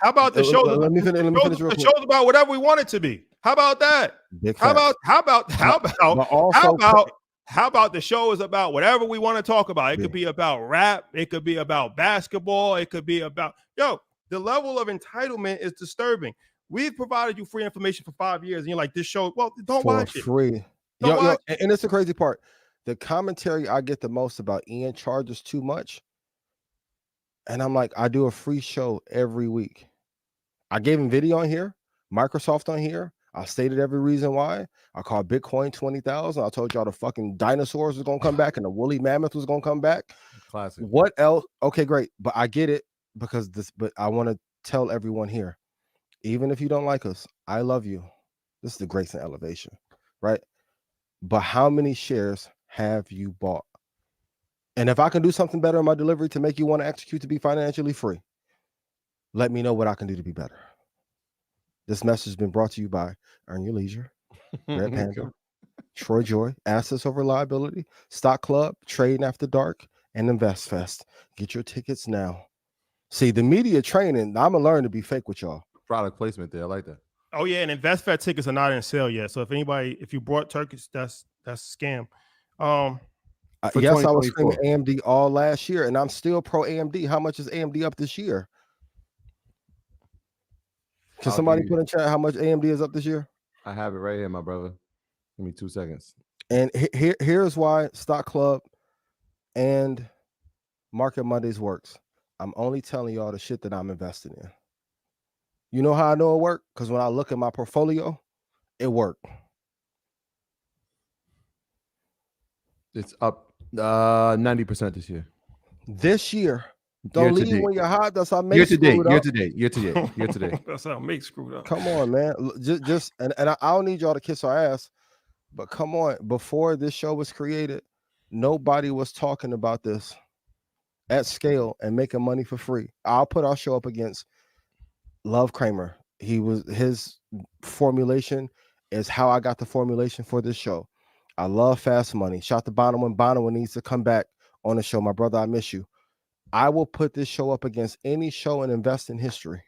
about the show? Let me finish. The show's about whatever we want it to be. How about that? How about the show is about whatever we want to talk about? It could be about rap. It could be about basketball. It could be about the level of entitlement is disturbing. We've provided you free information for 5 years, and you're like, this show, well, don't watch it. Free. And it's the crazy part. The commentary I get the most about Ian charges too much. And I'm like, I do a free show every week. I gave Nvidia on here, Microsoft on here. I stated every reason why. I called Bitcoin 20,000. I told y'all the fucking dinosaurs was gonna come back and the woolly mammoth was gonna come back. Classic. What else? Okay, great. But I get it because but I want to tell everyone here, even if you don't like us, I love you. This is the grace and elevation, right? But how many shares have you bought? And if I can do something better in my delivery to make you want to execute to be financially free, let me know what I can do to be better. This message has been brought to you by Earn Your Leisure, Red Panda, Troy Joy, Assets Over Liability, Stock Club, Trading After Dark, and Invest Fest. Get your tickets now. See, the media training, I'm going to learn to be fake with y'all. Product placement there. I like that. Oh, yeah, and Invest Fest tickets are not in sale yet. So if you brought Turkish, that's a scam. Yes, I was screaming AMD all last year, and I'm still pro AMD. How much is AMD up this year? Can somebody put in chat how much AMD is up this year? I have it right here, my brother. Give me 2 seconds. And here's why Stock Club and Market Mondays works. I'm only telling y'all the shit that I'm invested in. You know how I know it worked? Because when I look at my portfolio, it worked. It's up 90% this year. This year, Year don't to leave date. when you're hot. That's how Year Make to date. screwed Year up. to date. Year to date. Year to date. That's how Make screwed up. Come on, man. Just and I don't need y'all to kiss our ass, but come on. Before this show was created, nobody was talking about this at scale and making money for free. I'll put our show up against Love Kramer. His formulation is how I got the formulation for this show. I love Fast Money. Shout to Bono when Bono needs to come back on the show. My brother, I miss you. I will put this show up against any show in investing history.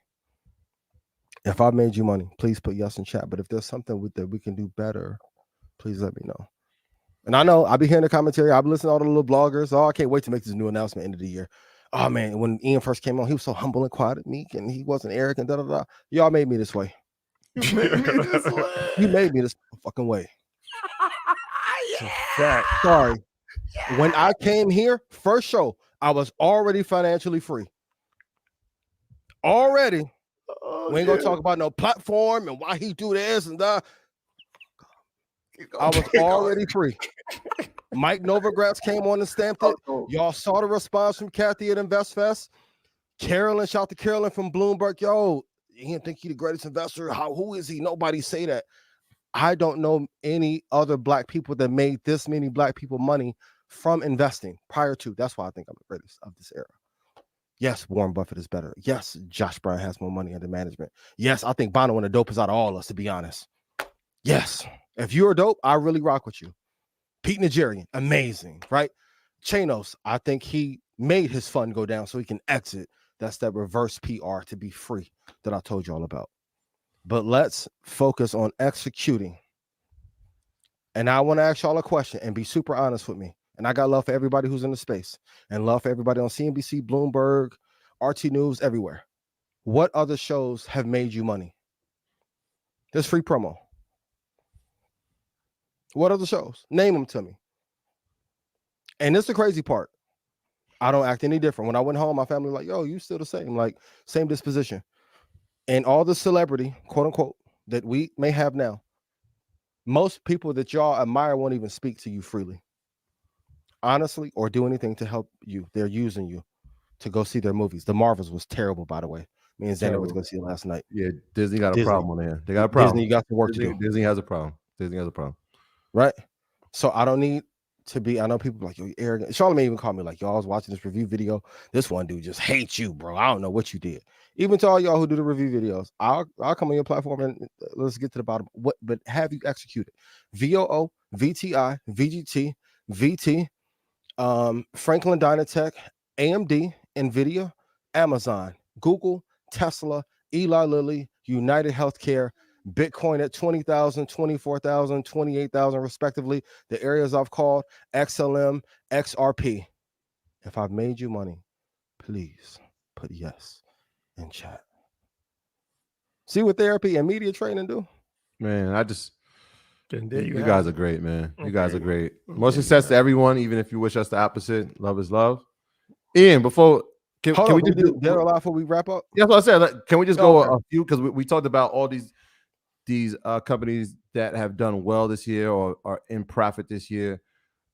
If I made you money, please put yes in chat. But if there's something that we can do better, please let me know. And I know I'll be hearing the commentary. I'll be listening to all the little bloggers. Oh, I can't wait to make this new announcement end of the year. Oh man, when Ian first came on, he was so humble and quiet and meek, and he wasn't arrogant. Da da da. Y'all made me this way. You made me this way. You made me this fucking way. That Sorry. When I came here, first show, I was already financially free. Already. We ain't gonna talk about no platform and why he do this and that. I was already free. Mike Novogratz came on and stamped it. Y'all saw the response from Kathy at InvestFest. Carolyn, shout to Carolyn from Bloomberg. Yo, he didn't think he the greatest investor. Who is he? Nobody say that. I don't know any other black people that made this many black people money from investing prior to. That's why I think I'm the greatest of this era. Yes, Warren Buffett is better. Yes, Josh Brown has more money under management. Yes, I think Bono and the dope is out of all of us, to be honest. Yes, if you're dope, I really rock with you. Pete Nigerian, amazing, right? Chanos, I think he made his fund go down so he can exit. That's that reverse PR to be free that I told you all about. But let's focus on executing. And I want to ask y'all a question and be super honest with me. And I got love for everybody who's in the space and love for everybody on CNBC, Bloomberg, RT News, everywhere. What other shows have made you money? There's free promo. What other shows? Name them to me. And this is the crazy part. I don't act any different. When I went home, my family was like, yo, you still the same, like same disposition. And all the celebrity, quote unquote, that we may have now, most people that y'all admire won't even speak to you freely, honestly, or do anything to help you. They're using you to go see their movies. The Marvels was terrible, by the way. Me and Xander was going to see it last night. Yeah, Disney got a problem on there. They got a problem. Disney got some work to do. Disney has a problem. Disney has a problem. Right? So I don't need to be, I know people like, yo, you're arrogant. Charlamagne even called me like, yo, I was watching this review video. This one dude just hates you, bro. I don't know what you did. Even to all y'all who do the review videos, I'll come on your platform and let's get to the bottom. What, but have you executed? VOO, VTI, VGT, VT, Franklin Dynatech, AMD, Nvidia, Amazon, Google, Tesla, Eli Lilly, United Healthcare, Bitcoin at 20,000, 24,000, 28,000 respectively. The areas I've called XLM, XRP. If I've made you money, please put yes in chat. See what therapy and media training do? Man, I just you guys are great, man. You guys are great. More success to everyone, even if you wish us the opposite. Love is love. Ian, before can we just do Dead or Alive before we wrap up? Yeah, that's what I said. Can we just go a few, because we talked about all these companies that have done well this year or are in profit this year.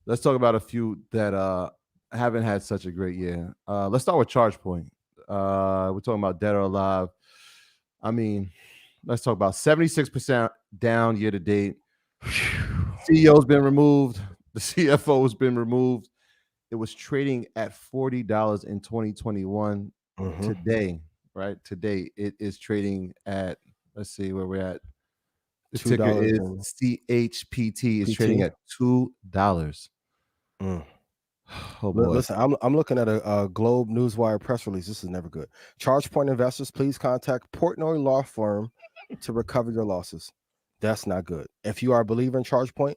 Let's talk about a few that haven't had such a great year. Let's start with ChargePoint. We're talking about dead or alive. I mean, let's talk about 76% down year to date. CEO's been removed. The CFO has been removed. It was trading at $40 in 2021. Today, right? Today, it is trading at, let's see where we're at. The ticker is CHPT. Is trading at $2. Oh boy. Listen, I'm looking at a Globe Newswire press release. This is never good. ChargePoint investors, please contact Portnoy Law Firm to recover your losses. That's not good. If you are a believer in ChargePoint,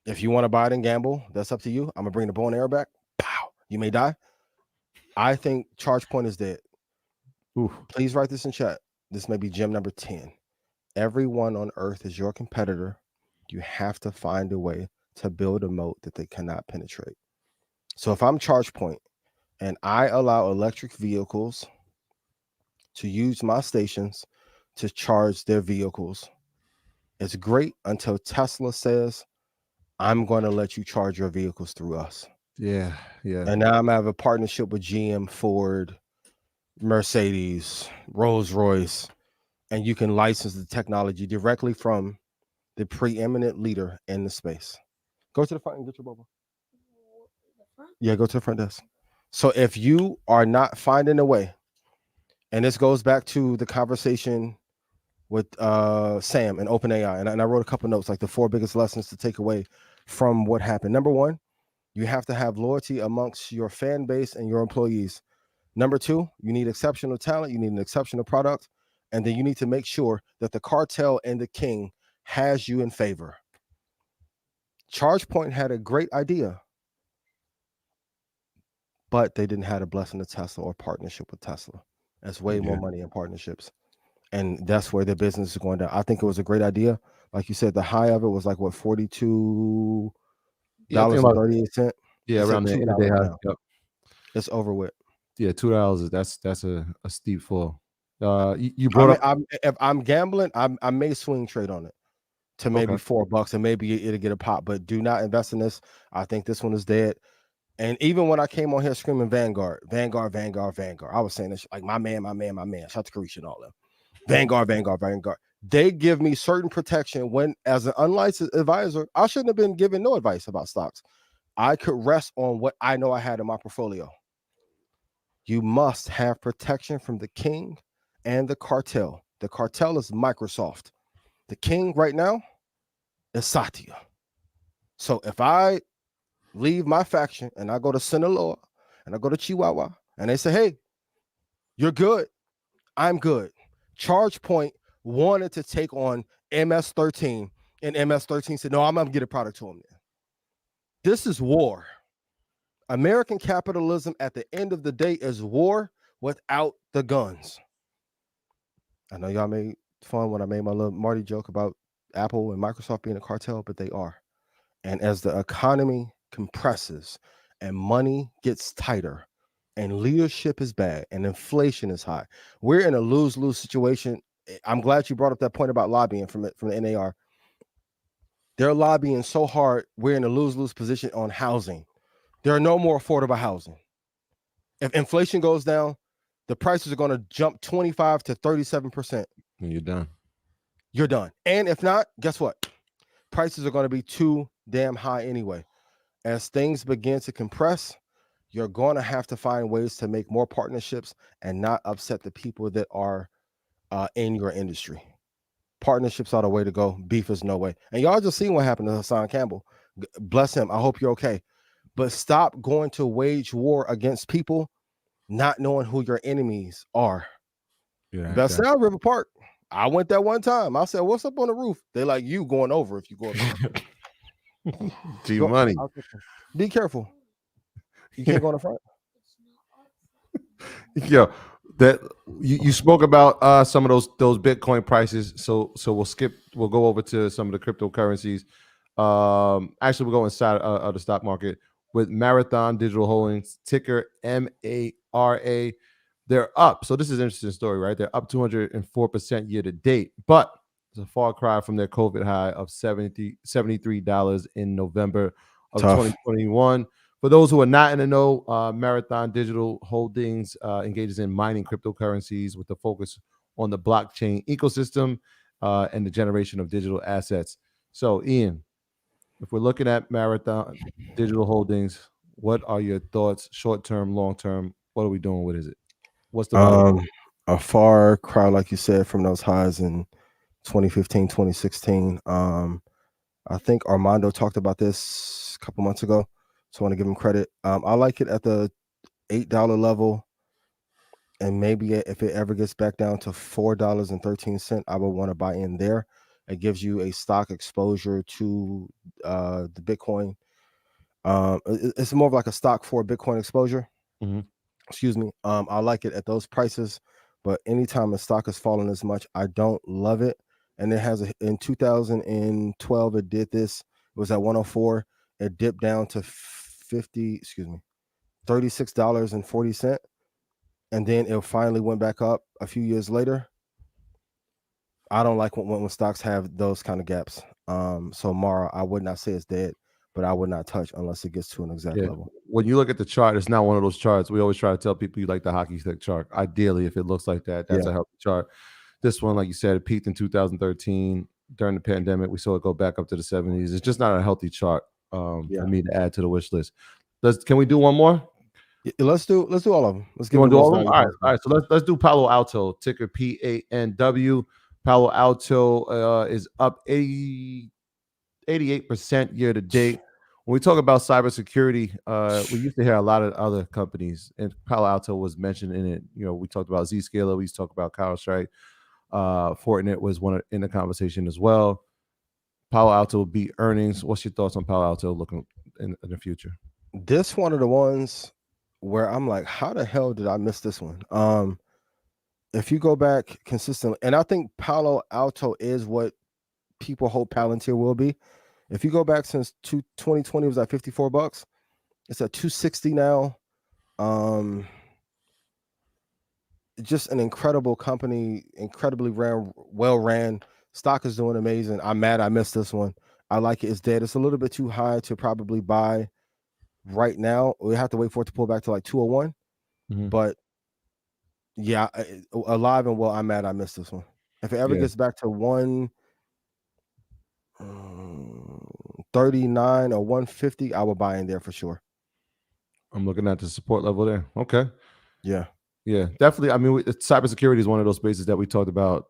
if you want to buy it and gamble, that's up to you. I'm gonna bring the bow and arrow back. Pow! You may die. I think ChargePoint is dead. Oof. Please write this in chat. This may be gem number 10. Everyone on earth is your competitor. You have to find a way to build a moat that they cannot penetrate. So if I'm ChargePoint and I allow electric vehicles to use my stations to charge their vehicles. It's great until Tesla says, I'm going to let you charge your vehicles through us. Yeah. And now I'm going to have a partnership with GM, Ford, Mercedes, Rolls-Royce, and you can license the technology directly from the preeminent leader in the space. Go to the front and get your bubble. Yeah, go to the front desk. So if you are not finding a way, and this goes back to the conversation with Sam and OpenAI, and I wrote a couple notes, like the 4 biggest lessons to take away from what happened. Number 1, you have to have loyalty amongst your fan base and your employees. Number 2, you need exceptional talent, you need an exceptional product, and then you need to make sure that the cartel and the king has you in favor. ChargePoint had a great idea, but they didn't have a blessing of Tesla or partnership with Tesla. That's way more money in partnerships. And that's where their business is going down. I think it was a great idea. Like you said, the high of it was like what, $42.38. Yeah, around the day high. Yep. It's over with. Yeah, $2. That's a steep fall. You brought up. If I'm gambling, I may swing trade on it to maybe $4, and maybe it'll get a pop. But do not invest in this. I think this one is dead. And even when I came on here screaming Vanguard, I was saying this like my man. Shout to Carisha and all them. Vanguard. They give me certain protection when, as an unlicensed advisor, I shouldn't have been giving no advice about stocks. I could rest on what I know I had in my portfolio. You must have protection from the king and the cartel. The cartel is Microsoft. The king right now is Satya. So if I leave my faction and I go to Sinaloa and I go to Chihuahua and they say, hey, you're good, I'm good. ChargePoint wanted to take on MS-13, and MS-13 said, no, I'm going to get a product to them. This is war. American capitalism at the end of the day is war without the guns. I know y'all made fun when I made my little Marty joke about Apple and Microsoft being a cartel, but they are. And as the economy compresses and money gets tighter and leadership is bad and inflation is high, we're in a lose-lose situation. I'm glad you brought up that point about lobbying from the NAR. They're lobbying so hard, we're in a lose-lose position on housing. There are no more affordable housing. If inflation goes down, the prices are going to jump 25 to 37%. And you're done. You're done. And if not, guess what? Prices are going to be too damn high anyway. As things begin to compress, you're going to have to find ways to make more partnerships and not upset the people that are in your industry. Partnerships are the way to go. Beef is no way. And y'all just seen what happened to Hassan Campbell. Bless him. I hope you're okay. But stop going to wage war against people not knowing who your enemies are. Yeah, Best out River Park. I went there one time. I said, what's up on the roof? They like, you going over if you go over. G money. Be careful. You can't go in the front. Yo, that you spoke about some of those Bitcoin prices. So we'll go over to some of the cryptocurrencies. Actually, we'll go inside of the stock market with Marathon Digital Holdings, ticker MARA. They're up. So this is an interesting story, right? They're up 204% year to date, but it's a far cry from their COVID high of $73 in November of 2021. For those who are not in the know, Marathon Digital Holdings engages in mining cryptocurrencies with a focus on the blockchain ecosystem and the generation of digital assets. So, Ian, if we're looking at Marathon Digital Holdings, what are your thoughts, short-term, long-term? What are we doing? What is it? What's the a far cry, like you said, from those highs in 2015, 2016. I think Armando talked about this a couple months ago, so I want to give him credit. I like it at the $8 level, and maybe if it ever gets back down to $4.13, I would want to buy in there. It gives you a stock exposure to the Bitcoin. It's more of like a stock for Bitcoin exposure. Mm-hmm. Excuse me. I like it at those prices, but anytime a stock has fallen as much, I don't love it. And it has in 2012, it did this. It was at 104. It dipped down to 50. Excuse me, $36.40, and then it finally went back up a few years later. I don't like when stocks have those kind of gaps. So Mara, I would not say it's dead, but I would not touch unless it gets to an exact level. When you look at the chart, it's not one of those charts. We always try to tell people you like the hockey stick chart. Ideally, if it looks like that, that's a healthy chart. This one, like you said, it peaked in 2013 during the pandemic. We saw it go back up to the 70s. It's just not a healthy chart for me to add to the wish list. Can we do one more? Let's do all of them. Let's do all of them. All right. So let's do Palo Alto, ticker PANW. Palo Alto is up 88% year to date. When we talk about cybersecurity, we used to hear a lot of other companies, and Palo Alto was mentioned in it. We talked about Zscaler, we used to talk about CrowdStrike. Fortinet was one in the conversation as well. Palo Alto beat earnings. What's your thoughts on Palo Alto looking in the future? This one of the ones where I'm like, how the hell did I miss this one? If you go back consistently, and I think Palo Alto is what people hope Palantir will be. If you go back since 2020, it was at $54. It's at $260 now. Just an incredible company, incredibly well ran. Stock is doing amazing. I'm mad I missed this one. I like it. It's dead. It's a little bit too high to probably buy right now. We have to wait for it to pull back to like 201. But yeah, alive and well, I'm mad I missed this one. If it ever gets back to 139 or 150, I will buy in there for sure. I'm looking at the support level there. Okay. Yeah, definitely. I mean, cybersecurity is one of those spaces that we talked about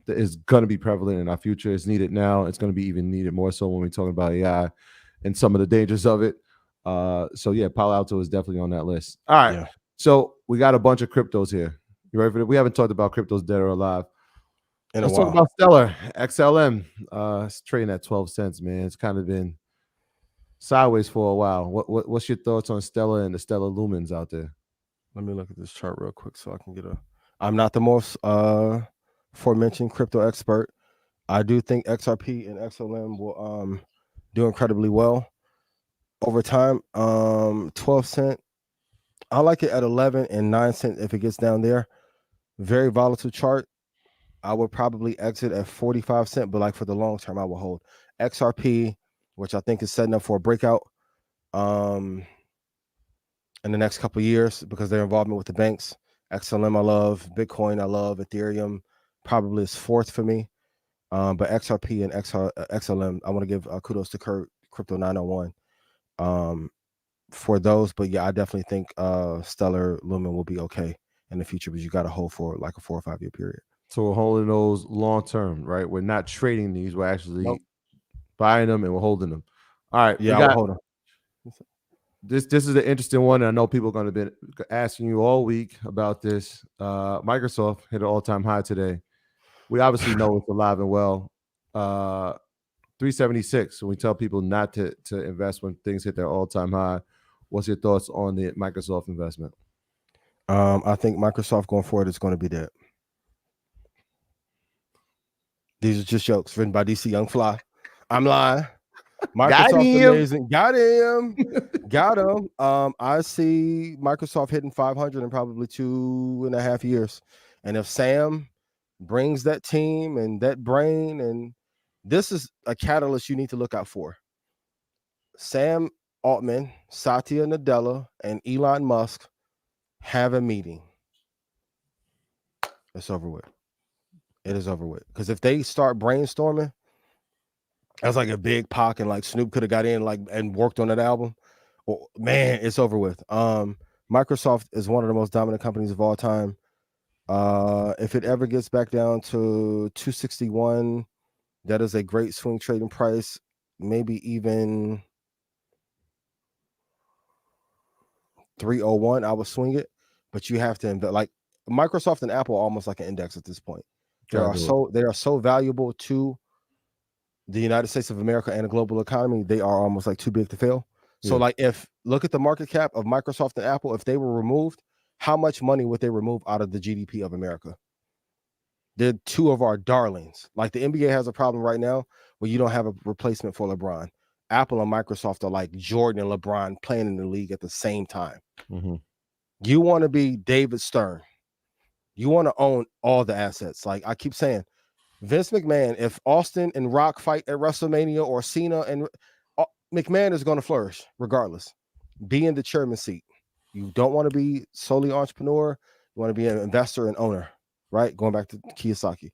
that is going to be prevalent in our future. It's needed now. It's going to be even needed more so when we're talking about AI and some of the dangers of it. So yeah, Palo Alto is definitely on that list. All right. Yeah. So we got a bunch of cryptos here. You ready for it? We haven't talked about cryptos dead or alive. Let's talk about Stellar, XLM. It's trading at 12 cents, man. It's kind of been sideways for a while. What's your thoughts on Stellar and the Stellar Lumens out there? Let me look at this chart real quick so I can get I'm not the most aforementioned crypto expert. I do think XRP and XLM will do incredibly well over time. 12 cent. I like it at 11 and 9 cents if it gets down there. Very volatile chart. I would probably exit at 45 cents, but like for the long term, I will hold XRP, which I think is setting up for a breakout in the next couple of years because their involvement with the banks. XLM I love, Bitcoin I love, Ethereum probably is fourth for me. But XRP and XLM, I want to give kudos to Crypto 901 for those. But yeah, I definitely think Stellar Lumen will be okay in the future, but you got to hold for like a 4 or 5 year period. So we're holding those long term, right? We're not trading these. We're actually buying them and we're holding them. All right. Yeah, I'll hold them. This is an interesting one. I know people are going to be asking you all week about this. Microsoft hit an all-time high today. We obviously know it's alive and well. 376. So we tell people not to invest when things hit their all-time high. What's your thoughts on the Microsoft investment? I think Microsoft going forward is going to be dead. These are just jokes written by DC Young Fly. I'm lying. Microsoft's amazing. Got him. Got him. I see Microsoft hitting 500 in probably 2.5 years. And if Sam brings that team and that brain, and this is a catalyst you need to look out for. Sam Altman, Satya Nadella, and Elon Musk have a meeting. It's over with. It is over with. Because if they start brainstorming, that's like a big Pac and like Snoop could have got in and worked on that album. Oh, man, it's over with. Microsoft is one of the most dominant companies of all time. If it ever gets back down to 261, that is a great swing trading price. Maybe even 301, I would swing it. But you have to invest. Like Microsoft and Apple are almost like an index at this point. They are so valuable to the United States of America and the global economy. They are almost like too big to fail. So like look at the market cap of Microsoft and Apple. If they were removed, how much money would they remove out of the GDP of America? They're two of our darlings. Like the NBA has a problem right now where you don't have a replacement for LeBron. Apple and Microsoft are like Jordan and LeBron playing in the league at the same time. Mm-hmm. You want to be David Stern. You want to own all the assets. Like I keep saying, Vince McMahon, if Austin and Rock fight at WrestleMania or Cena, and McMahon is going to flourish regardless. Be in the chairman seat. You don't want to be solely entrepreneur. You want to be an investor and owner, right? Going back to Kiyosaki.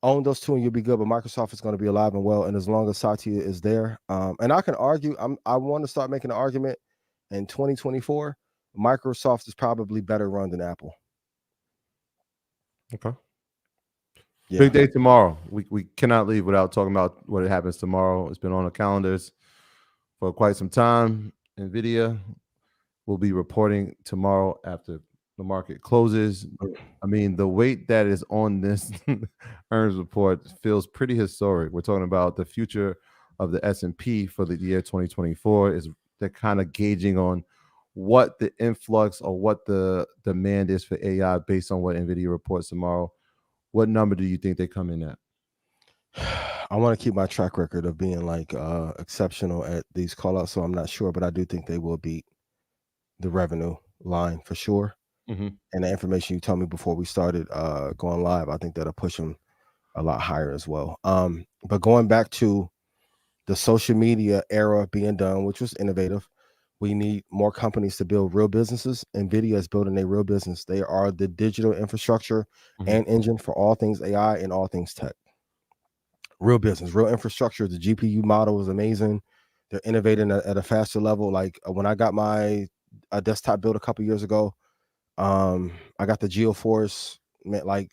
Own those two and you'll be good, but Microsoft is going to be alive and well. And as long as Satya is there, and I can argue, I want to start making an argument in 2024, Microsoft is probably better run than Apple. Okay. Yeah. Big day tomorrow. We cannot leave without talking about what happens tomorrow. It's been on the calendars for quite some time. Nvidia will be reporting tomorrow after the market closes. I mean, the weight that is on this earnings report feels pretty historic. We're talking about the future of the S&P for the year 2024. They're kind of gauging on what the influx or what the demand is for AI based on what Nvidia reports tomorrow. What number do you think they come in at? I want to keep my track record of being like exceptional at these callouts, so I'm not sure, but I do think they will beat the revenue line for sure. Mm-hmm. And the information you told me before we started going live, I think that'll push them a lot higher as well. But going back to the social media era being done, which was innovative, we need more companies to build real businesses. Nvidia is building a real business. They are the digital infrastructure and engine for all things AI and all things tech. Real business, real infrastructure. The GPU model is amazing. They're innovating at a faster level. Like when I got my desktop built a couple years ago, I got the GeoForce, like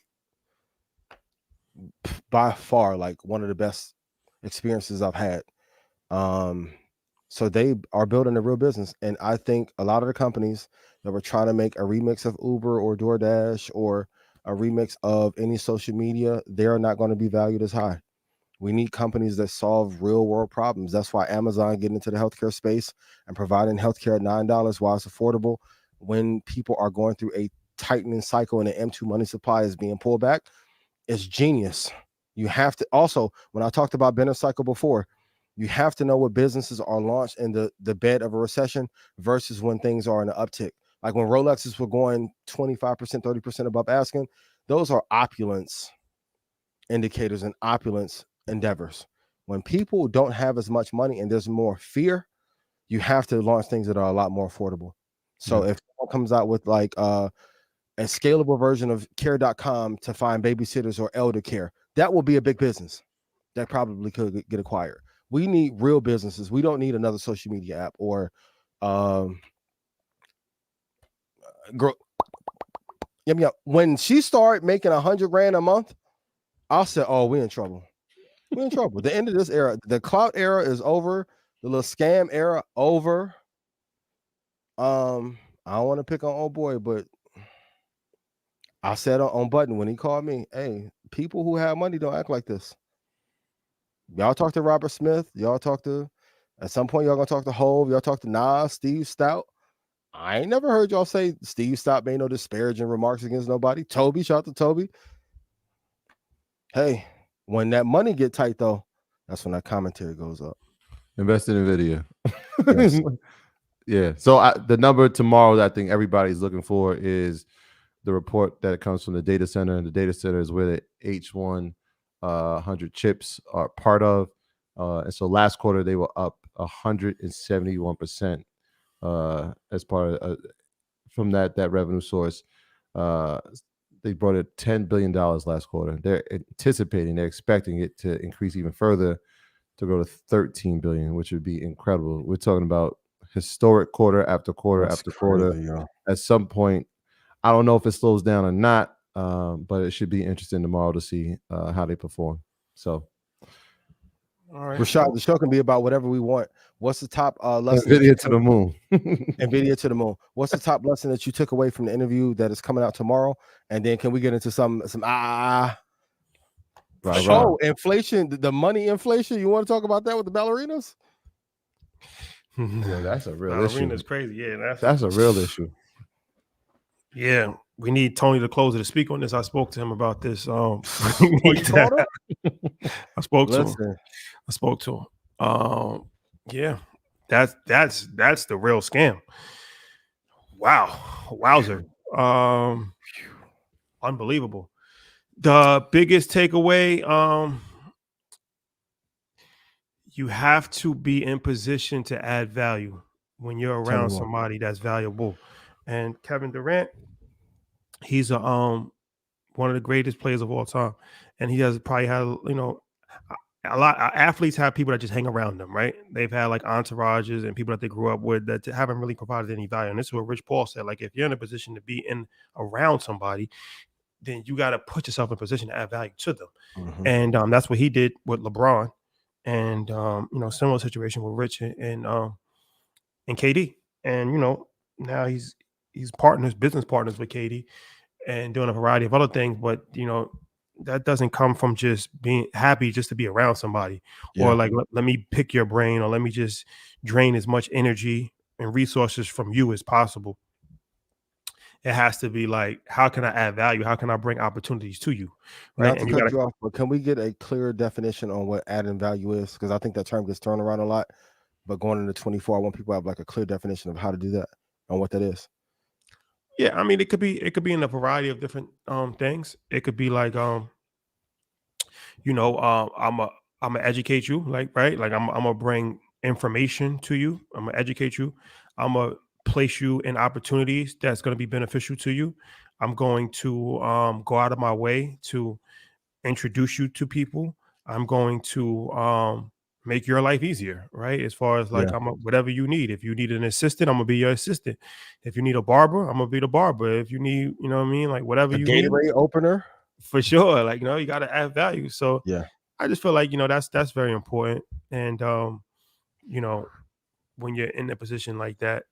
by far like one of the best experiences I've had. So they are building a real business, and I think a lot of the companies that were trying to make a remix of Uber or DoorDash or a remix of any social media, they're not going to be valued as high. We need companies that solve real world problems. That's why Amazon getting into the healthcare space and providing healthcare at $9 while it's affordable when people are going through a tightening cycle and the M2 money supply is being pulled back. It's genius. You have to also, when I talked about Benner cycle before, you have to know what businesses are launched in the bed of a recession versus when things are in an uptick. Like when Rolexes were going 25%, 30% above asking, those are opulence indicators and opulence endeavors. When people don't have as much money and there's more fear, you have to launch things that are a lot more affordable. So if someone comes out with like a scalable version of care.com to find babysitters or elder care, that will be a big business that probably could get acquired. We need real businesses. We don't need another social media app or when she started making $100,000 a month, I said, oh, we're in trouble. We're in trouble. The end of this era, the clout era is over. The little scam era over. I don't want to pick on old boy, but I said on Button when he called me, hey, people who have money don't act like this. Y'all talk to Robert Smith. Y'all talk to, at some point, y'all gonna talk to Hove. Y'all talk to Nas, Steve Stout. I ain't never heard y'all say Steve Stout made no disparaging remarks against nobody. Toby, shout out to Toby. Hey, when that money get tight though, that's when that commentary goes up. Invest in Nvidia. Yes. Yeah. So the number tomorrow that I think everybody's looking for is the report that comes from the data center. And the data center is where the H100 chips are part of. And so last quarter, they were up 171% as part of from that revenue source. They brought it $10 billion last quarter. They're expecting it to increase even further to go to 13 billion, which would be incredible. We're talking about historic quarter after quarter after quarter. Yeah. At some point, I don't know if it slows down or not, but it should be interesting tomorrow to see how they perform. So, all right, Rashad, the show can be about whatever we want. What's the top lesson? Nvidia to the moon. Nvidia to the moon. What's the top lesson that you took away from the interview that is coming out tomorrow? And then can we get into some Right. Inflation, the money inflation. You want to talk about that with the ballerinas? Yeah, that's a real issue. Ballerinas crazy. Yeah, that's a real issue. Yeah, we need Tony the closer to speak on this. I spoke to him about this. You told him? I spoke to him. Yeah, that's the real scam. Wow, wowzer, unbelievable. The biggest takeaway, you have to be in position to add value when you're Tell me around more. somebody that's valuable. And Kevin Durant, he's one of the greatest players of all time, and he has probably had a lot athletes have people that just hang around them, right? They've had like entourages and people that they grew up with that haven't really provided any value. And this is what Rich Paul said: like, if you're in a position to be in around somebody, then you got to put yourself in a position to add value to them. Mhm. And that's what he did with LeBron, and similar situation with Rich and KD. And now he's business partners with KD, and doing a variety of other things. But that doesn't come from just being happy just to be around somebody, or Yeah. like let me pick your brain, or let me just drain as much energy and resources from you as possible. It has to be like, how can I add value? How can I bring opportunities to you? Right. Not to And you cut gotta, you off, but can we get a clear definition on what adding value is? Because I think that term gets thrown around a lot. But going into 24, I want people to have like a clear definition of how to do that and what that is. yeah, I mean, it could be in a variety of different things. It could be like I'm gonna educate you, like, right, like I'm gonna bring information to you, I'm gonna educate you, I'm gonna place you in opportunities that's going to be beneficial to you. I'm going to go out of my way to introduce you to people. I'm going to make your life easier, right? As far as like, Yeah. whatever you need. If you need an assistant, I'm gonna be your assistant. If you need a barber, I'm gonna be the barber. If you need, you know what I mean, like whatever A you need, Gatorade opener. for sure. Like, you got to add value. So Yeah. I just feel like, that's very important. And you know, when you're in a position like that,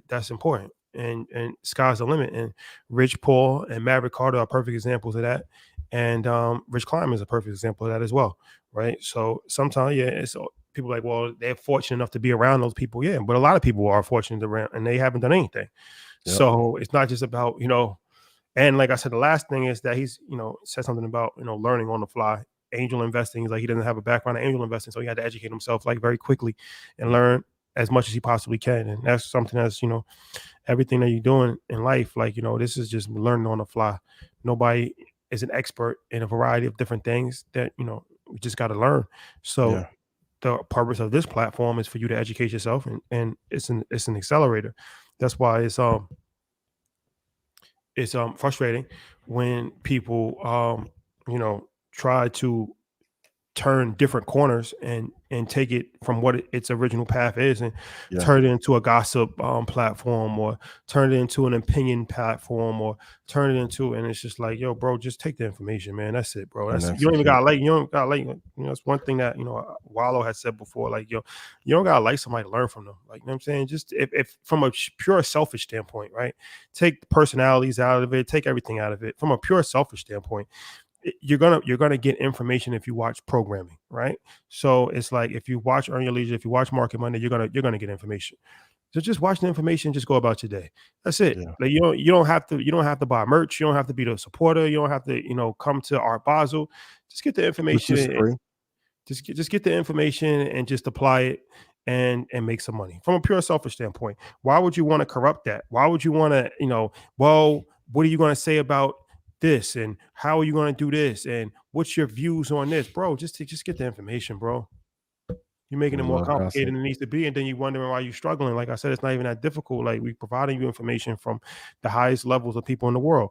that's important. And sky's the limit. And Rich Paul and Maverick Carter are perfect examples of that. And Rich Kleiman is a perfect example of that as well, right? So sometimes, yeah, it's people like, well, they're fortunate enough to be around those people, yeah, but a lot of people are fortunate around and they haven't done anything. Yep. So it's not just about, and like I said, the last thing is that he's, said something about, learning on the fly, angel investing. He's like, he doesn't have a background in angel investing, so he had to educate himself like very quickly and learn as much as he possibly can. And that's something that's, everything that you're doing in life, like, this is just learning on the fly. Nobody is an expert in a variety of different things that, we just got to learn. So Yeah. the purpose of this platform is for you to educate yourself, and it's an accelerator. That's why it's frustrating when people try to turn different corners and take it from what its original path is, and Yeah. turn it into a gossip platform, or turn it into an opinion platform, or turn it into, and it's just like, yo, bro, just take the information, man. That's it, bro. And That's, you don't even execute. gotta like, it's one thing that Wallow has said before, like, yo, you don't gotta like somebody to learn from them, like, you know what I'm saying? Just if from a pure selfish standpoint, right, take personalities out of it, take everything out of it. From a pure selfish standpoint, you're gonna get information if you watch programming, right? So it's like, if you watch Earn Your Leisure, if you watch Market Monday, you're gonna get information. So just watch the information, just go about your day. That's it. Yeah. Like, you don't have to buy merch, you don't have to be the supporter, you don't have to come to Art Basel. Just get the Which information, is free. just get the information and just apply it and make some money. From a pure selfish standpoint, why would you want to corrupt that? Why would you want to, well, what are you going to say about this, and how are you going to do this, and what's your views on this, bro? Just get the information, bro. You're making it We more love complicated gossip. than it needs to be, and then you're wondering why you're struggling. Like I said, it's not even that difficult. Like, we providing you information from the highest levels of people in the world,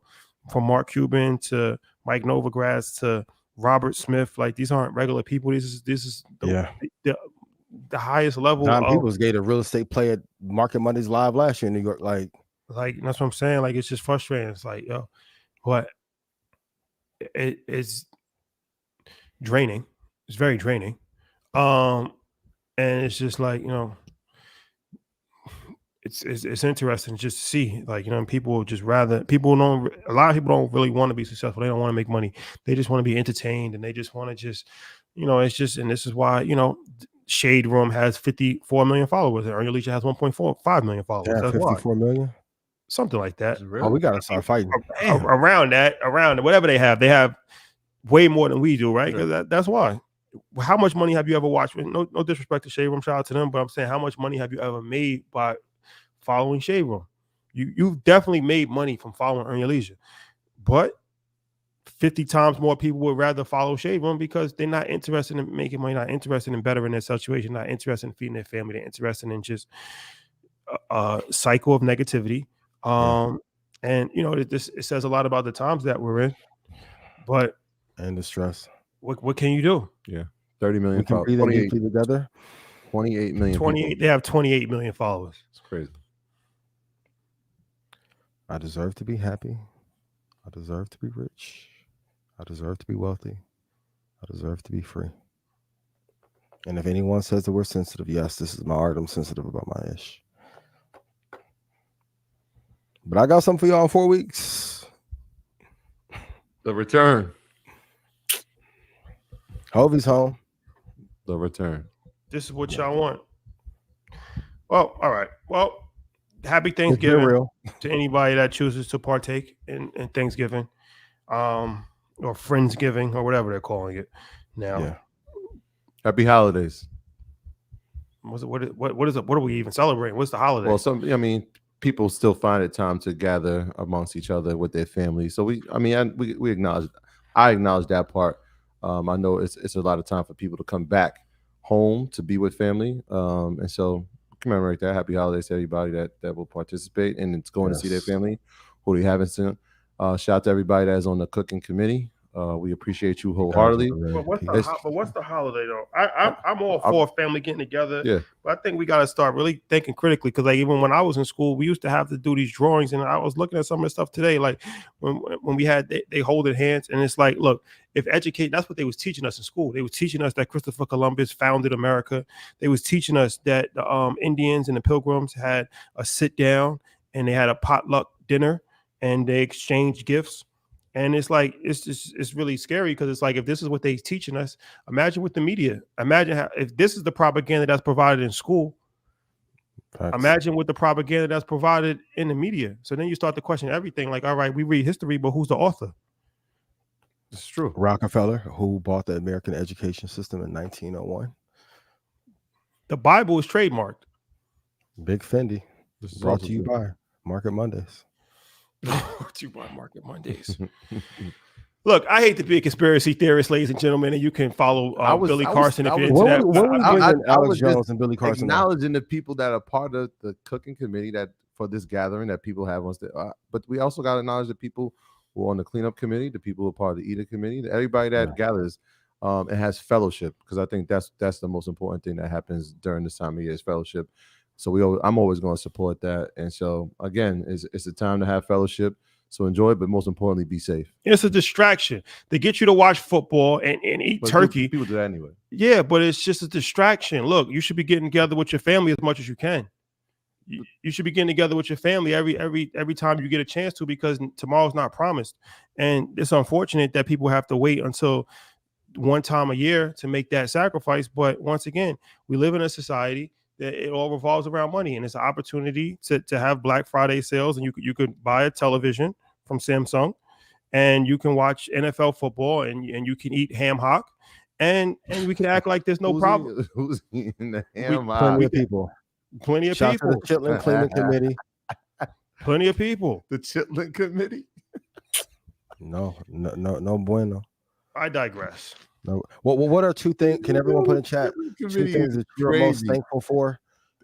from Mark Cuban to Mike Novogratz to Robert Smith. Like, these aren't regular people. This is Yeah. the highest level Don of, Peoples gave a real estate play at Market Mondays live last year in New York. Like that's what I'm saying. Like, it's just frustrating. It's like, yo, what? It's draining. It's very draining. And it's just like, it's interesting just to see, like, people just rather, a lot of people don't really want to be successful. They don't want to make money. They just want to be entertained, and they just want to just, it's just, and this is why, Shade Room has 54 million followers, and Earn Your Leisure has 1.45 million followers. yeah, That's why. 54 million. Something like that. Oh, we gotta start fighting. Around whatever they have way more than we do, right? Sure. Because that's why how much money have you ever watched? No disrespect to Shade Room, shout out to them, but I'm saying, how much money have you ever made by following Shade Room? You've definitely made money from following Earn Your Leisure, but 50 times more people would rather follow Shade Room because they're not interested in making money, not interested in bettering their situation, not interested in feeding their family. They're interested in just a cycle of negativity. And you know, it says a lot about the times that we're in, and the stress. What can you do? Yeah, 30 million. We can breathe in deeply together. 28 million. 28. People. They have 28 million followers. It's crazy. I deserve to be happy. I deserve to be rich. I deserve to be wealthy. I deserve to be free. And if anyone says that we're sensitive, yes, this is my art. I'm sensitive about my ish. But I got something for y'all in 4 weeks. The return. Hovey's home. The return. This is what y'all want. Well, all right. Well, happy Thanksgiving to anybody that chooses to partake in Thanksgiving, or Friendsgiving, or whatever they're calling it now. Yeah. Happy holidays. What is it? What are we even celebrating? What's the holiday? Well, people still find it time to gather amongst each other with their families. So we acknowledge. I acknowledge that part. I know it's a lot of time for people to come back home to be with family. And so commemorate that. Happy holidays to everybody that will participate and it's going to see their family who they haven't seen. Shout out to everybody that is on the cooking committee. We appreciate you wholeheartedly. But what's the holiday though? I'm all for family getting together. Yeah. But I think we got to start really thinking critically, because like even when I was in school, we used to have to do these drawings, and I was looking at some of the stuff today, like when we had they holding hands, and it's like, look, that's what they was teaching us in school. They was teaching us that Christopher Columbus founded America. They was teaching us that the Indians and the Pilgrims had a sit down and they had a potluck dinner and they exchanged gifts. And it's like, it's really scary, because it's like, if this is what they're teaching us, imagine with the media. Imagine if this is the propaganda that's provided in school. Facts. Imagine with the propaganda that's provided in the media. So then you start to question everything. Like, all right, we read history, but who's the author? It's true. Rockefeller, who bought the American education system in 1901. The Bible is trademarked. Big Fendi. This is brought to you by Market Mondays. Brought you by Market Mondays. Look, I hate to be a conspiracy theorist, ladies and gentlemen, and you can follow Billy Carson if you're into that. I was Jones and Billy Carson acknowledging the people that are part of the cooking committee that for this gathering that people have but we also got to acknowledge the people who are on the cleanup committee, the people who are part of the eater committee, everybody that gathers and has fellowship, because I think that's the most important thing that happens during this time of year is fellowship. So I'm always going to support that. And so again, it's a time to have fellowship. So enjoy it, but most importantly, be safe. It's a distraction. They get you to watch football and eat turkey. People do that anyway. Yeah, but it's just a distraction. Look, you should be getting together with your family as much as you can. You should be getting together with your family every time you get a chance to, because tomorrow's not promised. And it's unfortunate that people have to wait until one time a year to make that sacrifice. But once again, we live in a society that it all revolves around money, and it's an opportunity to have Black Friday sales, and you could buy a television from Samsung, and you can watch NFL football, and you can eat ham hock, and we can act like there's no problem. Who's eating the ham hock? Plenty of people. Plenty of Shout people. To the Chitlin Cleaning Committee. Plenty of people. The Chitlin Committee. No bueno. I digress. No. What are two things? Can everyone put in chat 2 things that you're most thankful for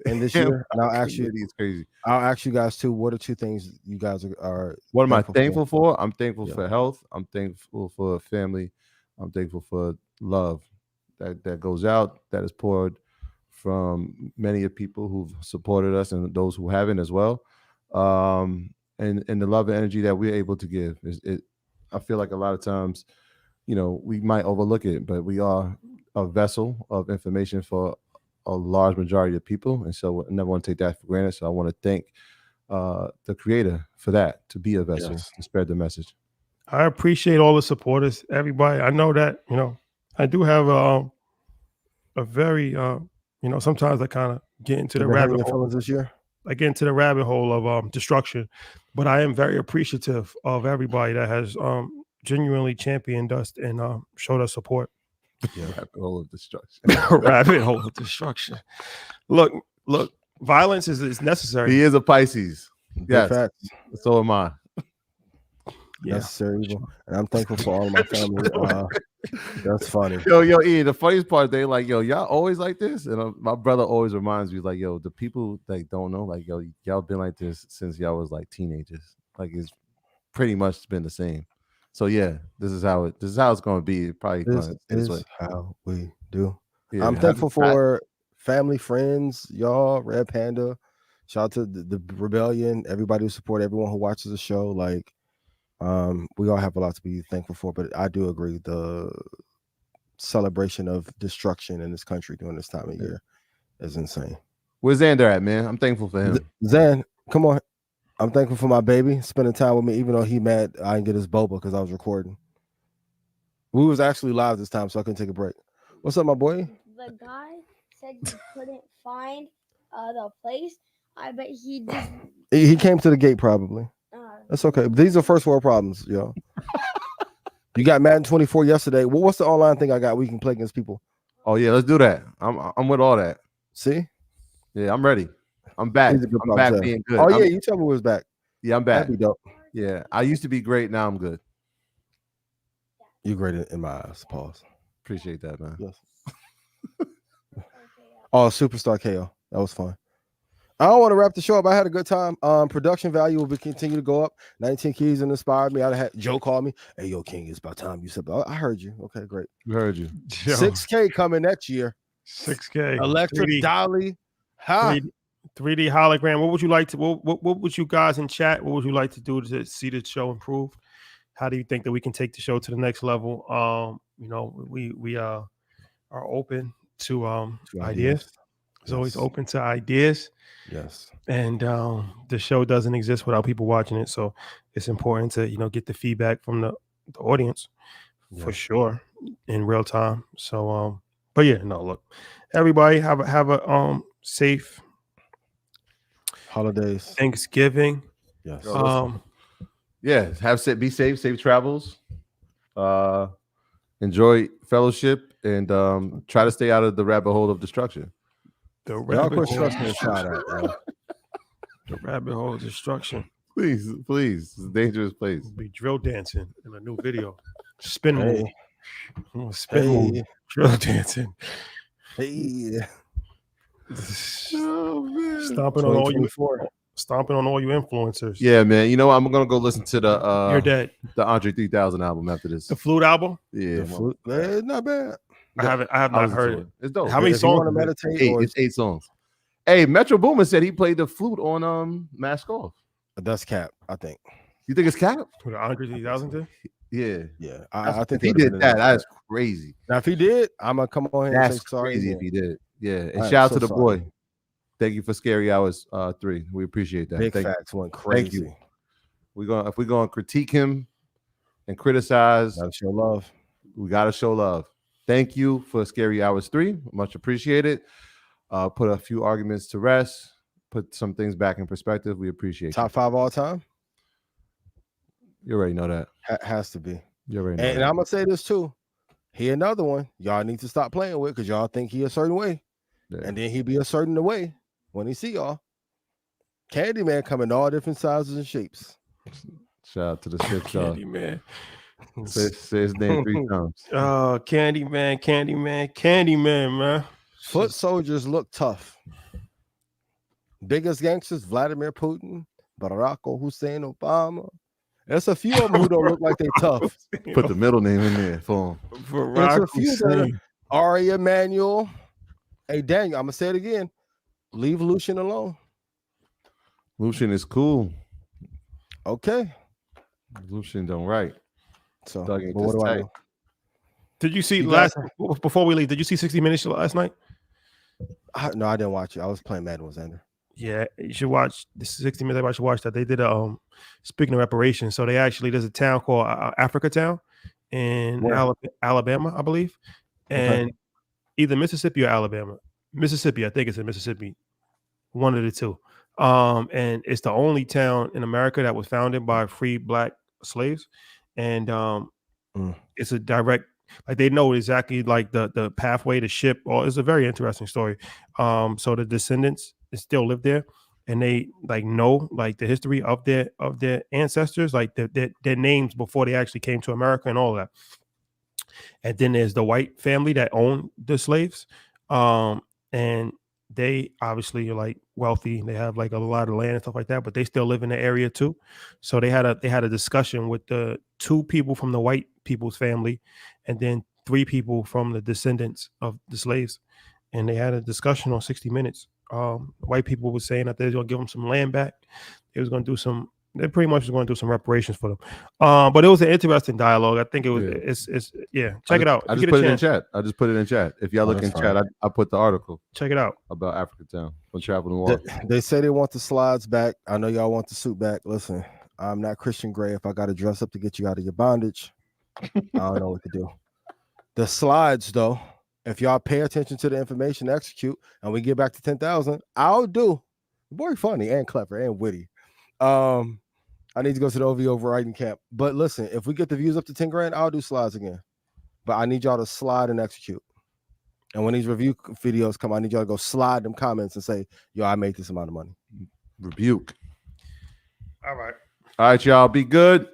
in this year? And I'll ask you. It's crazy. I'll ask you guys too. What are 2 things you guys are? What am I thankful for? I'm thankful for health. I'm thankful for family. I'm thankful for love that goes out, that is poured from many of people who've supported us and those who haven't as well. And the love and energy that we're able to give. I feel like a lot of times, we might overlook it, but we are a vessel of information for a large majority of people. And so I never want to take that for granted. So I want to thank the creator for that, to be a vessel and spread the message. I appreciate all the supporters, everybody. I know that, I do have a very, sometimes I kind of get into the rabbit hole this year. I get into the rabbit hole of destruction, but I am very appreciative of everybody that has genuinely championed us and showed us support. Yeah. Rabbit hole of destruction. Rabbit hole of destruction. Look, violence is necessary. He is a Pisces. Big Yes, facts. so am I. Yeah. Necessary evil. And I'm thankful for all of my family. That's funny. Yo, Ian, the funniest part, they like, yo, y'all always like this? And my brother always reminds me, like, yo, the people that don't know, like, yo, y'all been like this since y'all was like teenagers. Like, it's pretty much been the same. So yeah, this is how it's going to be. It probably This this is way. how we do. Yeah, I'm thankful for family, friends, y'all, Red Panda. Shout out to the Rebellion, everybody who support, everyone who watches the show. Like, we all have a lot to be thankful for, but I do agree the celebration of destruction in this country during this time of year is insane. Where's Xander at, man? I'm thankful for him. Zan, come on. I'm thankful for my baby spending time with me, even though he mad I didn't get his boba because I was recording. We was actually live this time, so I couldn't take a break. What's up, my boy? The guy said he couldn't find the place. I bet he just. He came to the gate probably. That's okay. These are first world problems, yo. You got Madden 24 yesterday. Well, what's the online thing I got we can play against people? Oh yeah, let's do that. I'm with all that. See? Yeah, I'm ready. I'm back. These are good I'm back problems, being good. Oh yeah, you tell me who's back. Yeah, I'm back. That'd be dope. Yeah, I used to be great. Now I'm good. You great in my eyes. Pause. Appreciate that, man. Yes. Oh, Superstar KO. That was fun. I don't want to wrap the show up. I had a good time. Production value will continue to go up. 19 Keys inspired me. I had Joe call me. Hey, yo, King, it's about time you said. I heard you. Okay, great. We heard you. 6K coming next year. 6K. Electric 3D, Dolly. Ha. 3D hologram. What would you like to? What would you guys in chat? What would you like to do to see the show improve? How do you think that we can take the show to the next level? You know, we are open to ideas. It's always open to ideas. Yes. And the show doesn't exist without people watching it. So it's important to, get the feedback from the audience for sure in real time. So but yeah, no, look, everybody have a safe holidays, Thanksgiving. Yes. Be safe, safe travels. Enjoy fellowship and try to stay out of the rabbit hole of destruction. The rabbit hole of destruction. Please, it's a dangerous place. We'll be drill dancing in a new video. Spin move. Spin move. Drill dancing. Hey. Oh, man. Stomping on all you influencers. Yeah, man. You know what? I'm gonna go listen to the You're Dead. The Andre 3000 album after this. The Flute album? Yeah. The Flute, not bad. I have not heard it. It's dope. How many songs? It's 8 songs. Hey, Metro Boomin said he played the flute on Mask Off. That's cap, I think. You think it's cap? With Andre 3000 did? Yeah. I think if he did that, that's crazy. Now, if he did, I'm gonna come on here and say sorry. Crazy if he did. Yeah. And shout out to the boy. Thank you for Scary Hours 3. We appreciate that. Big facts went crazy. Thank you. If we're gonna critique him and criticize, gotta show love. We gotta show love. Thank you for Scary Hours 3. Much appreciated. Put a few arguments to rest. Put some things back in perspective. We appreciate Top 5 all time. You already know that. Has to be. You already know. And I'm gonna say this too. He another one y'all need to stop playing with because y'all think he a certain way, and then he be a certain way when he see y'all. Candyman come in all different sizes and shapes. Shout out to the 6 Candyman. Say his name 3 times. Oh, Candyman, man. Foot soldiers look tough. Biggest gangsters: Vladimir Putin, Barack Hussein Obama. There's a few of them who don't look like they tough. Put the middle name in there for him. There's a few that Ari Emanuel. Hey, Daniel, I'm gonna say it again. Leave Lucian alone. Lucian is cool. Okay. Lucian don't write. So what do I know? Did you see before we leave? Did you see 60 Minutes last night? No, I didn't watch it. I was playing Madden with Xander. Yeah, you should watch the 60 Minutes. Everybody should watch that. They did a speaking of reparations. So there's a town called Africa Town in Alabama, I believe, and either Mississippi or Alabama. Mississippi, I think it's in Mississippi. One of the two. And it's the only town in America that was founded by free black slaves, and it's a direct. Like they know exactly like the pathway to ship. Or it's a very interesting story. So the descendants still live there, and they like know like the history of their ancestors, like their names before they actually came to America and all that. And then there's the white family that owned the slaves, and they obviously are like wealthy. They have like a lot of land and stuff like that, but they still live in the area too. So they had a discussion with the 2 people from the white people's family, and then 3 people from the descendants of the slaves, and they had a discussion on 60 Minutes. White people were saying that they was gonna give them some land back. They was gonna do some. They pretty much was going to do some reparations for them. But it was an interesting dialogue. I think it was. Yeah. It's check it out. I If just you put get it a in chance, chat. I just put it in chat. If y'all Oh, look in that's chat, fine. I put the article check it out. about Africa Town from Travel Noir. They say they want the slides back. I know y'all want the suit back. Listen, I'm not Christian Grey. If I got to dress up to get you out of your bondage, I don't know what to do. The slides, though, if y'all pay attention to the information, execute, and we get back to 10,000, I'll do. Boy, funny and clever and witty. I need to go to the OV overriding camp. But listen, if we get the views up to 10 grand, I'll do slides again. But I need y'all to slide and execute. And when these review videos come, I need y'all to go slide them comments and say, yo, I made this amount of money. Rebuke. All right. All right, y'all. Be good.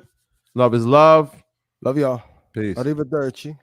Love is love. Love y'all. Peace. Arrivederci.